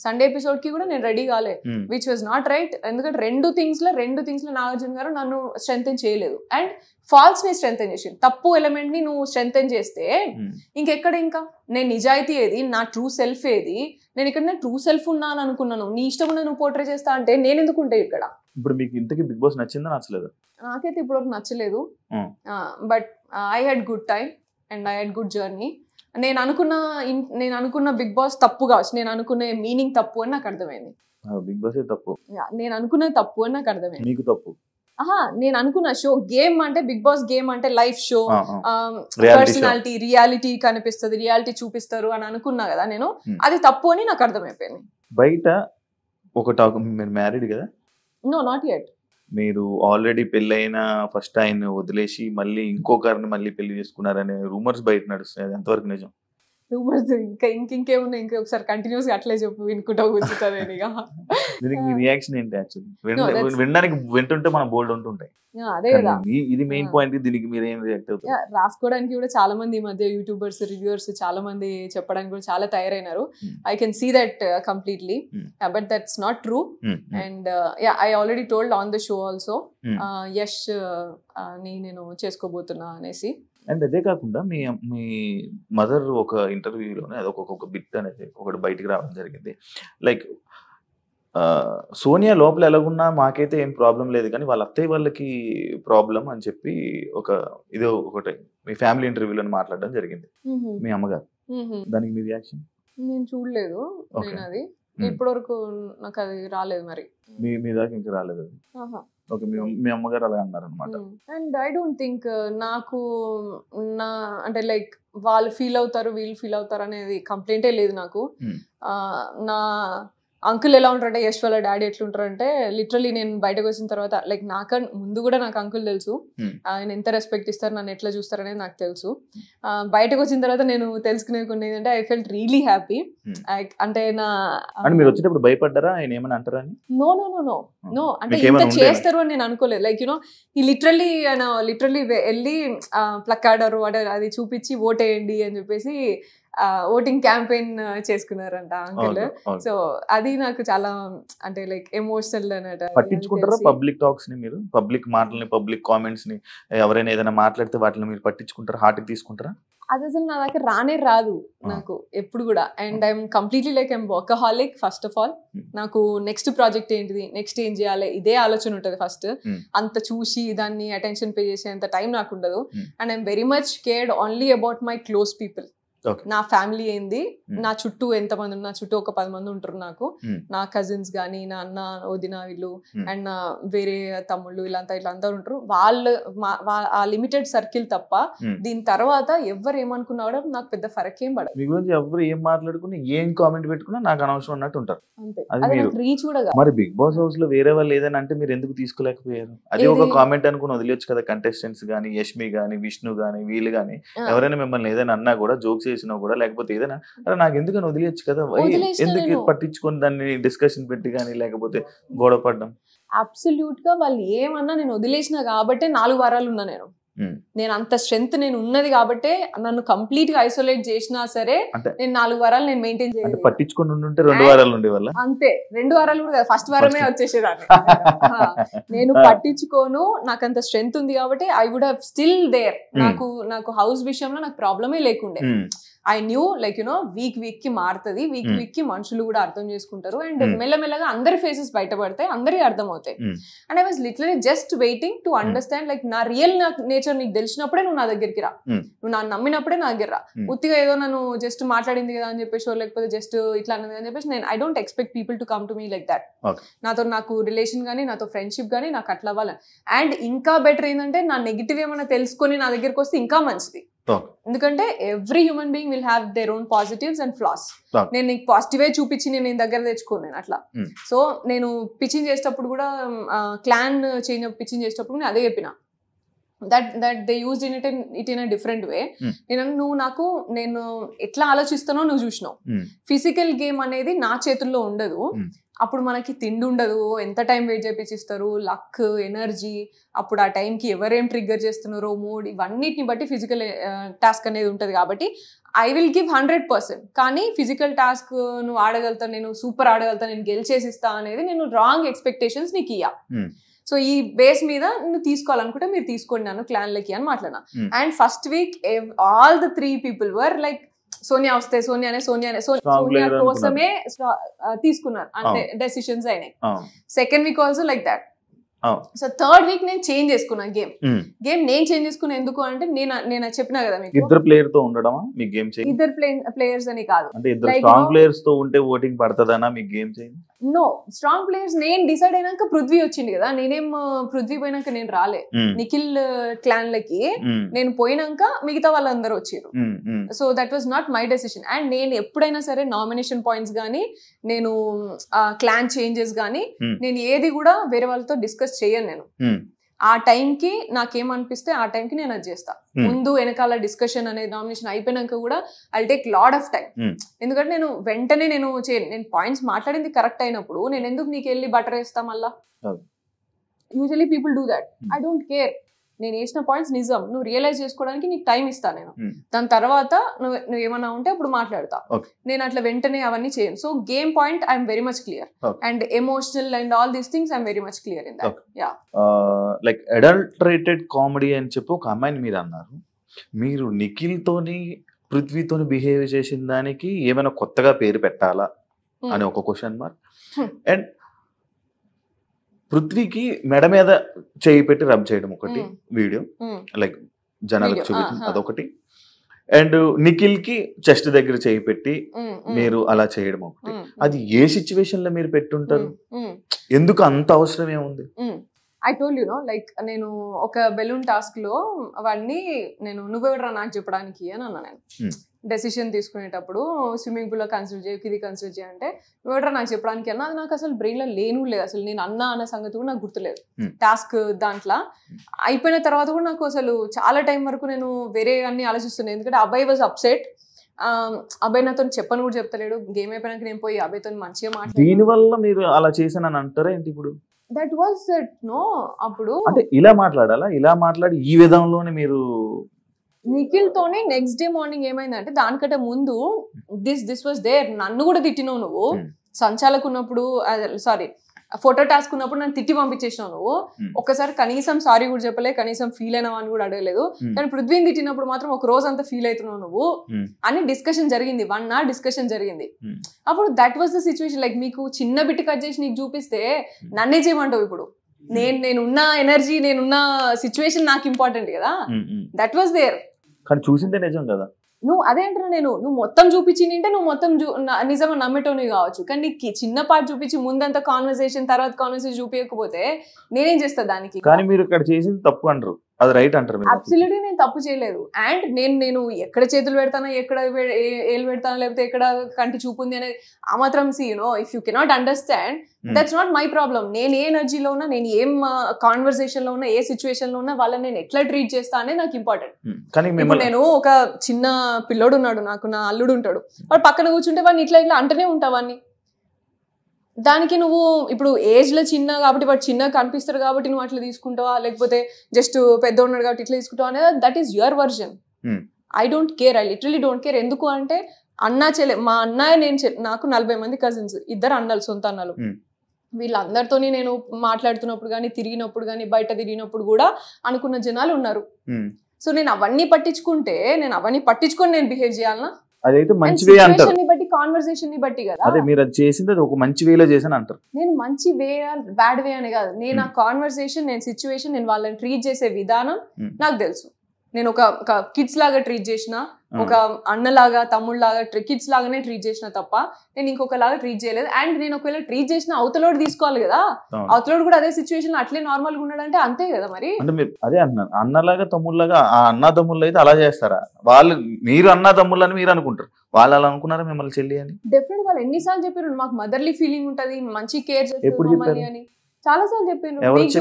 సండే ఎపిసోడ్ కి కూడా నేను రెడీ కాలే, విచ్ వాజ్ నాట్ రైట్. ఎందుకంటే రెండు థింగ్స్ లో నాగార్జున గారు నన్ను స్ట్రెంథెన్ చేయలేదు అండ్ ఫాల్స్ ని స్ట్రెంథెన్ చేసి, తప్పు ఎలిమెంట్ ని నువ్వు స్ట్రెంథెన్ చేస్తే ఇంకెక్కడ, ఇంకా నేను నిజాయితీ ఏది, నా ట్రూ సెల్ఫ్ ఏది, నేను ఇక్కడ నా ట్రూ సెల్ఫ్ ఉన్నాను అనుకున్నాను, నీ ఇష్టం నువ్వు పోర్ట్రే చేస్తా అంటే నేను ఎందుకు ఉంటే ఇక్కడ. ఇప్పుడు మీకు ఇంతకీ బిగ్ బాస్ నచ్చిందా నచ్చలేదు? నాకైతే ఇప్పుడు నచ్చలేదు, but I had good time and I had good journey. నేను అనుకున్న బిగ్ బాస్ తప్పు కావచ్చు, నేను అనుకునే మీనింగ్ తప్పు అని నాకు అర్థమైంది. బిగ్ బాస్ తప్పు, నేను అనుకున్నది తప్పు అని నాకు అర్థమైంది. మీకు తప్పు? నేను అనుకున్న షో గేమ్ అంటే బిగ్ బాస్ గేమ్ అంటే లైఫ్ షో, పర్సనాలిటీ, రియాలిటీ కనిపిస్తుంది, రియాలిటీ చూపిస్తారు అని అనుకున్నా కదా నేను, అది తప్పు అని నాకు అర్థమైపోయింది. బయట ఒక టాక్, మీరు మ్యారీడ్ కదా? No, not yet. మీరు ఆల్రెడీ పెళ్ళైన ఫస్ట్ ఆయన వదిలేసి మళ్ళీ ఇంకొకరిని మళ్ళీ పెళ్లి చేసుకున్నారనే రూమర్స్ బయట నడుస్తున్నాయి, అది ఎంతవరకు నిజం? రూమర్స్ ఇంకేమున్నా, ఇంకొకసారి కంటిన్యూస్ గా అట్లే చెప్పు, వినుకుంటా కూర్చుంటాను. దీనికి మీ రియాక్షన్ ఏంటి? యాక్చువల్లీ వినడానికి వింటుంటే మన బోల్డ్ ఉంటుంటాయి, అదే కదా ఇది మెయిన్ పాయింట్. దీనికి మీరు ఏం రియాక్ట్ అవుతారు? రాసుకోవడానికి కూడా చాలా మంది ఈ మధ్య యూట్యూబర్స్, రివ్యూవర్స్ చాలా మంది చెప్పడానికి కూడా చాలా తయారైనారు. I can see that completely, but that's not true. And I already told on the show also Yash ని నేను చేసుకోబోతున్నా అనేసి. అండ్ అదే కాకుండా మీ మదర్ ఒక ఇంటర్వ్యూలోనే అదొక బిట్ అనేది ఒకటి బయటికి రావడం జరిగింది. లైక్ సోనియా లోపల ఎలాగున్నా మాకైతే ఏం ప్రాబ్లం లేదు, కానీ వాళ్ళ అత్తయ్య వాళ్ళకి ప్రాబ్లం అని చెప్పి ఒకటి మీ ఫ్యామిలీ ఇంటర్వ్యూలో మాట్లాడడం జరిగింది మీ అమ్మగారు. దానికి మీ రియాక్షన్? నేను చూడలేదు, నేను అది ఇప్పటి వరకు నాకు అది రాలేదు. మరి మీ దాకా ఇంకా రాలేదు? ఓకే, మీ అమ్మగారు అలా అన్నారు అనమాట. అండ్ ఐ డోంట్ థింక్ నాకు అంటే లైక్ వాళ్ళు ఫీల్ అవుతారు, వీళ్ళు ఫీల్ అవుతారు అనేది కంప్లైంటే లేదు నాకు. నా అంకుల్ ఎలా ఉంటారంటే, యశ్ వాళ్ళ డాడీ ఎట్లుంటారంటే, లిటరలీ నేను బయటకు వచ్చిన తర్వాత లైక్ ముందు కూడా నాకు అంకుల్ తెలుసు, ఆయన ఎంత రెస్పెక్ట్ ఇస్తారు, నన్ను ఎట్లా చూస్తారు అనేది నాకు తెలుసు. బయటకు వచ్చిన తర్వాత నేను తెలుసుకునే కొన్ని ఏంటంటే ఐ ఫెల్ట్ రియలీ హ్యాపీ. అంటే మీరు వచ్చేటప్పుడు భయపడ్డారా ఆయన ఏమని అంటారని? No no no no no, అంటే ఇంత చేస్తారు అని నేను అనుకోలేదు. లైక్ యూనో ఈ లిటరలీ వెళ్ళి ప్లక్కాడర్ అది చూపించి ఓటేయండి అని చెప్పేసి ఓటింగ్ క్యాంపెయిన్ చేసుకున్నారంట అంకుల్. సో అది నాకు చాలా అంటే లైక్ ఎమోషనల్ అన్నట్టు. పట్టించుకుంటారా పబ్లిక్ టాక్స్ ని మీరు? పబ్లిక్ మాటల్ని, పబ్లిక్ కామెంట్స్ ని ఎవరైనా ఏదైనా మాట్లాడితే వాటిని మీరు పట్టించుకుంటారా, హార్ట్కి తీసుకుంటారా? అది అసలు నా దగ్గర రానే రాదు నాకు ఎప్పుడు కూడా. And I'm completely like I'm workaholic. First of all నాకు నెక్స్ట్ ప్రాజెక్ట్ ఏంటిది, నెక్స్ట్ ఏం చేయాలి, ఇదే ఆలోచన ఉంటుంది ఫస్ట్. అంత చూసి దాన్ని అటెన్షన్ పే చేసే అంత టైం నాకు ఉండదు. And I'm very much cared only about my close people. నా ఫ్యామిలీ ఏంది, నా చుట్టూ ఎంతమంది ఉన్నా, చుట్టూ ఒక 10 మంది ఉంటారు నాకు, నా కజిన్స్ గానీ, నా అన్న వదిన వీళ్ళు అండ్ నా వేరే తమ్ముళ్ళు ఇలా అందరూ ఉంటారు. వాళ్ళు ఆ లిమిటెడ్ సర్కిల్ తప్ప దీని తర్వాత ఎవరు ఏమనుకున్నా కూడా నాకు పెద్ద ఫరక్ ఏం పడదు. మీ గురించి ఎవరు ఏం మాట్లాడుకుని ఏం కామెంట్ పెట్టుకున్నా నాకు అనవసరం అన్నట్టు ఉంటారు. అంతే, రీచ్ కూడా. మరి బిగ్ బాస్ హౌస్ లో వేరే వాళ్ళు ఏదైనా అంటే మీరు ఎందుకు తీసుకోలేకపోయారు? అది ఒక కామెంట్ అనుకుని వదిలేచ్చు కదా. కంటెస్టెంట్స్ గానీ, యష్మి గానీ, విష్ణు గానీ, వీళ్ళు గానీ ఎవరైనా మిమ్మల్ని ఏదైనా అన్నా కూడా, జోక్స్ చేసినా కూడా, లేకపోతే ఏదైనా నాకు ఎందుకని వదిలేయచ్చు కదా, ఎందుకు పట్టించుకొని దాన్ని డిస్కషన్ పెట్టి కానీ లేకపోతే గొడవ పడ్డం? అబ్సల్యూట్ గా వాళ్ళు ఏమన్నా నేను వదిలేసిన కాబట్టి 4 వారాలు ఉన్నా నేను అంత స్ట్రెంత్ నేను ఉన్నది కాబట్టి నన్ను కంప్లీట్ గా ఐసోలేట్ చేసినా సరే నేను 4 వారాలు నేను మెయింటైన్ చేయాలి. పట్టించుకొని ఉంటే 2 వారాలు ఉండేవాళ్ళ. అంతే, 2 వారాలు కూడా ఫస్ట్ వారమే వచ్చేసేదాన్ని. నేను పట్టించుకోను, నాకు అంత స్ట్రెంత్ ఉంది కాబట్టి I would have still there. నాకు హౌస్ విషయంలో నాకు ప్రాబ్లమే లేకుండే. ఐ న్యూ లైక్ వీక్ కి మారుతుంది, వీక్ కి మనుషులు కూడా అర్థం చేసుకుంటారు అండ్ మెల్లమెల్లగా అందరి ఫేసెస్ బయటపడతాయి, అందరికి అర్థం అవుతాయి. And I was literally just waiting to understand like నా రియల్ నేచర్ నీకు తెలిసినప్పుడే నువ్వు నా దగ్గరికి రా, నువ్వు నన్ను నమ్మినప్పుడే నా దగ్గర రా. ఉత్తిగా ఏదో నన్ను జస్ట్ మాట్లాడింది కదా అని చెప్పేసి లేకపోతే జస్ట్ ఇట్లా అన్నది అని చెప్పేసి నేను I don't expect people to come to me like that. నాకు రిలేషన్ కానీ నాతో ఫ్రెండ్షిప్ కానీ నాకు అట్లా అవ్వాలి. అండ్ ఇంకా బెటర్ ఏంటంటే నా నెగిటివ్ ఏమైనా తెలుసుకొని నా దగ్గరికి వస్తే ఇంకా మంచిది. ఎందుకంటే every human being will have their own positives and floss. నేను నీకు పాజిటివే చూపించి నేను దగ్గర తెచ్చుకోను అట్లా. సో నేను పిచ్చింగ్ చేసేటప్పుడు కూడా క్లాన్ చేంజ్ పిచ్చింగ్ చేసేటప్పుడు నేను అదే చెప్పిన, that they used it in a different way. నేను ఎట్లా ఆలోచిస్తానో నువ్వు చూసినావు. ఫిజికల్ గేమ్ అనేది నా చేతుల్లో ఉండదు. అప్పుడు మనకి తిండి ఉండదు, ఎంత టైం వెయిట్ చేపించిస్తారు, లక్, ఎనర్జీ, అప్పుడు ఆ టైంకి ఎవరేం ట్రిగ్గర్ చేస్తున్నారో, మూడ్, ఇవన్నిటిని బట్టి ఫిజికల్ టాస్క్ అనేది ఉంటుంది. కాబట్టి ఐ విల్ గివ్ 100%. కానీ ఫిజికల్ టాస్క్ నువ్వు ఆడగలుగుతాను, నేను సూపర్ ఆడగలుగుతాను, నేను గెలిచేసిస్తా అనేది నేను రాంగ్ ఎక్స్పెక్టేషన్స్ నీకు ఇయ్యా. సో ఈ బేస్ మీద నువ్వు తీసుకోవాలనుకుంటే మీరు తీసుకోండి నన్ను క్లాన్లకి అని మాట్లాడినా. And first week all the 3 people were like Sonia వస్తే సోనియా కోసమే తీసుకున్నారు అంటే డెసిషన్స్ అయినాయి. Second week also like that. So third week నేను చేంజ్ చేసుకున్నా గేమ్ నేను చేంజ్ చేసుకున్నా. ఎందుకు అంటే నేను చెప్పినా కదా మీకు, ఇద్దరు ప్లేయర్ తో ఉండడమా మీ గేమ్ చేంజ్? ఇద్దరు ప్లేయర్స్ అని కాదు, అంటే ఇద్దరు స్ట్రాంగ్ ప్లేయర్స్ తో ఉంటే ఓటింగ్ పడతదనా మీ game change? No, strong players నేను డిసైడ్ అయినాక పృథ్వీ వచ్చింది కదా, నేనేం పృథ్వీ పోయినాక నేను రాలే. నిఖిల్ క్లాన్లకి నేను పోయినాక మిగతా వాళ్ళందరూ వచ్చారు. So that was not my decision. And నేను ఎప్పుడైనా సరే నామినేషన్ పాయింట్స్ కానీ, నేను క్లాన్ చేంజెస్ కానీ, నేను ఏది కూడా వేరే వాళ్ళతో డిస్కస్ చేయను. నేను ఆ టైంకి నాకేమనిపిస్తే ఆ టైంకి నేను అది చేస్తా. ముందు వెనకాల డిస్కషన్ అనేది నామినేషన్ అయిపోయినాక కూడా I take lot of time. ఎందుకంటే నేను వెంటనే నేను పాయింట్స్ మాట్లాడింది కరెక్ట్ అయినప్పుడు నేను ఎందుకు నీకు వెళ్ళి బటర్ వేస్తా మళ్ళా? Usually people do that. I don't care. నేను వేసిన పాయింట్స్ నిజం, నువ్వు రియలైజ్ చేసుకోవడానికి నీకు టైం ఇస్తా నేను. దాని తర్వాత నువ్వు ఏమన్నా ఉంటే అప్పుడు మాట్లాడతా. నేను అట్లా వెంటనే అవన్నీ చేయను. So game point I'm very much clear and emotional and all these things I'm very much clear in that. Yeah, like adulterated comedy అని చెప్పి ఒక అమ్మాయిని మీరు అన్నారు. మీరు నిఖిల్ తోని పృథ్వీతోని బిహేవ్ చేసిన దానికి ఏమైనా కొత్తగా పేరు పెట్టాలా అని ఒక క్వశ్చన్ మార్క్. అండ్ పృథ్వీకి మెడ మీద చేయి పెట్టి రబ్ చేయడం ఒకటి వీడియో, లైక్ జనాలకు చూపించింది అదొకటి. అండ్ నిఖిల్ కి చెస్ట్ దగ్గర చేయి పెట్టి మీరు అలా చేయడం ఒకటి. అది ఏ సిచ్యువేషన్ లో మీరు పెట్టుంటారు? ఎందుకు అంత అవసరం ఏముంది? I told you know, like నేను ఒక బెలూన్ టాస్క్ లో వాడిని నేను నువ్వెవడరా నాకు చెప్పడానికి అని అన్నా. నేను డెసిషన్ తీసుకునేటప్పుడు స్విమ్మింగ్ పూల్ లో కన్సిడర్ చేయ, ఇది కన్సిడర్ చేయంటే నువ్వెవడరా నాకు చెప్పడానికి అన్నా. అది నాకు అసలు బ్రెయిన్ లో లేను లేదు, అసలు నేను అన్న సంగతి కూడా నాకు గుర్తులేదు. టాస్క్ దాంట్లో అయిపోయిన తర్వాత కూడా నాకు అసలు చాలా టైం వరకు నేను వేరే అన్ని ఆలోచిస్తున్నాను. ఎందుకంటే అబ్బాయి వాజ్ అప్సెట్. అబ్బాయి నాతో చెప్పను కూడా చెప్తలేడు. గేమ్ అయిపోయినాక నేను పోయి అబ్బాయితో మంచిగా మాట్లాడు. దీనివల్ల మీరు అలా చేశానని అంటారా ఏంటి? ఇప్పుడు దట్ వాజ్ ఇట్ నో. అప్పుడు అంటే ఇలా మాట్లాడాలా? ఇలా మాట్లాడి ఈ విధంలోనే మీరు నిఖిల్ తోనే నెక్స్ట్ డే మార్నింగ్ ఏమైందంటే, దానికంటే ముందు దిస్ వాజ్ దేర్. నన్ను కూడా తిట్టినావు నువ్వు సంచాలకు ఉన్నప్పుడు, సారీ ఫోటో టాస్క్ ఉన్నప్పుడు నన్ను తిట్టి పంపించేసినావు నువ్వు. ఒక్కసారి కనీసం సారీ కూడా చెప్పలే, కనీసం ఫీల్ అయినావు అని కూడా అడగలేదు. కానీ పృథ్వీని తిట్టినప్పుడు మాత్రం ఒక రోజు అంతా ఫీల్ అవుతున్నావు నువ్వు అని డిస్కషన్ జరిగింది. 1 hour డిస్కషన్ జరిగింది. అప్పుడు that was the situation. Like మీకు చిన్న బిట్ కట్ చేసి నీకు చూపిస్తే నన్నే చేయమంటావు. ఇప్పుడు నేనున్న ఎనర్జీ, నేనున్న సిచ్యువేషన్ నాకు ఇంపార్టెంట్ కదా. That was there. కానీ చూసిందే నిజం కదా. నువ్వు అదే అంటున్నా, నువ్వు మొత్తం చూపించింటే నువ్వు మొత్తం నిజంగా నమ్మేటోని కావచ్చు. కానీ నీకు చిన్న పార్ట్ చూపించి ముందంతా కాన్వర్సేషన్, తర్వాత కాన్వర్సేషన్ చూపించకపోతే నేనేం చేస్తా దానికి? కానీ మీరు ఇక్కడ చేసింది తప్పు అంటారు, అది రైట్ అంటారు? అబ్సల్యూట్లీ నేను తప్పు చేయలేదు. అండ్ నేను ఎక్కడ చేతులు పెడతానా, ఎక్కడ ఏళ్ళు పెడతానా, లేకపోతే ఎక్కడ కంటి చూపు ఉంది అనేది ఆ మాత్రం if you cannot understand, that's not my problem. నేను ఏ ఎనర్జీలో ఉన్నా, నేను ఏం కాన్వర్సేషన్ లో ఉన్నా, ఏ సిచ్యువేషన్ లో ఉన్నా వాళ్ళని నేను ఎట్లా ట్రీట్ చేస్తా అనేది నాకు ఇంపార్టెంట్. నేను ఒక చిన్న పిల్లోడు ఉన్నాడు, నాకు నా అల్లుడు ఉంటాడు, వాడు పక్కన కూర్చుంటే వాడిని ఇట్లా అంటనే ఉంటావాన్ని. దానికి నువ్వు ఇప్పుడు ఏజ్ లో చిన్న కాబట్టి వాడు చిన్నగా కనిపిస్తాడు కాబట్టి నువ్వు అట్లా తీసుకుంటావా, లేకపోతే జస్ట్ పెద్ద ఉన్నాడు కాబట్టి ఇట్లా తీసుకుంటావా అనేది that is your version. I don't care, I literally don't care. ఎందుకు అంటే అన్నా చెల్లె, మా అన్నయ్య నాకు 40 మంది కజిన్స్, 2 అన్నలు, సొంత అన్నలు. వీళ్ళందరితో నేను మాట్లాడుతున్నప్పుడు కానీ, తిరిగినప్పుడు కానీ, బయట తిరిగినప్పుడు కూడా అనుకున్న జనాలు ఉన్నారు. సో నేను అవన్నీ పట్టించుకొని నేను బిహేవ్ చేయాలనా? అదైతే మంచి వే అంటారు. సిచువేషన్ ని బట్టి, కాన్వర్సేషన్ ని బట్టి కదా. అదే మీరు అది చేసింది అది ఒక మంచి వేలో చేసాను అంటారు. నేను మంచి వే బ్యాడ్ వే అని కాదు, నేను ఆ కాన్వర్సేషన్, నేను సిచ్యువేషన్, నేను వాళ్ళని ట్రీట్ చేసే విధానం నాకు తెలుసు. నేను ఒక కిడ్స్ లాగా ట్రీట్ చేసిన, ఒక అన్నలాగా తమ్ముళ్ళలాగా కిడ్స్ లాగానే ట్రీట్ చేసిన తప్ప నేను ఇంకొకలాగా ట్రీట్ చేయలేదు. అండ్ నేను ఒకవేళ ట్రీట్ చేసిన అవతలోడు తీసుకోవాలి కదా, అవతలోడు కూడా అదే సిచ్యువేషన్ అట్లే నార్మల్ గా ఉన్నాడంటే అంతే కదా. మరి అంటే మీరు అదే అంటున్నారు, అన్నలాగా తమ్ముళ్ళలాగా. ఆ అన్న తమ్ముళ్ళు అయితే అలా చేస్తారా? వాళ్ళు మీరు అన్న తమ్ముళ్ళు అని మీరు అనుకుంటారు, వాళ్ళు అలా అనుకున్నారా మిమ్మల్ని చెల్లి అని? డెఫినెట్ వాళ్ళు ఎన్నిసార్లు చెప్పారు మాకు మదర్లీ ఫీలింగ్ ఉంటది, మంచి కేర్ ఎప్పుడు చేస్తారు అని. చాలా సార్లు చెప్పారు. ఎవరికి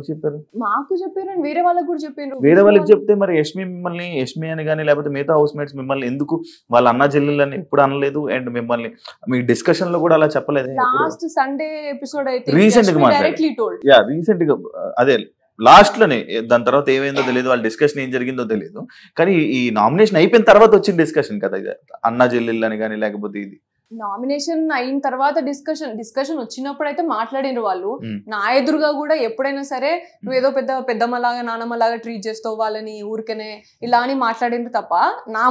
చెప్పారు? మాకు చెప్పారు, వేరే వాళ్ళకి కూడా చెప్పారు. వేరే వాళ్ళకి చెప్తే మరి యష్మి అని కానీ లేకపోతే మిగతా హౌస్ మేట్స్ మిమ్మల్ని ఎందుకు వాళ్ళ అన్న చెల్లెళ్ళని ఎప్పుడు అనలేదు? అండ్ మిమ్మల్ని మీ డిస్కషన్ లో కూడా అలా చెప్పలేదు? లాస్ట్ సండే ఎపిసోడ్ అయితే రీసెంట్ గా డైరెక్ట్లీ టోల్డ్. రీసెంట్ గా అదే లాస్ట్ లోనే, దాని తర్వాత ఏమైందో తెలియదు, వాళ్ళ డిస్కషన్ ఏం జరిగిందో తెలియదు. కానీ ఈ నామినేషన్ అయిపోయిన తర్వాత వచ్చిన డిస్కషన్ కదా ఇది, అన్న చెల్లెళ్ళు అని కానీ లేకపోతే ఇది నామినేషన్ అయిన తర్వాత డిస్కషన్ వచ్చినప్పుడు అయితే మాట్లాడినారు వాళ్ళు. నా ఎదురుగా కూడా ఎప్పుడైనా సరే నువ్వు ఏదో పెద్దమ్మలాగా నానమ్మలాగా ట్రీట్ చేస్తావు వాళ్ళని ఊరికనే ఇలా అని మాట్లాడిండ్రు తప్ప నా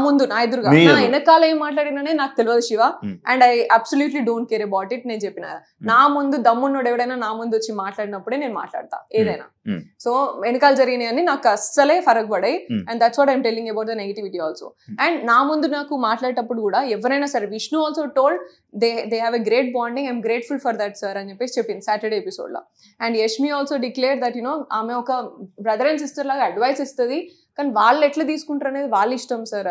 ఎదురుగా నా వెనకాల ఏం మాట్లాడిననే నాకు తెలియదు Shiva. And I absolutely don't care about it. నేను చెప్పిన నా ముందు దమ్మున్నోడు ఎవడైనా నా ముందు వచ్చి మాట్లాడినప్పుడే నేను మాట్లాడతా ఏదైనా. సో వెనకాల జరిగినాయని నాకు అస్సలే ఫరక్ పడాయి. And that's what I'm telling about the negativity also. And నా ముందు నాకు మాట్లాడేటప్పుడు కూడా ఎవరైనా సరే, Vishnu also told they have a great bonding, I'm grateful for that sir అని చెప్పేసి చెప్పింది సాటర్డే ఎపిసోడ్ లో. And Yashmi also declare that ఆమె ఒక బ్రదర్ అండ్ సిస్టర్ లాగా అడ్వైస్ ఇస్తుంది, కానీ వాళ్ళు ఎట్లా తీసుకుంటారు అనేది వాళ్ళ ఇష్టం సార్.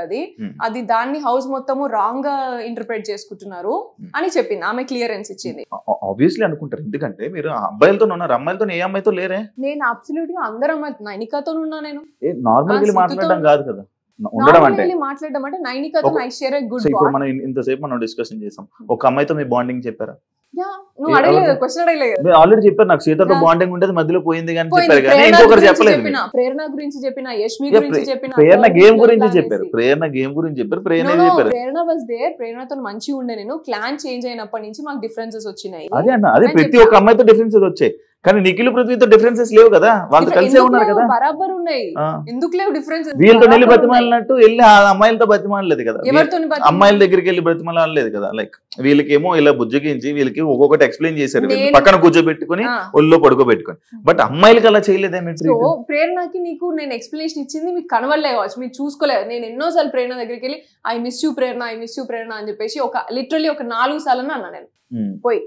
అది దాన్ని హౌస్ మొత్తము రాంగ్ గా ఇంటర్ప్రెట్ చేసుకుంటున్నారు అని చెప్పింది. ఆమె క్లియరెన్స్ ఇచ్చింది. ఆబ్వియస్లీ అనుకుంటారు, ఎందుకంటే మీరు అబ్బాయిలతో ఉన్నారు, అమ్మాయిలతో ఏ అమ్మాయితో లేరే? నేను అబ్సల్యూట్ గా అందరు అమ్మాయి నైనికాతో ఉన్నా. నేను నార్మల్ గా మాట్లాడడం కాదు కదా, ఉండడం అంటే మాట్లాడడం అంటే నైనికాతో I share a good bond. ఇప్పుడు మనం ఇంతసేపు మనం డిస్కషన్ చేసాం, ఒక అమ్మాయితో మీ బాండింగ్ చెప్పారా? నువ్వు అడగలేదు, క్వశ్చన్ అడగలేదు. ఆల్రెడీ చెప్పారు నాకు సీతతో బాండింగ్ ఉండేది, మధ్యలో పోయింది కానీ చెప్పారు, కానీ ఇంకొకరు చెప్పలేదు. ప్రేరణ గురించి చెప్పిన, యష్మి గురించి చెప్పిన, ప్రేరణ గేమ్ గురించి చెప్పారు, ప్రేరణ వాజ్ దేర్. ప్రేరణతో మంచిగా ఉండే. నేను క్లాన్ చేంజ్ అయినప్పటి నుంచి మాకు డిఫరెన్సెస్ వచ్చినాయి. అదే అన్న, అదే ప్రతి ఒక్క అమ్మాయితో డిఫరెన్సెస్ వచ్చాయి, కానీ నిఖిల్ పృథ్వీతో డిఫరెన్సెస్ లేవు కదా, వాళ్ళతో కలిసే ఉన్నారు కదా. బరాబర్ ఉన్నాయి, ఎందుకు లేవు డిఫరెన్సెస్? వీళ్ళతో వెళ్ళి బతిమాలినట్టు వెళ్ళి ఆ అమ్మాయిలతో బతిమాలలేదు కదా, అమ్మాయిల దగ్గరికి వెళ్ళి బతిమాలలేదు కదా. లైక్ వీళ్ళకేమో ఇలా బుజ్జగించి వీళ్ళకి ఒక్కొక్కటి ఎక్స్ప్లెయిన్ చేశారు, పక్కన కూర్చోబెట్టుకుని ఒళ్ళో పడుకోబెట్టుకుని. బట్ అమ్మాయిలకి అలా చేయలేదేమి? ప్రేరణకి నీకు నేను ఎక్స్ప్లెనేషన్ ఇచ్చింది మీకు కనవలే కావచ్చు, మీరు చూసుకోలేదు. నేను ఎన్నోసార్లు ప్రేరణ దగ్గరికి వెళ్ళి ఐ మిస్ యూ ప్రేరణ అని చెప్పేసి లిటరల్లీ ఒక 4 సార్లు అన్నా నేను పోయి.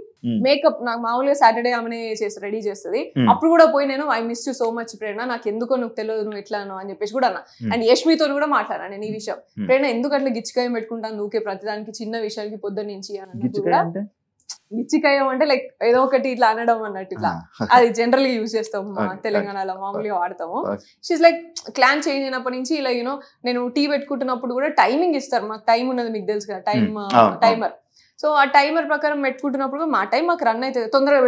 మేకప్ నాకు మామూలుగా సాటర్డే ఆమెనే రెడీ చేస్తుంది, అప్పుడు కూడా పోయి నేను I miss you so much Prerana, నాకు ఎందుకో నువ్వు తెలియదు నువ్వు ఎట్లానో అని చెప్పేసి కూడా అన్నా. అండ్ యష్మితో కూడా మాట్లాడా నేను ఈ విషయం. ప్రేరణ ఎందుకు అట్లా గిచ్చికాయం పెట్టుకుంటాను నువ్వుకే ప్రతిదానికి, చిన్న విషయానికి పొద్దున్న నుంచి అన్నట్టు కూడా. గిచ్చికాయం అంటే లైక్ ఏదో ఒకటి ఇట్లా అనడం అన్నట్టు, ఇట్లా అది జనరల్ గా యూజ్ చేస్తాం తెలంగాణలో, మామూలుగా వాడతాము. షీస్ లైక్ క్లాన్ చేంజ్ అయినప్పటి నుంచి ఇలా నేను టీ పెట్టుకుంటున్నప్పుడు కూడా టైమింగ్ ఇస్తారు, మాకు టైం ఉన్నది మీకు తెలుసు కదా, టైమర్. సో ఆ టైమర్ ప్రకారం పెట్టుకుంటున్నప్పుడు మా టైం మాకు రన్ అవుతుంది, తొందరగా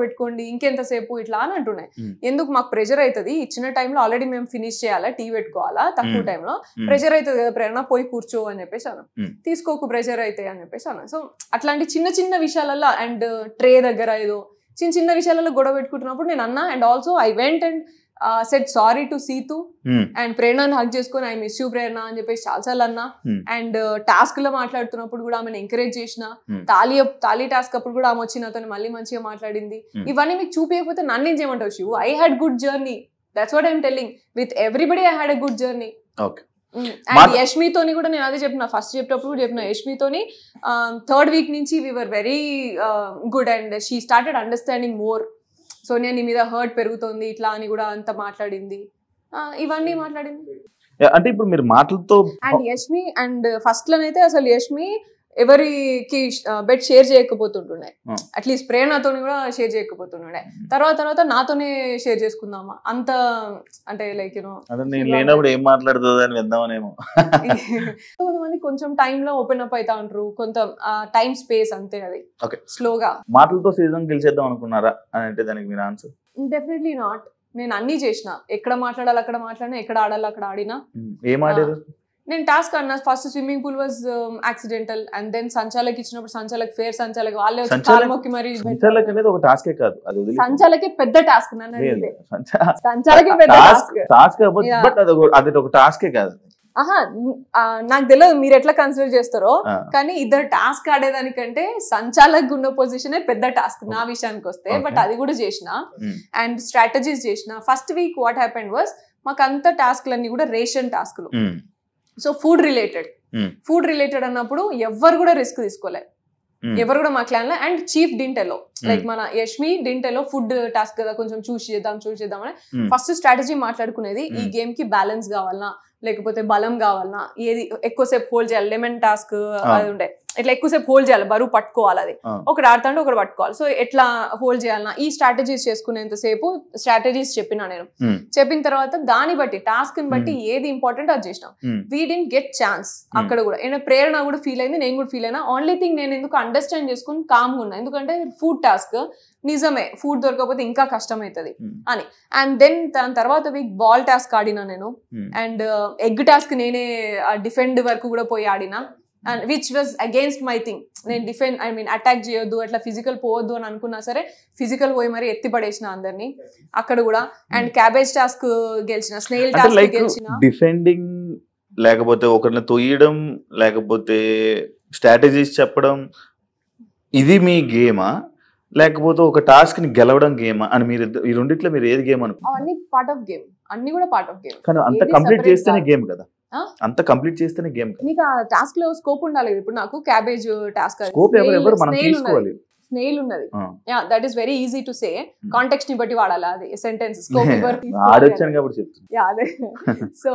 పెట్టుకోండి ఇంకెంతసేపు ఇట్లా అని అంటున్నాయి. ఎందుకు మాకు ప్రెషర్ అవుతుంది, ఇచ్చిన టైంలో ఆల్రెడీ మేము ఫినిష్ చేయాలా, టీ పెట్టుకోవాలా, తక్కువ టైంలో ప్రెషర్ అవుతుంది కదా ప్రేరణ, పోయి కూర్చో అని చెప్పేసి అన్న, తీసుకోకు ప్రెషర్ అయితే అని చెప్పేసి అన్న. సో అట్లాంటి చిన్న విషయాలలో, అండ్ ట్రే దగ్గర ఏదో చిన్న విషయాలలో గొడవ పెట్టుకుంటున్నప్పుడు నేను అన్నా. And also I went and said sorry to Seethu and ప్రేరణని హక్ చేసుకుని ఐ మిస్ యూ ప్రేరణ అని చెప్పేసి చాలాసార్లు అన్నా. అండ్ టాస్క్ లో మాట్లాడుతున్నప్పుడు కూడా ఆమెను ఎంకరేజ్ చేసిన, తాళీ టాస్క్ అప్పుడు కూడా ఆమె వచ్చి నాతో మళ్ళీ మంచిగా మాట్లాడింది. ఇవన్నీ మీకు చూపించకపోతే నన్ను ఏం చేయమంటావు Shivu? I had good journey, that's what I'm telling. With everybody I had a good journey. And యష్మితోని కూడా నేను అదే చెప్పిన, ఫస్ట్ చెప్పేటప్పుడు కూడా చెప్పిన, యష్మితోని 3rd వీక్ నుంచి we were very good and she started understanding more. Sonia నీ మీద హర్ట్ పెరుగుతుంది ఇట్లా అని కూడా అంత మాట్లాడింది, ఇవన్నీ మాట్లాడింది. అంటే ఇప్పుడు మీరు మాటలతో అండ్ యష్మి అండ్ ఫస్ట్ లోనైతే అసలు యష్మి ఎవరికి బెడ్ షేర్ చేయకపోతుంటుండే, అట్లీస్ట్ ప్రేరణతో కూడా షేర్ చేయకపోతుండే. తర్వాత నాతోనే షేర్ చేసుకుందామా అంత, అంటే లైక్ లేనప్పుడు ఏం మాట్లాడుతుంది అని విందామనేమో. కొంతమంది కొంచెం టైంలో ఓపెన్ అప్ అవుతా ఉంటారు, కొంత టైం స్పేస్ అంతే, అది స్లోగా. మాటలతో సీజన్ గెలిచేద్దాం అనుకున్నారా అని అంటే దానికి మీరు ఆన్సర్? Definitely not. నేను అన్ని చేసిన, ఎక్కడ మాట్లాడాలి అక్కడ మాట్లాడినా, ఎక్కడ ఆడాలి అక్కడ ఆడినా. ఏం ఆడారు? నేను టాస్క్ అన్నా. First swimming pool was accidental, and then సంచాలకి ఇచ్చినప్పుడు సంచాలక్ ఫేర్ సంచాలక్ వాళ్ళే మొక్కి మరి. సంచాలక్ అనేది ఒక టాస్కే కాదు, అది సంచాలకే పెద్ద టాస్క్. సంచాలకే పెద్ద టాస్క్, బట్ అది ఒక టాస్కే కాదు. నాకు తెలియదు మీరు ఎట్లా కన్సిడర్ చేస్తారో, కానీ ఇద్దరు టాస్క్ ఆడేదానికంటే సంచాలక్ ఉన్న పొజిషనే పెద్ద టాస్క్ నా విషయానికి వస్తే. బట్ అది కూడా చేసిన అండ్ స్ట్రాటజీస్ చేసిన. First week what happened was మాకు అంత టాస్క్లన్నీ కూడా రేషన్ టాస్క్లు. సో ఫుడ్ రిలేటెడ్ అన్నప్పుడు ఎవ్వరు కూడా రిస్క్ తీసుకోలేదు, ఎవరు కూడా మా క్లాన్ లో. అండ్ చీఫ్ డింటెలో లైక్ మన యష్మి డింటెలో ఫుడ్ టాస్క్ కదా కొంచెం చూసి చేద్దాం అని ఫస్ట్ స్ట్రాటజీ మాట్లాడుకునేది. ఈ గేమ్ కి బ్యాలెన్స్ కావాలన్నా లేకపోతే బలం కావాలన్నా, ఏది ఎక్కువసేపు హోల్డ్ చేయాలి, లెమన్ టాస్క్ అది ఉండే ఇట్లా ఎక్కువసేపు హోల్డ్ చేయాలి, బరువు పట్టుకోవాలి, అది ఒకటి ఆడుతుంటే ఒకటి పట్టుకోవాలి. సో ఎట్లా హోల్డ్ చేయాలన్నా ఈ స్ట్రాటజీస్ చేసుకునేంతసేపు స్ట్రాటజీస్ చెప్పిన నేను. చెప్పిన తర్వాత దాన్ని బట్టి టాస్క్ ని బట్టి ఏది ఇంపార్టెంట్ అది చేసినాం. వీ డిడ్ంట్ గెట్ ఛాన్స్ అక్కడ కూడా. ప్రేరణ కూడా ఫీల్ అయింది, నేను కూడా ఫీల్ అయినా. ఓన్లీ థింగ్ నేను ఎందుకు అండర్స్టాండ్ చేసుకుని కామ్గా ఉన్నా, ఎందుకంటే ఫుడ్ టాస్క్ నిజమే ఫుడ్ దొరకకపోతే ఇంకా కష్టం అవుతుంది అని. అండ్ దెన్ దాని తర్వాత వీక్ బాల్ టాస్క్ ఆడినా నేను. అండ్ ఎగ్ టాస్క్ నేనే డిఫెండ్ వరకు కూడా పోయి ఆడినా. And which was against my thing. నేను డిఫెండ్ అటాక్ చేయొద్దు, అట్లా ఫిజికల్ పోవద్దు అని అనుకున్నా సరే ఫిజికల్ పోయి మరి ఎత్తి పడేసిన అందరినీ అక్కడ కూడా. అండ్ క్యాబేజ్ టాస్క్ గెలిచిన, స్నేల్ టాస్క్ గెలిచిన. డిఫెండింగ్ లేకపోతే ఒకరిని తొయ్యడం లేకపోతే స్ట్రాటజీస్ చెప్పడం ఇది మీ గేమా, లేకపోతే ఒక టాస్క్ ని గెలవడం గేమా అని మీరు ఈ రెండిట్లో మీరు ఏది గేమ్ అనుకుంటారు? అవన్నీ పార్ట్ ఆఫ్ గేమ్, అన్ని కూడా పార్ట్ ఆఫ్ గేమ్. కానీ అంత కంప్లీట్ చేస్తేనే గేమ్ కదా, అంత కంప్లీట్ చేస్తేనే గేమ్. నీకు ఆ టాస్క్ లో స్కోప్ ఉండాలి. ఇప్పుడు నాకు క్యాబేజ్ టాస్క్ స్కోప్ ఎవరు మనం తీసుకోవాలి. స్నేల్ ఉన్నది, yeah that is very easy to say. Context ని బట్టి వాడాలి అది సెంటెన్స్. స్కోప్ ఆడొచ్చాను కాబట్టి చెప్తున్నా. యా అదే. సో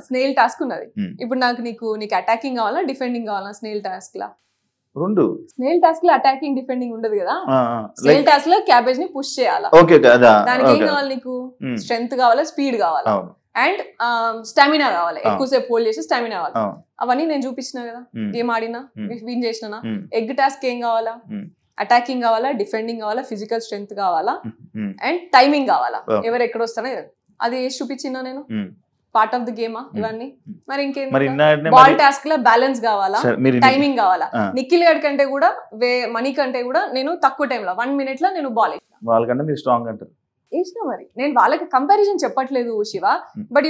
స్నేల్ టాస్క్ ఉన్నది. ఇప్పుడు నీకు అటాకింగ్ కావాలా డిఫెండింగ్ కావాలా? స్నేల్ టాస్క్ లా రెండు. స్నేల్ టాస్క్ లో అటాకింగ్ డిఫెండింగ్ ఉండదు కదా. స్నేల్ టాస్క్ లో క్యాబేజ్ ని పుష్ చేయాలా. దానికి ఏం కావాలి నీకు? స్ట్రెంగ్త్ కావాలా, స్పీడ్ కావాలా, అండ్ స్టామినా కావాలి. ఎక్కువసేపు హోల్డ్ చేసి స్టామినా కావాలి. అవన్నీ నేను చూపించిన కదా, గేమ్ ఆడినా విన్ చేసినా. ఎగ్ టాస్క్ ఏం కావాలా? అటాకింగ్ కావాలా, డిఫెండింగ్ కావాలా, ఫిజికల్ స్ట్రెంగ్త్ కావాలా, అండ్ టైమింగ్ కావాలా, ఎవరు ఎక్కడ వస్తానో అది చూపించినా నేను. పార్ట్ ఆఫ్ ది గేమా ఇవన్నీ? మరి ఇంకేంటి? బాల్ టాస్క్ లో బ్యాలెన్స్ కావాలా, టైమింగ్ కావాలా. నిఖిల్ గడ్ కంటే కూడా మనీ కంటే కూడా నేను తక్కువ టైంలో 1 minute లో నేను బాల్ వేసిన. వాళ్ళకంటే మీరు స్ట్రాంగ్ అంటారు వేసిన. మరి నేను వాళ్ళకి కంపారిజన్ చెప్పట్లేదు Shiva, but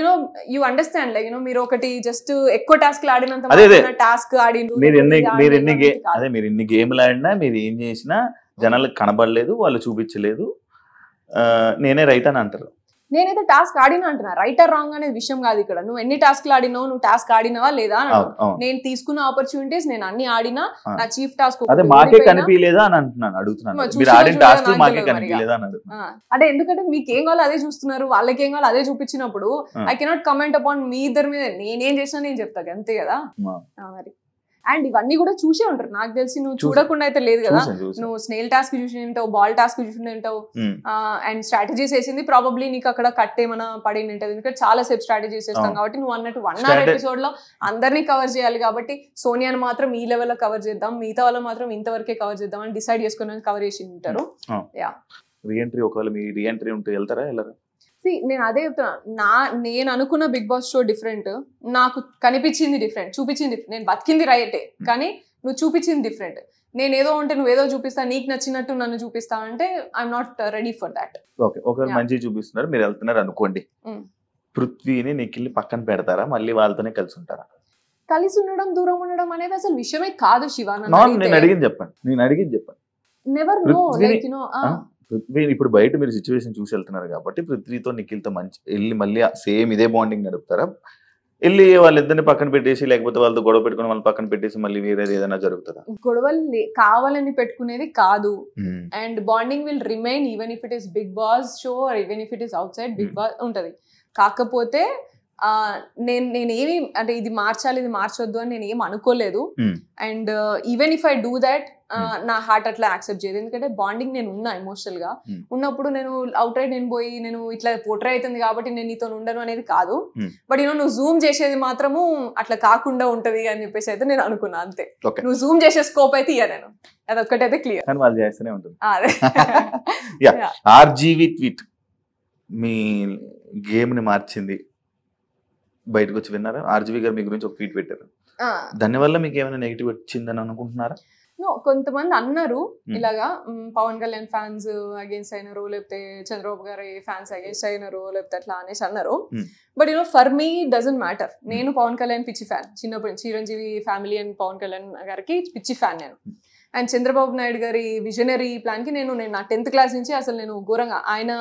you understand like మీరు ఒకటి జస్ట్ ఎక్కువ టాస్క్ ఆడినంత టాస్క్ ఆడి మీరు ఎన్ని గేమ్లు ఆడినా మీరు ఏం చేసినా జనాలకు కనబడలేదు, వాళ్ళు చూపించలేదు, నేనే రైట్ అని అంటారు. నేనైతే టాస్క్ ఆడినా అంటున్నా. రైట్ ఆర్ రాంగ్ అనేది విషయం కాదు ఇక్కడ. నువ్వు ఎన్ని టాస్క్లు ఆడినావు, నువ్వు టాస్క్ ఆడినావా లేదా? నేను తీసుకున్న ఆపర్చునిటీస్ నేను అన్ని ఆడినా. నా చీఫ్ టాస్క్ మాకే కనిపించలేదా అని అంటున్నాను, అడుగుతున్నాను. అదే ఎందుకంటే మీకు ఏం కావాలో అదే చూస్తున్నారు, వాళ్ళకి ఏం కావాలో అదే చూపించినప్పుడు I cannot comment upon me ఇద్దరి మీద. నేనేం చేసినా నేను చెప్తా అంతే కదా మరి. అండ్ ఇవన్నీ కూడా చూసే ఉంటారు నాకు తెలిసి. నువ్వు చూడకుండా అయితే లేదు కదా. నువ్వు స్నేల్ టాస్క్ చూసి ఉంటావు, బాల్ టాస్క్ చూసి ఉంటావు, అండ్ స్ట్రాటజీస్ వేసింది ప్రాబబ్లీ నీకు అక్కడ కట్ ఏమైనా పడి ఉంటుంది. ఎందుకంటే చాలా సేపు స్ట్రాటజీస్ వేస్తాం కాబట్టి. నువ్వు అన్నట్టు 1 hour ఎపిసోడ్ లో అందరినీ కవర్ చేయాలి కాబట్టి సోనియాని మాత్రం ఈ లెవెల్ లో కవర్ చేద్దాం, మిగతా వాళ్ళు మాత్రం ఇంతవరకే కవర్ చేద్దాం అని డిసైడ్ చేసుకుని కవర్ చేసి ఉంటారు. యా రీఎంట్రీ ఒకవేళ మీ రీఎంట్రీ ఉంటే వెళ్తారా వెళ్ళరా? నేను అదే చెప్తున్నా. నేను అనుకున్న బిగ్ బాస్ షో డిఫరెంట్, నాకు కనిపించింది డిఫరెంట్, చూపించింది. నేను బతికింది రైటే కానీ నువ్వు చూపించింది డిఫరెంట్. నేను ఏదో ఉంటే నువ్వు ఏదో చూపిస్తా, నీకు నచ్చినట్టు నన్ను చూపిస్తా అంటే I'm not ready for that. Okay, ఒకవేళ మంచిగా చూపిస్తున్నారు, మీరు వెళ్తున్నారు అనుకోండి, పృథ్వీని నిఖిల్ని పక్కన పెడతారా, మళ్ళీ వాళ్ళతోనే కలిసి ఉంటారా? కలిసి ఉండడం దూరం ఉండడం అనేది అసలు విషయమే కాదు శివ. నేను అడిగింది చెప్పండి. Never know like you know. Prithvi ఇప్పుడు బయట మీరు సిచ్యువేషన్ చూసి వెళ్తున్నారు కాబట్టి పృథ్వీతో నిఖిల్తో మంచి వెళ్ళి మళ్ళీ సేమ్ ఇదే బాండింగ్ నడుపుతారా? వెళ్ళి వాళ్ళిద్దరిని పక్కన పెట్టేసి లేకపోతే వాళ్ళతో గొడవ పెట్టుకుని వాళ్ళని పక్కన పెట్టేసి మళ్ళీ వేరేది ఏదైనా జరుగుతుందా? గొడవలు కావాలని పెట్టుకునేది కాదు. And bonding will remain even if it is Bigg Boss show or even if it is outside Bigg Boss ఉంటది. కాకపోతే నేనేమి అంటే ఇది మార్చాలి ఇది మార్చొద్దు అని నేను ఏం అనుకోలేదు. And even if I do that నా హార్ట్ అట్లా యాక్సెప్ట్ చేయదు. ఎందుకంటే బాండింగ్ నేను ఉన్నా ఎమోషనల్ గా ఉన్నప్పుడు నేను అవుట్ రైట్ నేను పోయి నేను ఇట్లా పోట్రే అవుతుంది కాబట్టి నేను నీతో ఉండను అనేది కాదు. బట్ నువ్వు జూమ్ చేసేది మాత్రము అట్లా కాకుండా ఉంటది అని చెప్పేసి అయితే నేను అనుకున్నా అంతే. నువ్వు జూమ్ చేసే స్కోప్ అయితే ఇయ్య నేను, అదొక్కటైతే క్లియర్. వాళ్ళు చేస్తూనే ఉంటుంది. ఆర్జీవి ట్వీట్ మీ గేమ్ ని మార్చింది, బయటకు వచ్చి విన్నారా? ఆర్జీవి గారు మీ గురించి ఒక ట్వీట్ పెట్టారు, దానివల్ల మీకు ఏమైనా నెగిటివ్ వచ్చిందని అనుకుంటున్నారా? కొంతమంది అన్నారు ఇలాగా పవన్ కళ్యాణ్ ఫ్యాన్స్ అగేన్స్ట్ అయినారు, లేకపోతే చంద్రబాబు గారి ఫ్యాన్స్ అగేన్స్ట్ అయినారు, లేకపోతే అట్లా అనేసి అన్నారు. But for me doesn't matter. నేను పవన్ కళ్యాణ్ పిచ్చి ఫ్యాన్, చిన్నప్పుడు చిరంజీవి ఫ్యామిలీ అండ్ పవన్ కళ్యాణ్ గారికి పిచ్చి ఫ్యాన్ నేను. అండ్ చంద్రబాబు నాయుడు గారి విజనరీ ప్లాన్ కి నేను నా 10th క్లాస్ నుంచి అసలు నేను ఘోరంగా ఆయన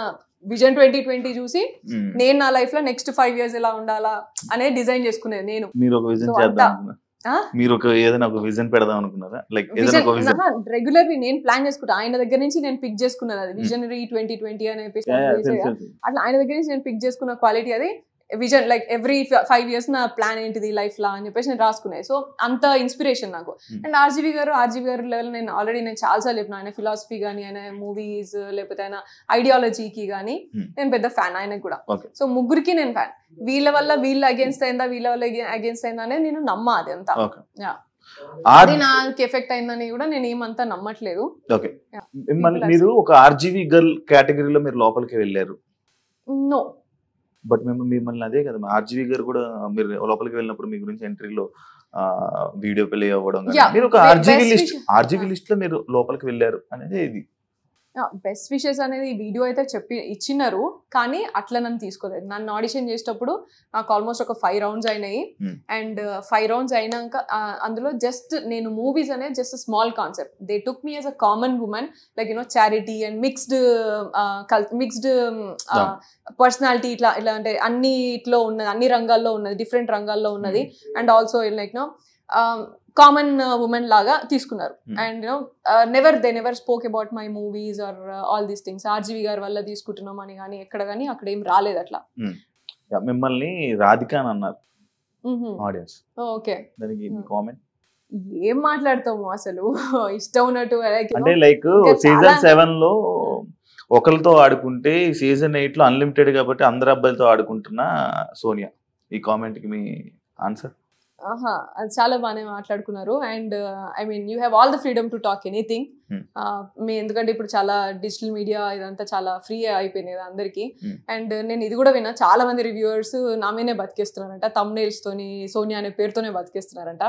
విజన్ 2020 చూసి నేను నా లైఫ్ లో నెక్స్ట్ 5 years ఎలా ఉండాలా అనేది డిజైన్ చేసుకునేది నేను. మీరు ఒక విజన్ చేద్దాం, మీరు ఒక ఏదైనా ఒక విజన్ పెడదాం అనుకున్నారా? లైక్ ఏదైనా ఒక విజన్ రెగ్యులర్లీ నేను ప్లాన్ చేసుకుంటా. ఆయన దగ్గర నుంచి నేను పిక్ చేసుకున్నాను అది విజనరీ 2020 అనే అట్లా ఆయన దగ్గర నుంచి నేను పిక్ చేసుకున్న క్వాలిటీ అది విజన్. లైక్ ఎవ్రీ 5 years నా ప్లాన్ ఏంటిది లైఫ్ లా అని చెప్పేసి నేను రాసుకున్నాను. సో అంత ఇన్స్పిరేషన్ నాకు. అండ్ ఆర్జీవి గారు లెవెల్ నేను ఆల్రెడీ చాలాసార్లు చెప్పిన, ఆయన ఫిలాసఫీ కానీ, ఆయన మూవీస్, లేకపోతే ఆయన ఐడియాలజీకి కానీ నేను పెద్ద ఫ్యాన్ ఆయనకు కూడా. సో ముగ్గురికి నేను ఫ్యాన్. వీళ్ళ వల్ల వీళ్ళు అగేన్స్ట్ అయిందా, వీళ్ళ వల్ల అగేన్స్ట్ అయిందా అనేది నేను నమ్మా. అది అంతా అది నాకు ఎఫెక్ట్ అయిందని కూడా నేను ఏమంతా నమ్మట్లేదు. ఓకే, మీరు ఒక ఆర్జీవి గర్ల్ కేటగిరీలో మీరు లోపలికి వెళ్ళారు. నో, బట్ మేము మిమ్మల్ని అదే కదా, ఆర్జీవి గారు కూడా మీరు లోపలికి వెళ్ళినప్పుడు మీ గురించి ఎంట్రీలో వీడియో ప్లే అవ్వడం, మీరు ఒక ఆర్జీవి లిస్ట్ లో మీరు లోపలికి వెళ్ళారు అనేది ఇది. బెస్ట్ విషెస్ అనేది వీడియో అయితే ఇచ్చినారు, కానీ అట్లా నన్ను తీసుకోలేదు. నన్ను ఆడిషన్ చేసేటప్పుడు నాకు ఆల్మోస్ట్ ఒక 5 rounds అయినాయి. అండ్ 5 rounds అయినాక అందులో జస్ట్ నేను మూవీస్ అనేది just small concept. They took me as a common women, like charity and mixed personality, ఇట్లా అంటే అన్నిట్లో ఉన్నది, అన్ని రంగాల్లో ఉన్నది, డిఫరెంట్ రంగాల్లో ఉన్నది. And also like common women లాగా తీసుకున్నారు. And they never spoke about my movies or all these things. RGV గారి వల్ల తీసుకుంటున్నాం అని కానీ ఎక్కడ కానీ అక్కడ ఏం రాలేదు అట్లా. మిమ్మల్ని రాధిక అని అన్నారు ఆడియన్స్. ఓకే, దానికి కామెంట్ ఏం మాట్లాడతాము అసలు ఇష్టం ఉన్నట్టు. అంటే లైక్ సీజన్ 7 లో ఒకరితో ఆడుకుంటే సీజన్ 8 లో అన్లిమిటెడ్ కాబట్టి అందరు అబ్బాయిలతో ఆడుకుంటున్న సోనియా, ఈ కామెంట్ కి మీ ఆన్సర్? అది చాలా బాగానే మాట్లాడుకున్నారు. And I mean you have all the freedom to talk anything. ఎందుకంటే ఇప్పుడు చాలా డిజిటల్ మీడియా ఇదంతా చాలా ఫ్రీ అయిపోయింది కదా అందరికి. అండ్ నేను ఇది కూడా విన్నా, చాలా మంది రివ్యూవర్స్ నా మీదే బతికేస్తున్నారంట, థంబ్నెయిల్స్ తోని సోనియా అనే పేరుతోనే బతికేస్తున్నారంట.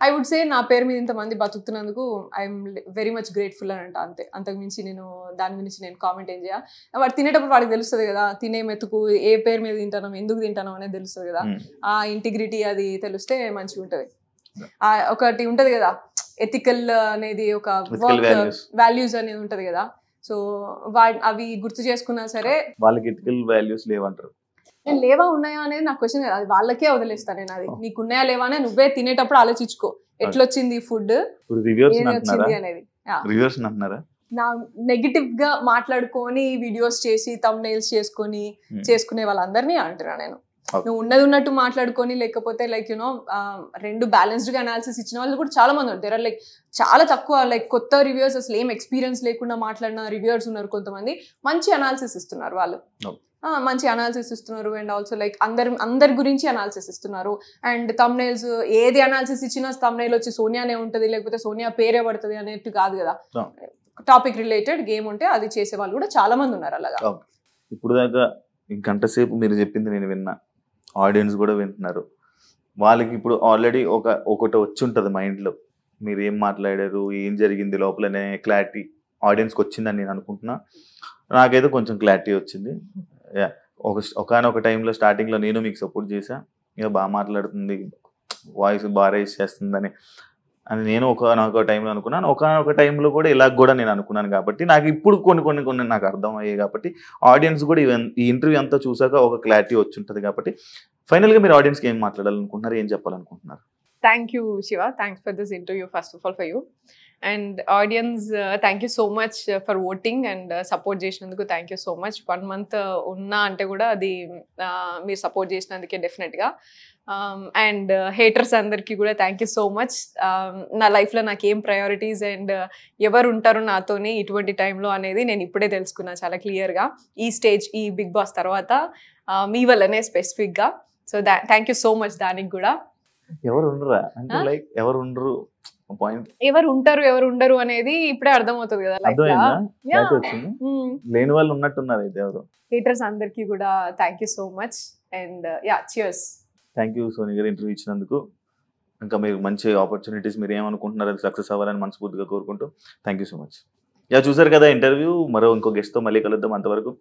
ఐ వుడ్ సే నా పేరు మీద ఇంతమంది బతుకుతున్నందుకు ఐఎమ్ వెరీ మచ్ గ్రేట్ఫుల్ అని అంట. అంతే, అంతకుమించి నేను దాని గురించి నేను కామెంట్ ఏం చేయ. వాడు తినేటప్పుడు వాడికి తెలుస్తుంది కదా, తినే మెతుకు ఏ పేరు మీద తింటాను, ఎందుకు తింటాను అనేది తెలుస్తుంది కదా. ఆ ఇంటిగ్రిటీ అది తెలిస్తే మంచిగా ఉంటది. ఒకటి ఉంటది కదా ఎథికల్ అనేది, ఒక వర్క్ వాల్యూస్ అనేది ఉంటది కదా. సో అవి గుర్తు చేసుకున్నా సరే వాళ్ళకి ఎథికల్ వాల్యూస్ లేవంటారు. నేను లేవా ఉన్నాయా అనేది నా క్వశ్చన్ కదా, అది వాళ్ళకే వదిలేస్తాను నేను. అది నీకు ఉన్నాయా లేవా అని నువ్వే తినేటప్పుడు ఆలోచించుకో, ఎట్లొచ్చింది ఫుడ్ అనేది. నా నెగిటివ్ గా మాట్లాడుకొని వీడియోస్ చేసి థంబ్నెయిల్స్ చేసుకునే వాళ్ళందరినీ అంటున్నా నేను. నువ్వు ఉన్నది ఉన్నట్టు మాట్లాడుకొని, లేకపోతే లైక్ రెండు బ్యాలెన్స్డ్ గా అనాలిసిస్ ఇచ్చిన వాళ్ళు కూడా చాలా మంది ఉన్నారు. లైక్ చాలా తక్కువ లైక్ కొత్త రివ్యూవర్స్, అసలు ఏం ఎక్స్పీరియన్స్ లేకుండా మాట్లాడిన రివ్యూవర్స్ ఉన్నారు. కొంతమంది మంచి అనాలిసిస్ ఇస్తున్నారు, వాళ్ళు మంచి అనాలిసిస్ ఇస్తున్నారు. అండ్ ఆల్సో లైక్ అందరి గురించి అనాలిసిస్ ఇస్తున్నారు. అండ్ థంబ్నెయిల్స్ ఏది అనాలిసిస్ ఇచ్చినా థంబ్నెయిల్ వచ్చి సోనియానే ఉంటుంది, లేకపోతే సోనియా పేరే పడుతుంది అనేట్టు కాదు కదా. టాపిక్ రిలేటెడ్ గేమ్ ఉంటే అది చేసే వాళ్ళు కూడా చాలా మంది ఉన్నారు అలాగా. ఇప్పుడు దాకా గంట సేపు మీరు చెప్పింది నేను విన్నా, ఆడియన్స్ కూడా వింటున్నారు. వాళ్ళకి ఇప్పుడు ఆల్రెడీ ఒకటి వచ్చి ఉంటుంది మైండ్లో, మీరు ఏం మాట్లాడారు, ఏం జరిగింది లోపలనే క్లారిటీ ఆడియన్స్కి వచ్చిందని నేను అనుకుంటున్నా. నాకైతే కొంచెం క్లారిటీ వచ్చింది. ఒకనొక టైంలో స్టార్టింగ్లో నేను మీకు సపోర్ట్ చేశా, ఇక బాగా మాట్లాడుతుంది, వాయిస్ బాగా రైజ్ చేస్తుందని నేను ఒకనొక టైంలో అనుకున్నాను. ఒకనొక టైంలో కూడా ఇలా కూడా నేను అనుకున్నాను. కాబట్టి నాకు ఇప్పుడు కొన్ని నాకు అర్థం అయ్యాయి. కాబట్టి ఆడియన్స్ కూడా ఈ ఇంటర్వ్యూ అంతా చూసాక ఒక క్లారిటీ వచ్చి ఉంటుంది. కాబట్టి ఫైనల్గా మీరు ఆడియన్స్కి ఏం మాట్లాడాలనుకుంటున్నారు, ఏం చెప్పాలనుకుంటున్నారు? Thank you Shiva, thanks for this interview first of all for you. And audience thank you so much for voting and support చేసినందుకు thank you so much. 1 month ఉన్నా అంటే కూడా అది మీరు సపోర్ట్ చేసినందుకే డెఫినెట్గా. అండ్ హేటర్స్ అందరికీ కూడా థ్యాంక్ యూ సో మచ్. నా లైఫ్లో నాకు ఏం ప్రయారిటీస్ అండ్ ఎవరు ఉంటారు నాతోని ఇటువంటి టైంలో అనేది నేను ఇప్పుడే తెలుసుకున్నా చాలా క్లియర్గా. ఈ స్టేజ్, ఈ బిగ్ బాస్ తర్వాత మీ వల్లనే స్పెసిఫిక్గా. So thank you so much. దానికి కూడా ఎవరు ఉంటారు ఎవరు ఉండరు అనేది ఇప్పుడే అర్థమవుతుంది కదా. లేని వాళ్ళు ఉన్నట్టున్నారు అయితే ఎవరు. హేటర్స్ అందరికీ కూడా thank you so much. And yeah, cheers. Thank you Soni గారు ఇంటర్వ్యూ ఇచ్చినందుకు. ఇంకా మీకు మంచి ఆపర్చునిటీస్ మీరు ఏమనుకుంటున్నారు అది సక్సెస్ అవ్వాలని మనస్ఫూర్తిగా కోరుకుంటూ thank you so much. Yeah చూసారు కదా ఇంటర్వ్యూ. మరో ఇంకో గెస్ట్తో మళ్ళీ కలుద్దాం. అంతవరకు